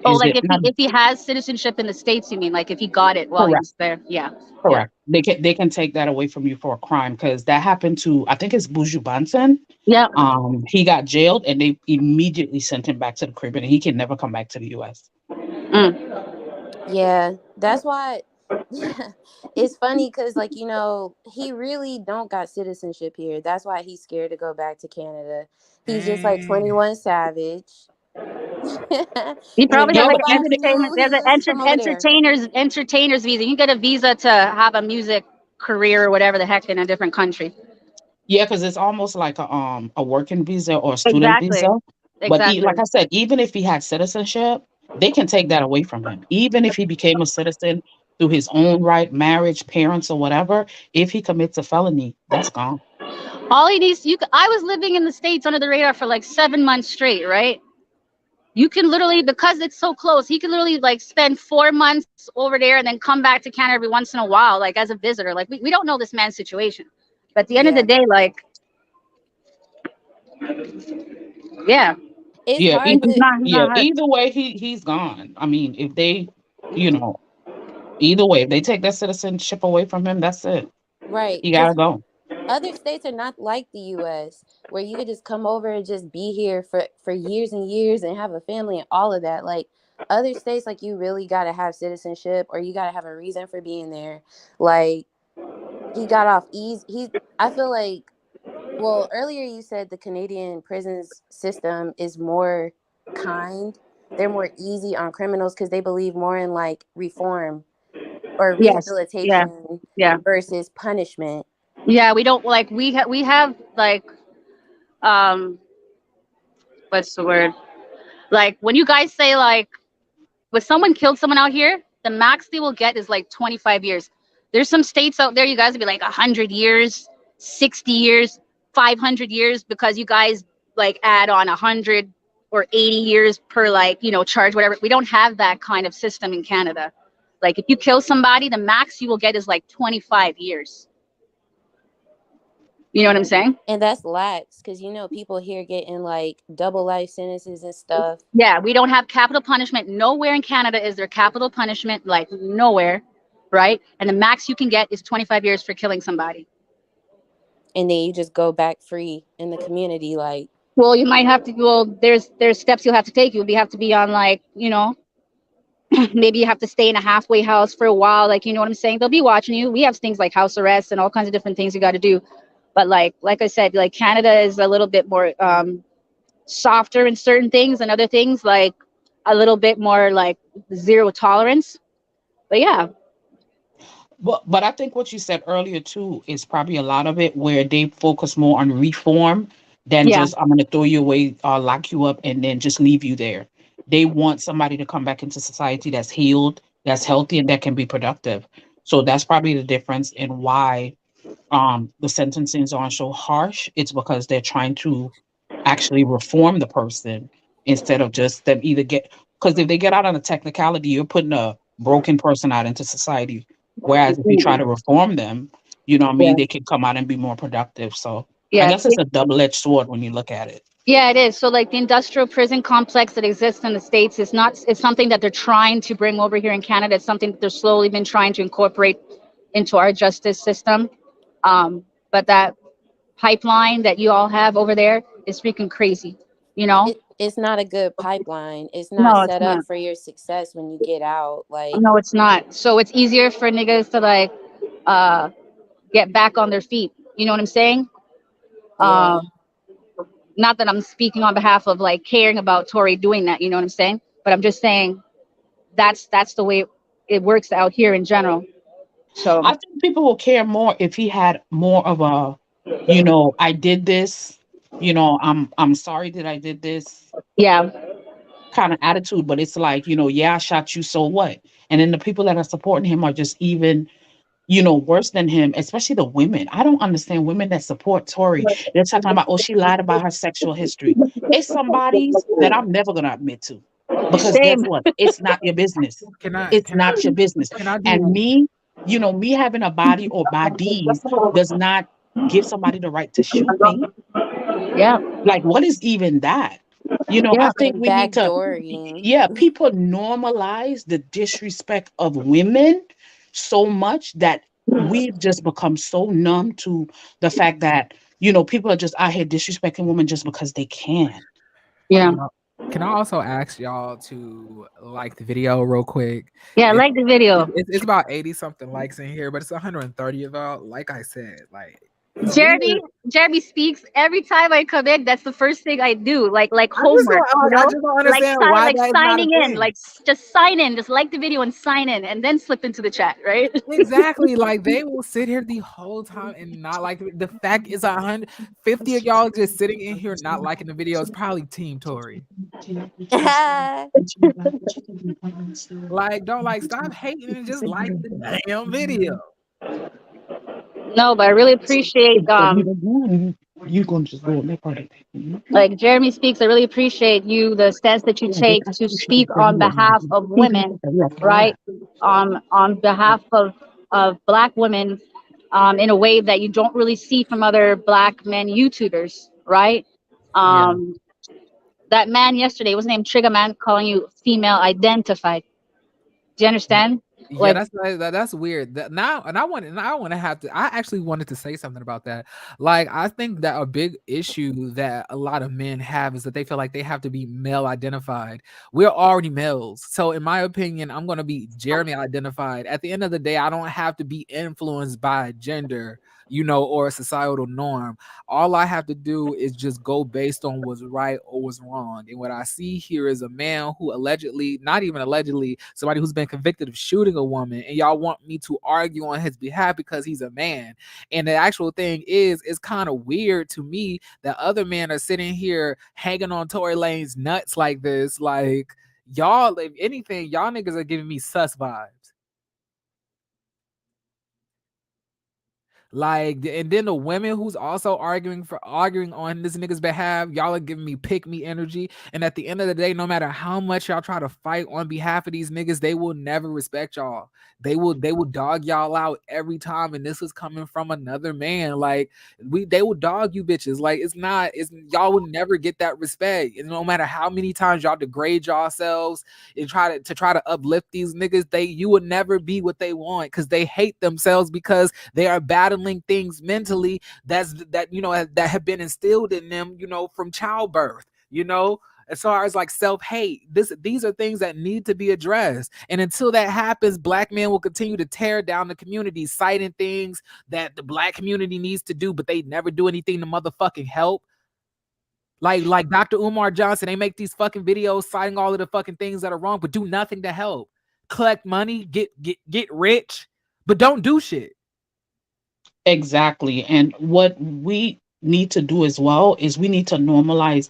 Oh, is like it not if he has citizenship in the States, you mean like if he got it while he correct? was there? Yeah, yeah, Correct. They can take that away from you for a crime because that happened to, I think it's Buju Banton. yeah. He got jailed and they immediately sent him back to the Caribbean and he can never come back to the US. Mm. Yeah, that's why it's funny because, like, he really don't got citizenship here. That's why he's scared to go back to Canada. He's just like Dang. 21 Savage. He And probably has Yeah, like but an nobody entertainment. knew There's he an was from over there. entertainer's visa. You can get a visa to have a music career or whatever the heck in a different country. yeah, because it's almost like a working visa or a student Exactly. visa. But Exactly. like I said, even if he had citizenship, they can take that away from him. Even if he became a citizen through his own right, marriage, parents, or whatever, if he commits a felony, that's gone. All he needs, I was living in the States under the radar for like 7 months straight, right? You can literally, because it's so close, he can literally like spend 4 months over there and then come back to Canada every once in a while, like as a visitor. Like we don't know this man's situation. But at the end of the Yeah. day, like, yeah, It's Yeah, hard to, he's not hard. either way, he's gone. I mean, if they, you know, either way, if they take that citizenship away from him, that's it. right. He Because gotta go. other states are not like the US, where you could just come over and just be here for years and years and have a family and all of that. Like other states, like you really got to have citizenship or you got to have a reason for being there. Like he got off easy. I feel like, well, earlier you said the Canadian prisons system is more kind. They're more easy on criminals because they believe more in like reform or Yes, yeah, rehabilitation yeah, versus punishment. yeah. We don't like we have like um what's the word? Like when you guys say like when someone killed someone out here, the max they will get is like 25 years. There's some states out there you guys would be like 100 years, 60 years, 500 years because you guys like add on 100 or 80 years per like, charge, whatever. We don't have that kind of system in Canada. Like if you kill somebody, the max you will get is like 25 years. You know what I'm saying? And that's lax because people here getting like double life sentences and stuff. Yeah, we don't have capital punishment. Nowhere in Canada is there capital punishment, like nowhere, right? And the max you can get is 25 years for killing somebody. And then you just go back free in the community. Like, Well, you might have to. Well, there's steps you'll have to take. You'll have to be on like maybe you have to stay in a halfway house for a while. Like you know what I'm saying? They'll be watching you. We have things like house arrest and all kinds of different things you got to do. But like I said, like Canada is a little bit more softer in certain things and other things like a little bit more like zero tolerance. But yeah, But I think what you said earlier too is probably a lot of it where they focus more on reform than yeah, just I'm gonna throw you away, lock you up, and then just leave you there. They want somebody to come back into society that's healed, that's healthy, and that can be productive. So that's probably the difference in why the sentencings aren't so harsh. It's because they're trying to actually reform the person instead of just them either get, because if they get out on a technicality, you're putting a broken person out into society. Whereas if you try to reform them, you know what I Yeah. mean, they can come out and be more productive. So I Yeah. guess it's a double-edged sword when you look at it. Yeah, it is. So like the industrial prison complex that exists in the States is not, it's something that they're trying to bring over here in Canada. It's something that they're slowly been trying to incorporate into our justice system. But that pipeline that you all have over there is freaking crazy, you know? It's not a good pipeline. It's not No, it's set up not. for your success when you get out. Like, No, it's not. So it's easier for niggas to like uh get back on their feet. You know what I'm saying? yeah. Um, Not that I'm speaking on behalf of like caring about Tory doing that, you know what I'm saying? But I'm just saying that's the way it works out here in general. So I think people will care more if he had more of a, I did this, I'm sorry that I did this yeah, kind of attitude, but it's like, yeah, I shot you, so what? And then the people that are supporting him are just even, worse than him, especially the women. I don't understand women that support Tory. They're talking about, oh, she lied about her sexual history. It's somebody's that I'm never going to admit to. Because guess same. what? It's not your business. Can I It's not your business. can I And do me having a body or bodies does not give somebody the right to shoot me. Yeah, Like, what is even that? yeah, I think And we need to, backdooring. yeah, people normalize the disrespect of women so much that we've just become so numb to the fact that, people are just out here disrespecting women just because they can. yeah, can I, can I also ask y'all to like the video real quick? yeah. I It, like the video. it's about 80 something likes in here, but it's 130 of y'all. Like I said, like it's Jeremy, weird. Jeremy speaks every time I come in. That's the first thing I do, like I just homework, don't you I know, just don't understand why like that is not a signing in, thing. just sign in, just like the video and sign in, and then slip into the chat, right? Exactly. Like they will sit here the whole time and not like it. The fact is 150 of y'all just sitting in here not liking the video is probably Team Tory. Like, don't like stop hating and just like the damn video. No, but I really appreciate You gonna just go that part of it. like Jeremy speaks. I really appreciate you, the stance that you take to speak on behalf of women, right? On behalf of Black women, in a way that you don't really see from other Black men YouTubers, right? Yeah. Um, that man yesterday was named Trigger Man, calling you female identified. Do you understand? Yeah, Like, that's weird. Now, and I want to have to. I actually wanted to say something about that. Like, I think that a big issue that a lot of men have is that they feel like they have to be male identified. We're already males, so in my opinion, I'm going to be Jeremy identified. At the end of the day, I don't have to be influenced by gender, or a societal norm. All I have to do is just go based on what's right or what's wrong. And what I see here is a man who allegedly, not even allegedly, somebody who's been convicted of shooting a woman, and y'all want me to argue on his behalf because he's a man. And the actual thing is, it's kind of weird to me that other men are sitting here hanging on Tory Lane's nuts like this. Like, y'all, if anything, y'all niggas are giving me sus vibes. Like, and then the women who's also arguing on this nigga's behalf, y'all are giving me pick me energy. And at the end of the day, no matter how much y'all try to fight on behalf of these niggas, they will never respect y'all. They will dog y'all out every time. And this is coming from another man. Like, they will dog you bitches. Like, it's y'all will never get that respect. And no matter how many times y'all degrade yourselves and try to uplift these niggas, you will never be what they want, because they hate themselves, because they are battling things mentally that have been instilled in them, from childbirth, as far as like self-hate. These are things that need to be addressed. And until that happens, Black men will continue to tear down the community, citing things that the Black community needs to do, but they never do anything to motherfucking help. Like Dr. Umar Johnson, they make these fucking videos citing all of the fucking things that are wrong, but do nothing to help. Collect money, get rich, but don't do shit. Exactly. And what we need to do as well is we need to normalize,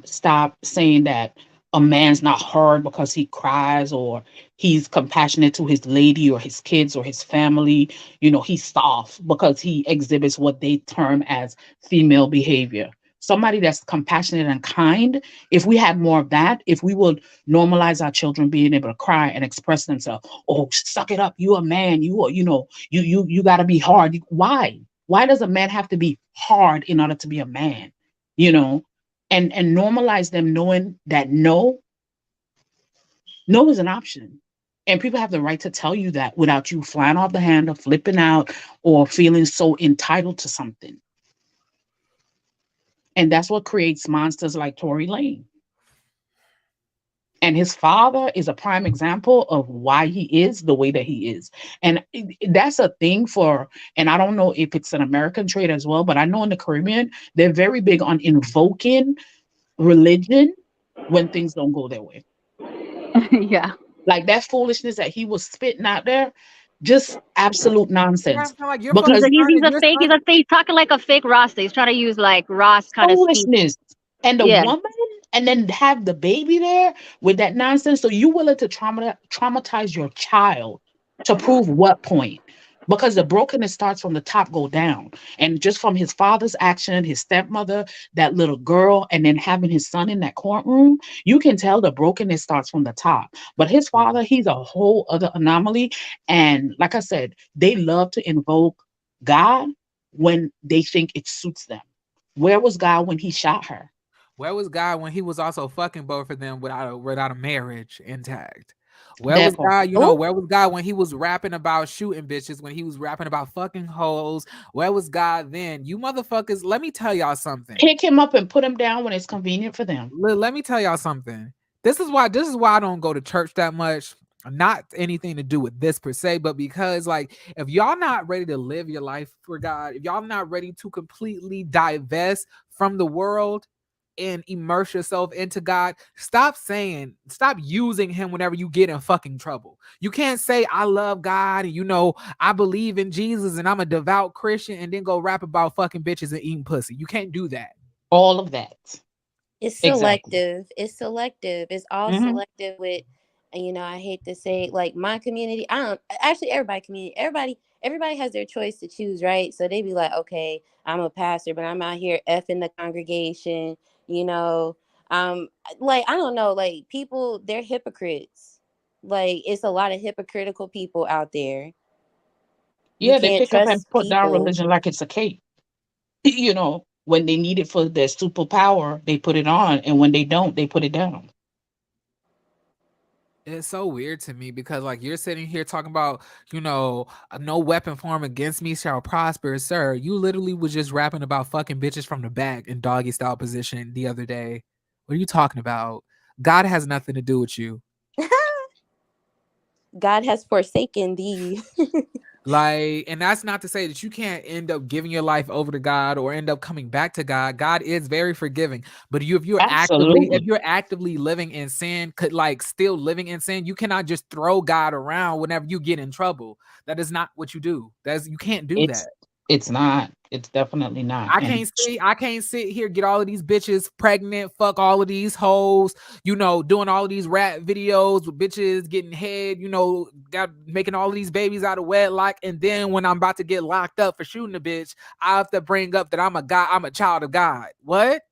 stop saying that a man's not hard because he cries, or he's compassionate to his lady or his kids or his family. He's soft because he exhibits what they term as female behavior. somebody that's compassionate and kind, if we had more of that, if we would normalize our children being able to cry and express themselves, oh, suck it up, you a man, you are, you got to be hard. Why does a man have to be hard in order to be a man? You know, and normalize them knowing that no is an option. And people have the right to tell you that without you flying off the handle, flipping out, or feeling so entitled to something. And that's what creates monsters like Tory Lane. And his father is a prime example of why he is the way that he is. And that's a thing and I don't know if it's an American trait as well, but I know in the Caribbean, they're very big on invoking religion when things don't go their way. Yeah. Like that foolishness that he was spitting out there, just absolute nonsense. Like Because He's a fake, talking like a fake Rasta. He's trying to use like Ross kind of speech. foolishness. And the Yeah. woman, and then have the baby there with that nonsense. So you willing to traumatize your child to prove what point? Because the brokenness starts from the top, go down. And just from his father's action, his stepmother, that little girl, and then having his son in that courtroom, you can tell the brokenness starts from the top. But his father, he's a whole other anomaly. And like I said, they love to invoke God when they think it suits them. Where was God when he shot her? Where was God when he was also fucking both of them without a marriage intact? Where was God? Where was God when he was rapping about shooting bitches? When he was rapping about fucking hoes? Where was God then? You motherfuckers, let me tell y'all something. Pick him up and put him down when it's convenient for them. Let me tell y'all something. This is why I don't go to church that much. Not anything to do with this per se, but because like if y'all not ready to live your life for God, if y'all not ready to completely divest from the world and immerse yourself into God, stop using him whenever you get in fucking trouble. You can't say I love God and I believe in Jesus and I'm a devout Christian and then go rap about fucking bitches and eating pussy. You can't do that. All of that. It's selective. Exactly. It's selective. It's all selective with, I hate to say it, like my community. Everybody has their choice to choose, right? So they be like, okay, I'm a pastor, but I'm out here effing the congregation, like, I don't know, like people, they're hypocrites. Like it's a lot of hypocritical people out there. Yeah, they pick up and put down religion like it's a cape. When they need it for their superpower, they put it on, and when they don't, they put it down. It's so weird to me because like you're sitting here talking about, no weapon form against me shall prosper, sir. You literally was just rapping about fucking bitches from the back in doggy style position the other day. What are you talking about? God has nothing to do with you. God has forsaken thee. Like, and that's not to say that you can't end up giving your life over to God or end up coming back to God. God is very forgiving. But if you're actively living in sin, still living in sin, you cannot just throw God around whenever you get in trouble. That is not what you do. You can't do that. It's not. It's definitely not. I can't sit here, get all of these bitches pregnant, fuck all of these hoes, doing all of these rap videos with bitches getting head, making all of these babies out of wedlock. And then when I'm about to get locked up for shooting a bitch, I have to bring up that I'm a child of God. What?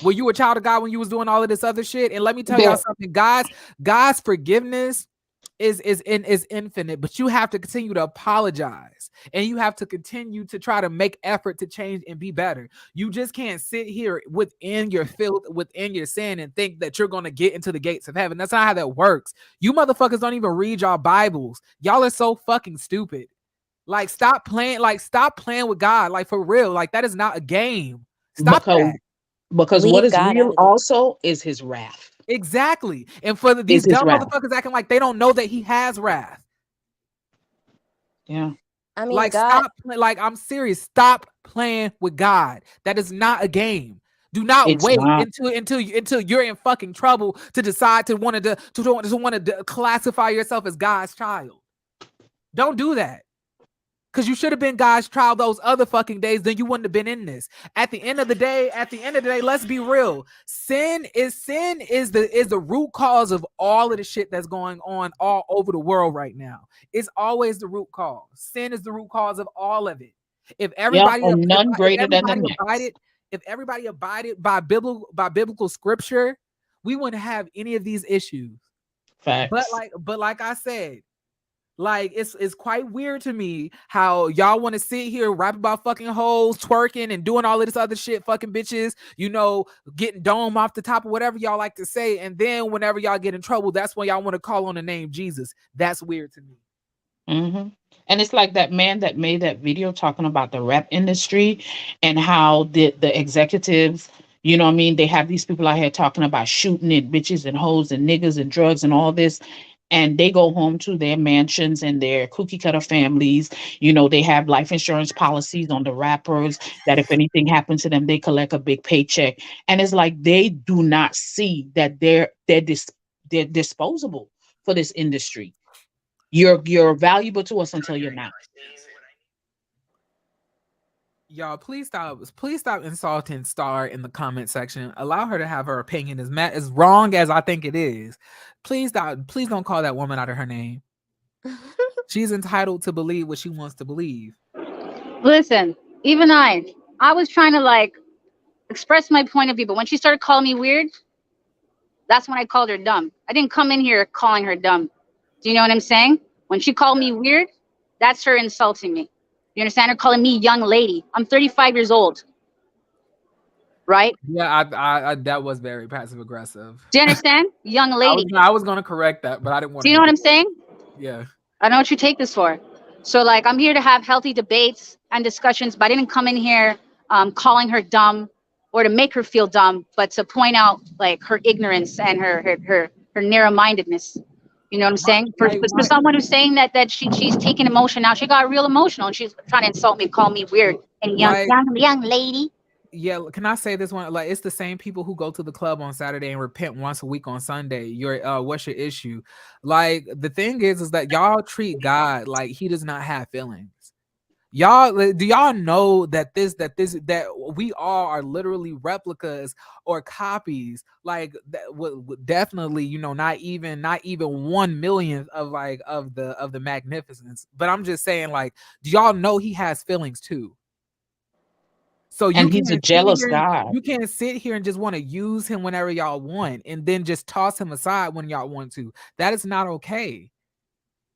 Were you a child of God when you was doing all of this other shit? And let me tell y'all something, God's forgiveness is infinite, but you have to continue to apologize and you have to continue to try to make effort to change and be better. You just can't sit here within your filth, within your sin, and think that you're going to get into the gates of heaven. That's not how that works. You motherfuckers don't even read y'all Bibles. Y'all are so fucking stupid. Like, stop playing with God. Like, for real. Like, that is not a game. Stop that. Because what is real also is his wrath. Exactly. And for these dumb motherfuckers acting like they don't know that he has wrath. Yeah. I mean, like, God, I'm serious. Stop playing with God. That is not a game. Do not wait until you're in fucking trouble to decide to want to classify yourself as God's child. Don't do that. Because you should have been God's child those other fucking days, then you wouldn't have been in this. At the end of the day, let's be real. Sin is the root cause of all of the shit that's going on all over the world right now. It's always the root cause. Sin is the root cause of all of it. If Yeah, everybody, and none greater than the next. if everybody abided by biblical scripture, we wouldn't have any of these issues. Facts. But like I said, like it's quite weird to me how y'all want to sit here rap about fucking hoes, twerking, and doing all of this other shit, fucking bitches, you know, getting dome off the top of whatever y'all like to say, and then whenever y'all get in trouble, that's when y'all want to call on the name Jesus. That's weird to me. Mm-hmm. And it's like that man that made that video talking about the rap industry and how the executives, you know what I mean, they have these people out here talking about shooting it, bitches and hoes and niggas and drugs and all this. And they go home to their mansions and their cookie cutter families. You know, they have life insurance policies on the rappers that if anything happens to them, they collect a big paycheck. And it's like they do not see that they're disposable for this industry. You're valuable to us until you're not. Y'all, please stop insulting Star in the comment section. Allow her to have her opinion. As wrong as I think it is, please don't call that woman out of her name. She's entitled to believe what she wants to believe. Listen, even I was trying to like express my point of view, but when she started calling me weird, that's when I called her dumb. I didn't come in here calling her dumb. Do you know what I'm saying? When she called me weird, that's her insulting me. You understand? Her calling me young lady. I'm 35 years old. Right? Yeah, I that was very passive aggressive. Do you understand? Young lady. I was gonna correct that, but I didn't want to. Do you know what I'm saying? Yeah. I know what you take this for. So like I'm here to have healthy debates and discussions, but I didn't come in here calling her dumb or to make her feel dumb, but to point out like her ignorance and her narrow-mindedness. You know what I'm saying? For someone who's saying that she's taking emotion out, she got real emotional and she's trying to insult me, call me weird and young lady. Yeah, can I say this one? Like, it's the same people who go to the club on Saturday and repent once a week on Sunday. What's your issue? Like, the thing is that y'all treat God like he does not have feelings. Y'all, do y'all know that we all are literally replicas or copies? Like that definitely, you know, not even 1/1,000,000th of like of the magnificence. But I'm just saying, like, do y'all know he has feelings too? So he's a jealous God. You can't sit here and just want to use him whenever y'all want and then just toss him aside when y'all want to. That is not okay.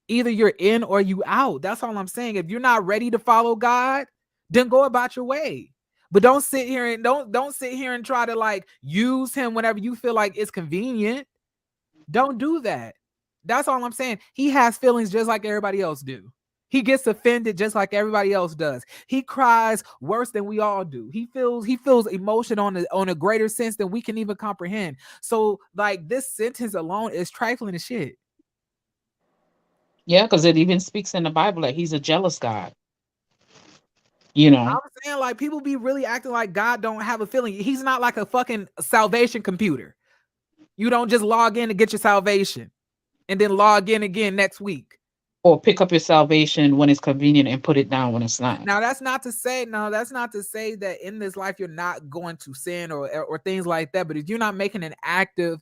Either you're in or you out. That's all I'm saying. If you're not ready to follow God, then go about your way. But don't sit here and don't sit here and try to like use him whenever you feel like it's convenient. Don't do that. That's all I'm saying. He has feelings just like everybody else do. He gets offended just like everybody else does. He cries worse than we all do. He feels emotion on a greater sense than we can even comprehend. So like this sentence alone is trifling as shit. Yeah, because it even speaks in the Bible that he's a jealous God. You know, I'm saying like people be really acting like God don't have a feeling. He's not like a fucking salvation computer. You don't just log in to get your salvation and then log in again next week. Or pick up your salvation when it's convenient and put it down when it's not. Now that's not to say that in this life you're not going to sin or things like that. But if you're not making an active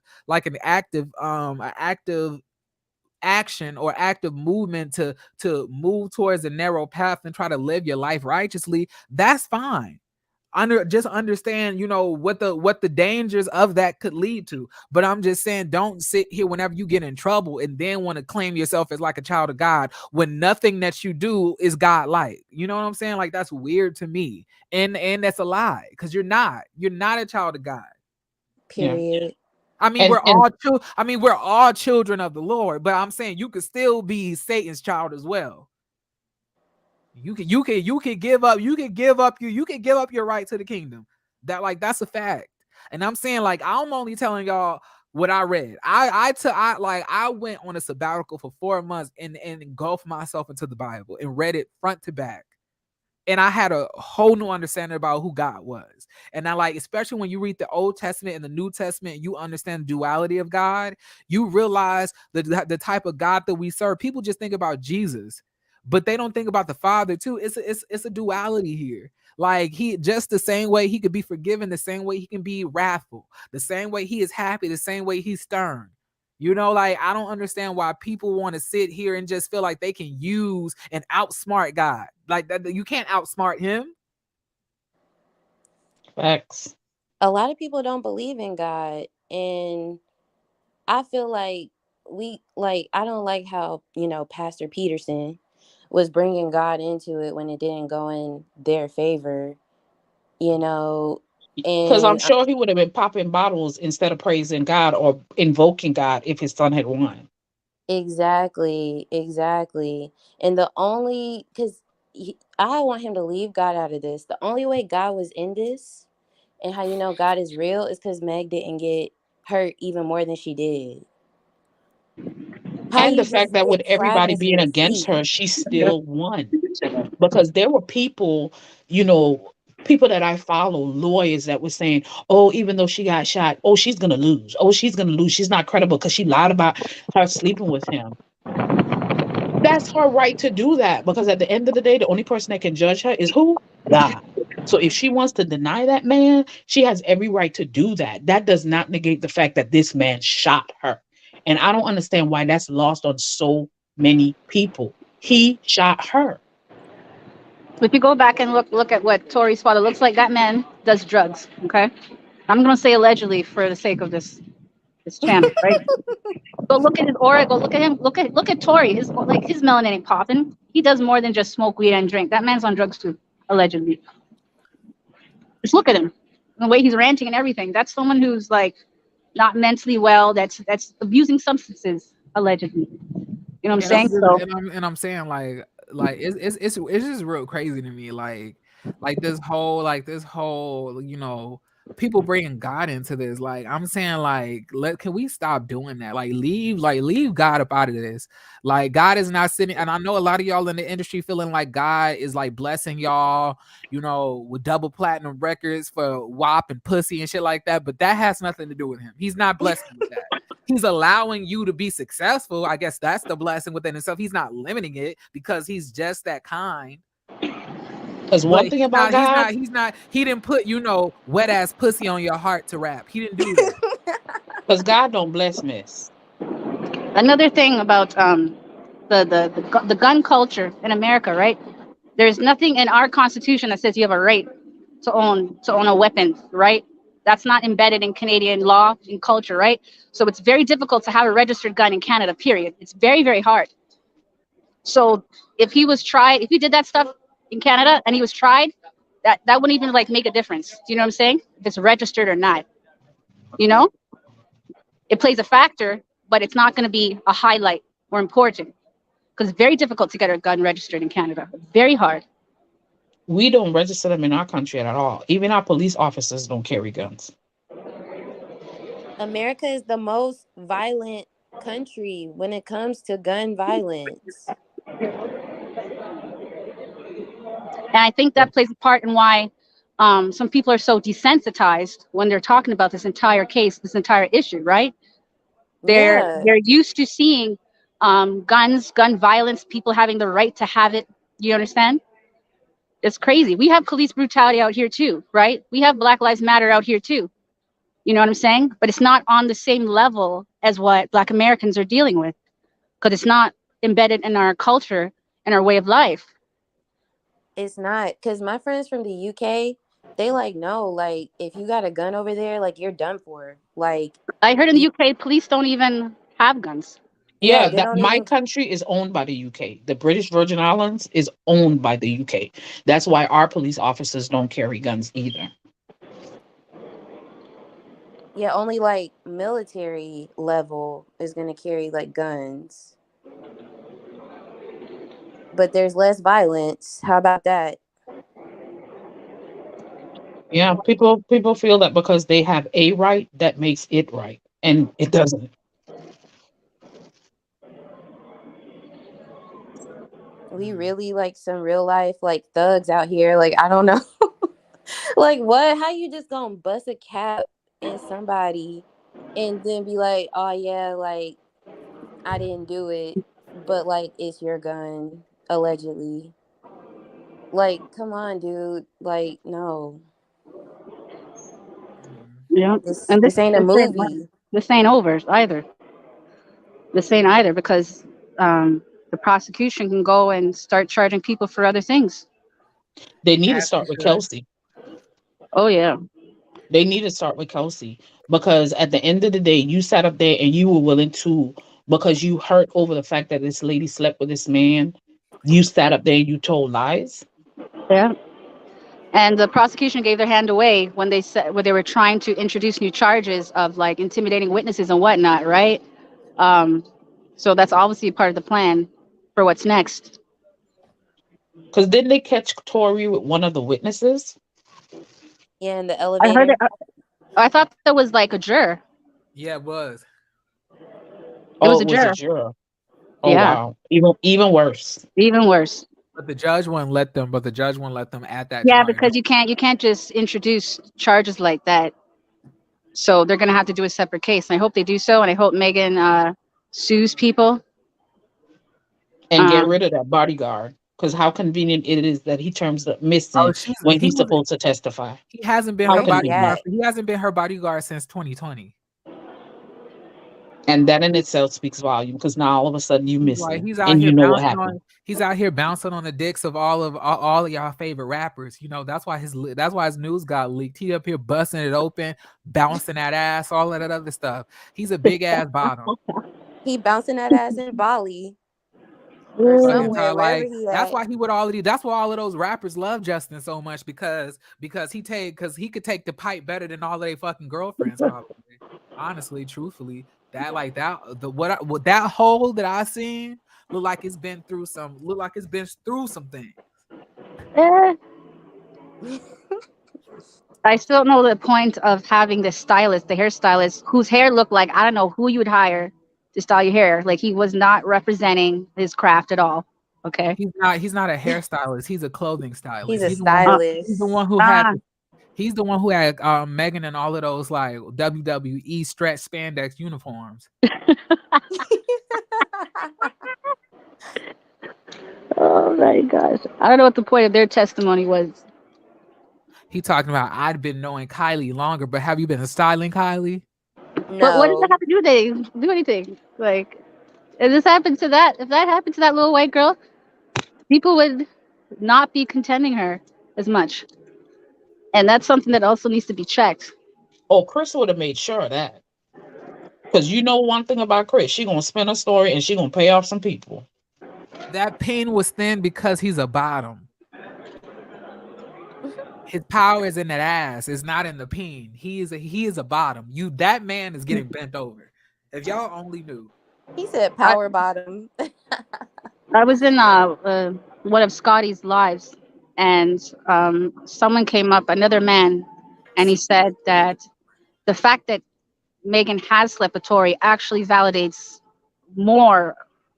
action or active movement to move towards a narrow path and try to live your life righteously, that's fine. Just understand, you know, what the dangers of that could lead to. But I'm just saying, don't sit here whenever you get in trouble and then want to claim yourself as like a child of God when nothing that you do is God-like. You know what I'm saying? Like that's weird to me, and that's a lie because you're not a child of God. Period. Yeah. I mean, we're all children of the Lord, but I'm saying you could still be Satan's child as well. You can give up your right to the kingdom. That's a fact. And I'm saying like I'm only telling y'all what I read. I went on a sabbatical for 4 months and engulfed myself into the Bible and read it front to back. And I had a whole new understanding about who God was. And I like, especially when you read the Old Testament and the New Testament, you understand the duality of God. You realize the type of God that we serve. People just think about Jesus, but they don't think about the Father too. It's a duality here. Like he just the same way he could be forgiven, the same way he can be wrathful, the same way he is happy, the same way he's stern. Like I don't understand why people want to sit here and just feel like they can use and outsmart God. Like that, you can't outsmart him. Facts. A lot of people don't believe in God, and I feel like I don't like how, Pastor Peterson was bringing God into it when it didn't go in their favor, you know, Because I'm and sure he would have been popping bottles instead of praising God or invoking God if his son had won. exactly, exactly. And the only, because I want him to leave God out of this. The only way God was in this and how you know God is real is because Meg didn't get hurt even more than she did. How And the you fact just that with get everybody Travis in being the against seat? her, she still won. Because there were people, you know, people that I follow, lawyers that were saying, oh, even though she got shot, oh, she's going to lose. Oh, she's going to lose. She's not credible because she lied about her sleeping with him. That's her right to do that because at the end of the day, the only person that can judge her is who? God. So if she wants to deny that man, she has every right to do that. That does not negate the fact that this man shot her. And I don't understand why that's lost on so many people. He shot her. If you go back and look at what Tory's father looks like, that man does drugs. Okay, I'm gonna say allegedly for the sake of this channel, right? Go look at his aura. Go look at him. Look at Tory. His melanin ain't popping. He does more than just smoke weed and drink. That man's on drugs too, allegedly. Just look at him, the way he's ranting and everything. That's someone who's like not mentally well. That's abusing substances allegedly. You know what I'm And I'm saying? just So and I'm saying like it's just real crazy to me like this whole people bringing God into this. Like I'm saying can we stop doing that? Leave God up out of this. Like God is not sitting, and I know a lot of y'all in the industry feeling like God is like blessing y'all, with double platinum records for WAP and pussy and shit like that, but that has nothing to do with him. He's not blessing you with that. He's allowing you to be successful. I guess that's the blessing within himself. He's not limiting it because he's just that kind. Because But one thing about God, he didn't put, wet ass pussy on your heart to rap. He didn't do that. because God don't bless miss. another thing about the gun culture in America, right? There's nothing in our constitution that says you have a right to own a weapon, right? That's not embedded in Canadian law and culture, right? So it's very difficult to have a registered gun in Canada, period. It's very, very hard. So if he did that stuff in Canada and he was tried, that wouldn't even like make a difference. Do you know what I'm saying? If it's registered or not, you know, it plays a factor, but it's not going to be a highlight or important because it's very difficult to get a gun registered in Canada. Very hard. We don't register them in our country at all. Even our police officers don't carry guns. America is the most violent country when it comes to gun violence. And I think that plays a part in why some people are so desensitized when they're talking about this entire case, this entire issue, right? Yeah. They're used to seeing guns, gun violence, people having the right to have it. You understand? It's crazy. We have police brutality out here too, right? We have Black Lives Matter out here too. You know what I'm saying? But it's not on the same level as what Black Americans are dealing with because it's not embedded in our culture and our way of life. It's not, because my friends from the UK, they like, no, like if you got a gun over there, like you're done for. Like, I heard in the UK, police don't even have guns. yeah, Yeah, they that don't my even. country is owned by the UK. The British Virgin Islands is owned by the UK. That's why our police officers don't carry guns either. Yeah, only like military level is gonna carry like guns, but there's less violence. How about that? Yeah, people feel that because they have a right, that makes it right, and it doesn't. We really like some real life like thugs out here. Like, I don't know. Like, what? How you just gonna bust a cap in somebody and then be like, oh yeah, like I didn't do it, but like it's your gun, allegedly. Like, come on, dude. Like, no. Yeah, This and this ain't a movie. this ain't over either. this ain't either because the prosecution can go and start charging people for other things. They need to As he start with should. Kelsey. Oh yeah, They need to start with Kelsey because at the end of the day, you sat up there and you were willing to, because you hurt over the fact that this lady slept with this man. You sat up there and you told lies. yeah. And the prosecution gave their hand away when they said when they were trying to introduce new charges of like intimidating witnesses and whatnot, right? Um, so that's obviously part of the plan for what's next. Because didn't they catch Tory with one of the witnesses? Yeah, in the I heard it. elevator. I thought that was like a juror. Yeah, it was. It Oh, was a it was a juror. juror. Oh Yeah, wow, even worse. even worse. But the judge wouldn't let them. But the judge wouldn't let them at that Yeah, charge. because you can't just introduce charges like that. So they're gonna have to do a separate case. And I hope they do so, and I hope Megan sues people. And get Um, rid of that bodyguard. Because how convenient it is that he turns up Oh, missing she's when he he's was supposed to testify. he hasn't been How Where her he convenient. bodyguard. at? He hasn't been her bodyguard since 2020. And that in itself speaks volume because now all of a sudden you He's like missing he's out and here you know what bouncing happened. on. He's out here bouncing on the dicks of all of y'all favorite rappers. You know that's why his news got leaked. He up here busting it open, bouncing that ass, all of that other stuff. He's a big ass bottom. He bouncing that ass in Bali or Fucking somewhere, Todd, wherever like he that's at. why he would already. That's why all of those rappers love Justin so much because he could take the pipe better than all of their fucking girlfriends probably. Honestly, truthfully, that like that the what that hole that I seen look like it's been through some things. eh, I still don't know the point of having this stylist, the hairstylist, whose hair looked like I don't know who you would hire to style your hair. Like he was not representing his craft at all. Okay. He's not a hairstylist. He's a clothing He's stylist. a He's the stylist. one who had Nah. he's the one who had Megan and all of those like WWE stretch spandex uniforms. Oh my gosh. I don't know what the point of their testimony was. He talking about I'd been knowing Kylie longer, but have you been styling Kylie? But what does that No. have to do with anything? Do anything? Like if that happened to that little white girl, people would not be contending her as much. And that's something that also needs to be checked. Oh, Chris would have made sure of that. Because you know one thing about Chris, she gonna spin a story and she gonna pay off some people. That pin was thin because he's a bottom. His power is in that ass. It's not in the peen. He is a bottom. That man is getting bent over. If y'all only knew. He said I, power bottom. I was in one of Scotty's lives, and someone came up, another man, and he said that the fact that Megan has slept with Tory actually validates more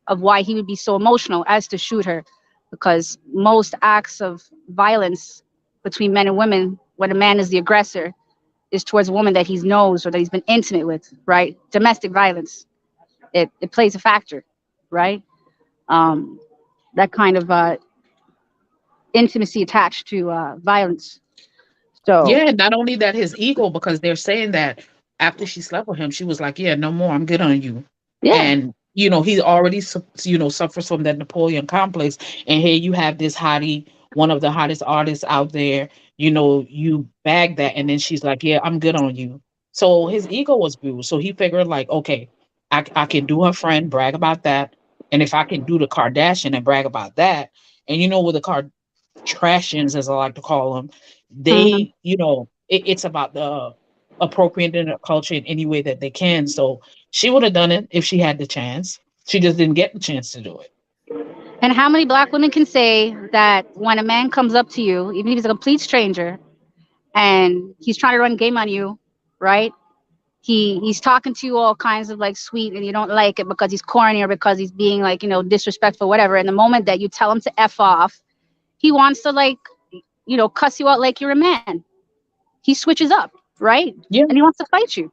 of why he would be so emotional as to shoot her, because most acts of violence between men and women, when a man is the aggressor, is towards a woman that he knows or that he's been intimate with, right? Domestic violence, it plays a factor, right? Um, that kind of intimacy attached to violence. So Yeah, not only that, his ego, because they're saying that after she slept with him, she was like, "Yeah, no more. I'm good on you." yeah, And he already suffers from that Napoleon complex. And here you have this hottie, one of the hottest artists out there. You bag that, and then she's like, "Yeah, I'm good on you." So his ego was bruised. So he figured like, okay, I can do her friend, brag about that, and if I can do the Kardashian and brag about that, and with the Trashins, as I like to call them, mhm. it's about the appropriating the culture in any way that they can. So she would have done it if she had the chance. She just didn't get the chance to do it. And how many black women can say that when a man comes up to you, even if he's a complete stranger, and he's trying to run game on you, right? He's talking to you all kinds of like sweet, and you don't like it because he's corny or because he's being like disrespectful, whatever. And the moment that you tell him to f off, he wants to like cuss you out like you're a man. He switches up, right? Yeah. And he wants to fight you.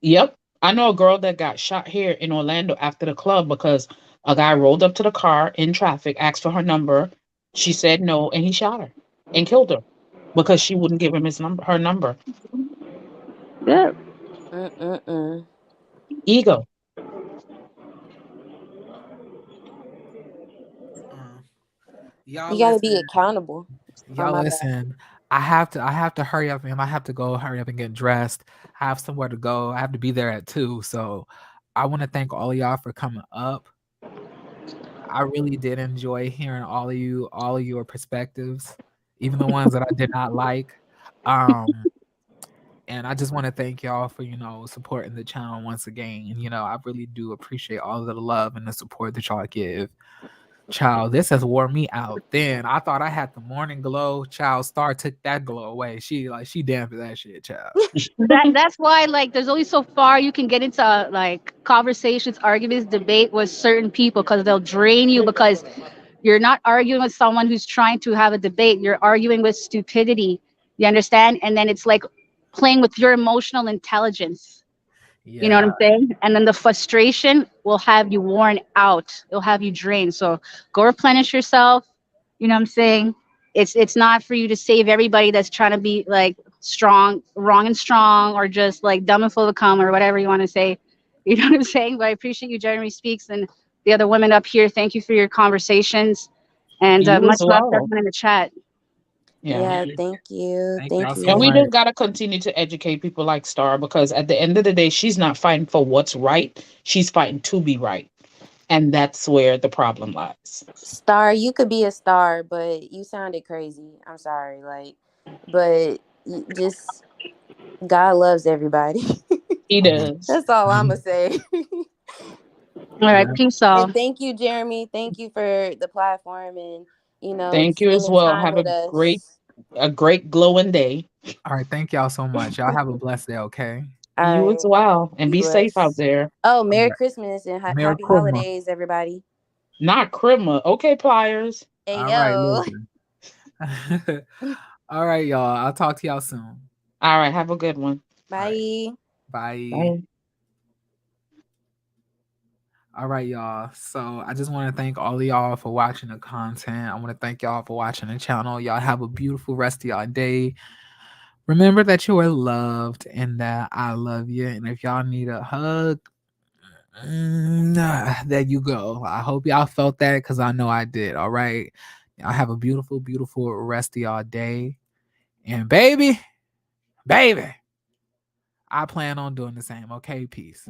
Yep. I know a girl that got shot here in Orlando after the club because a guy rolled up to the car in traffic, asked for her number. She said no, and he shot her and killed her because she wouldn't give him her number. Yeah. Mm-mm-mm. Ego. Y'all You gotta be listen. accountable. Y'all My bad. listen. I have to hurry up, and I have to go hurry up and get dressed. I have somewhere to go. I have to be there at 2. So I want to thank all of y'all for coming up. I really did enjoy hearing all of your perspectives, even the ones that I did not like. Um, and I just want to thank y'all for, supporting the channel once again. And, I really do appreciate all of the love and the support that y'all give. Child, this has wore me out. Then I thought I had the morning glow. Child, Star took that glow away. She dampened that shit, child. That's why, like, there's only so far you can get into like conversations, arguments, debate with certain people, because they'll drain you, because you're not arguing with someone who's trying to have a debate. You're arguing with stupidity. You understand? And then it's like playing with your emotional intelligence. You know what Yeah. I'm saying? And then the frustration will have you worn out. It'll have you drained. So go replenish yourself. You know what I'm saying? It's not for you to save everybody that's trying to be like strong, wrong and strong, or just like dumb and full of cum, or whatever you want to say. You know what I'm saying? But I appreciate you, Jeremy Speaks, and the other women up here. Thank you for your conversations, and You much as love to well. everyone in the chat. Yeah. Thank you. Thank y'all Thank so And we you. much. just gotta continue to educate people like Star, because at the end of the day, she's not fighting for what's right. She's fighting to be right. And that's where the problem lies. Star, you could be a star, but you sounded crazy. I'm sorry. But just God loves everybody. He does. That's all I'm gonna say. All right, Yeah. peace out. And thank you, Jeremy. Thank you for the platform and Thank you as spending well. time Have with us. a great glowing day. All right. Thank y'all so much. Y'all have a blessed day, okay? All You as right, well. And be be safe out blessed. there. Oh, All Merry right. Christmas and Merry happy Christmas. holidays, everybody. Not Krima. Okay, pliers. Hey All right, yo. listen. All right, y'all. I'll talk to y'all soon. All right. Have a good one. All right. Bye. Bye. Bye. All right, y'all. So I just want to thank all of y'all for watching the content. I want to thank y'all for watching the channel. Y'all have a beautiful rest of y'all day. Remember that you are loved and that I love you. And if y'all need a hug, there you go. I hope y'all felt that, because I know I did. All right. Y'all have a beautiful, beautiful rest of y'all day. And baby, I plan on doing the same. Okay, peace.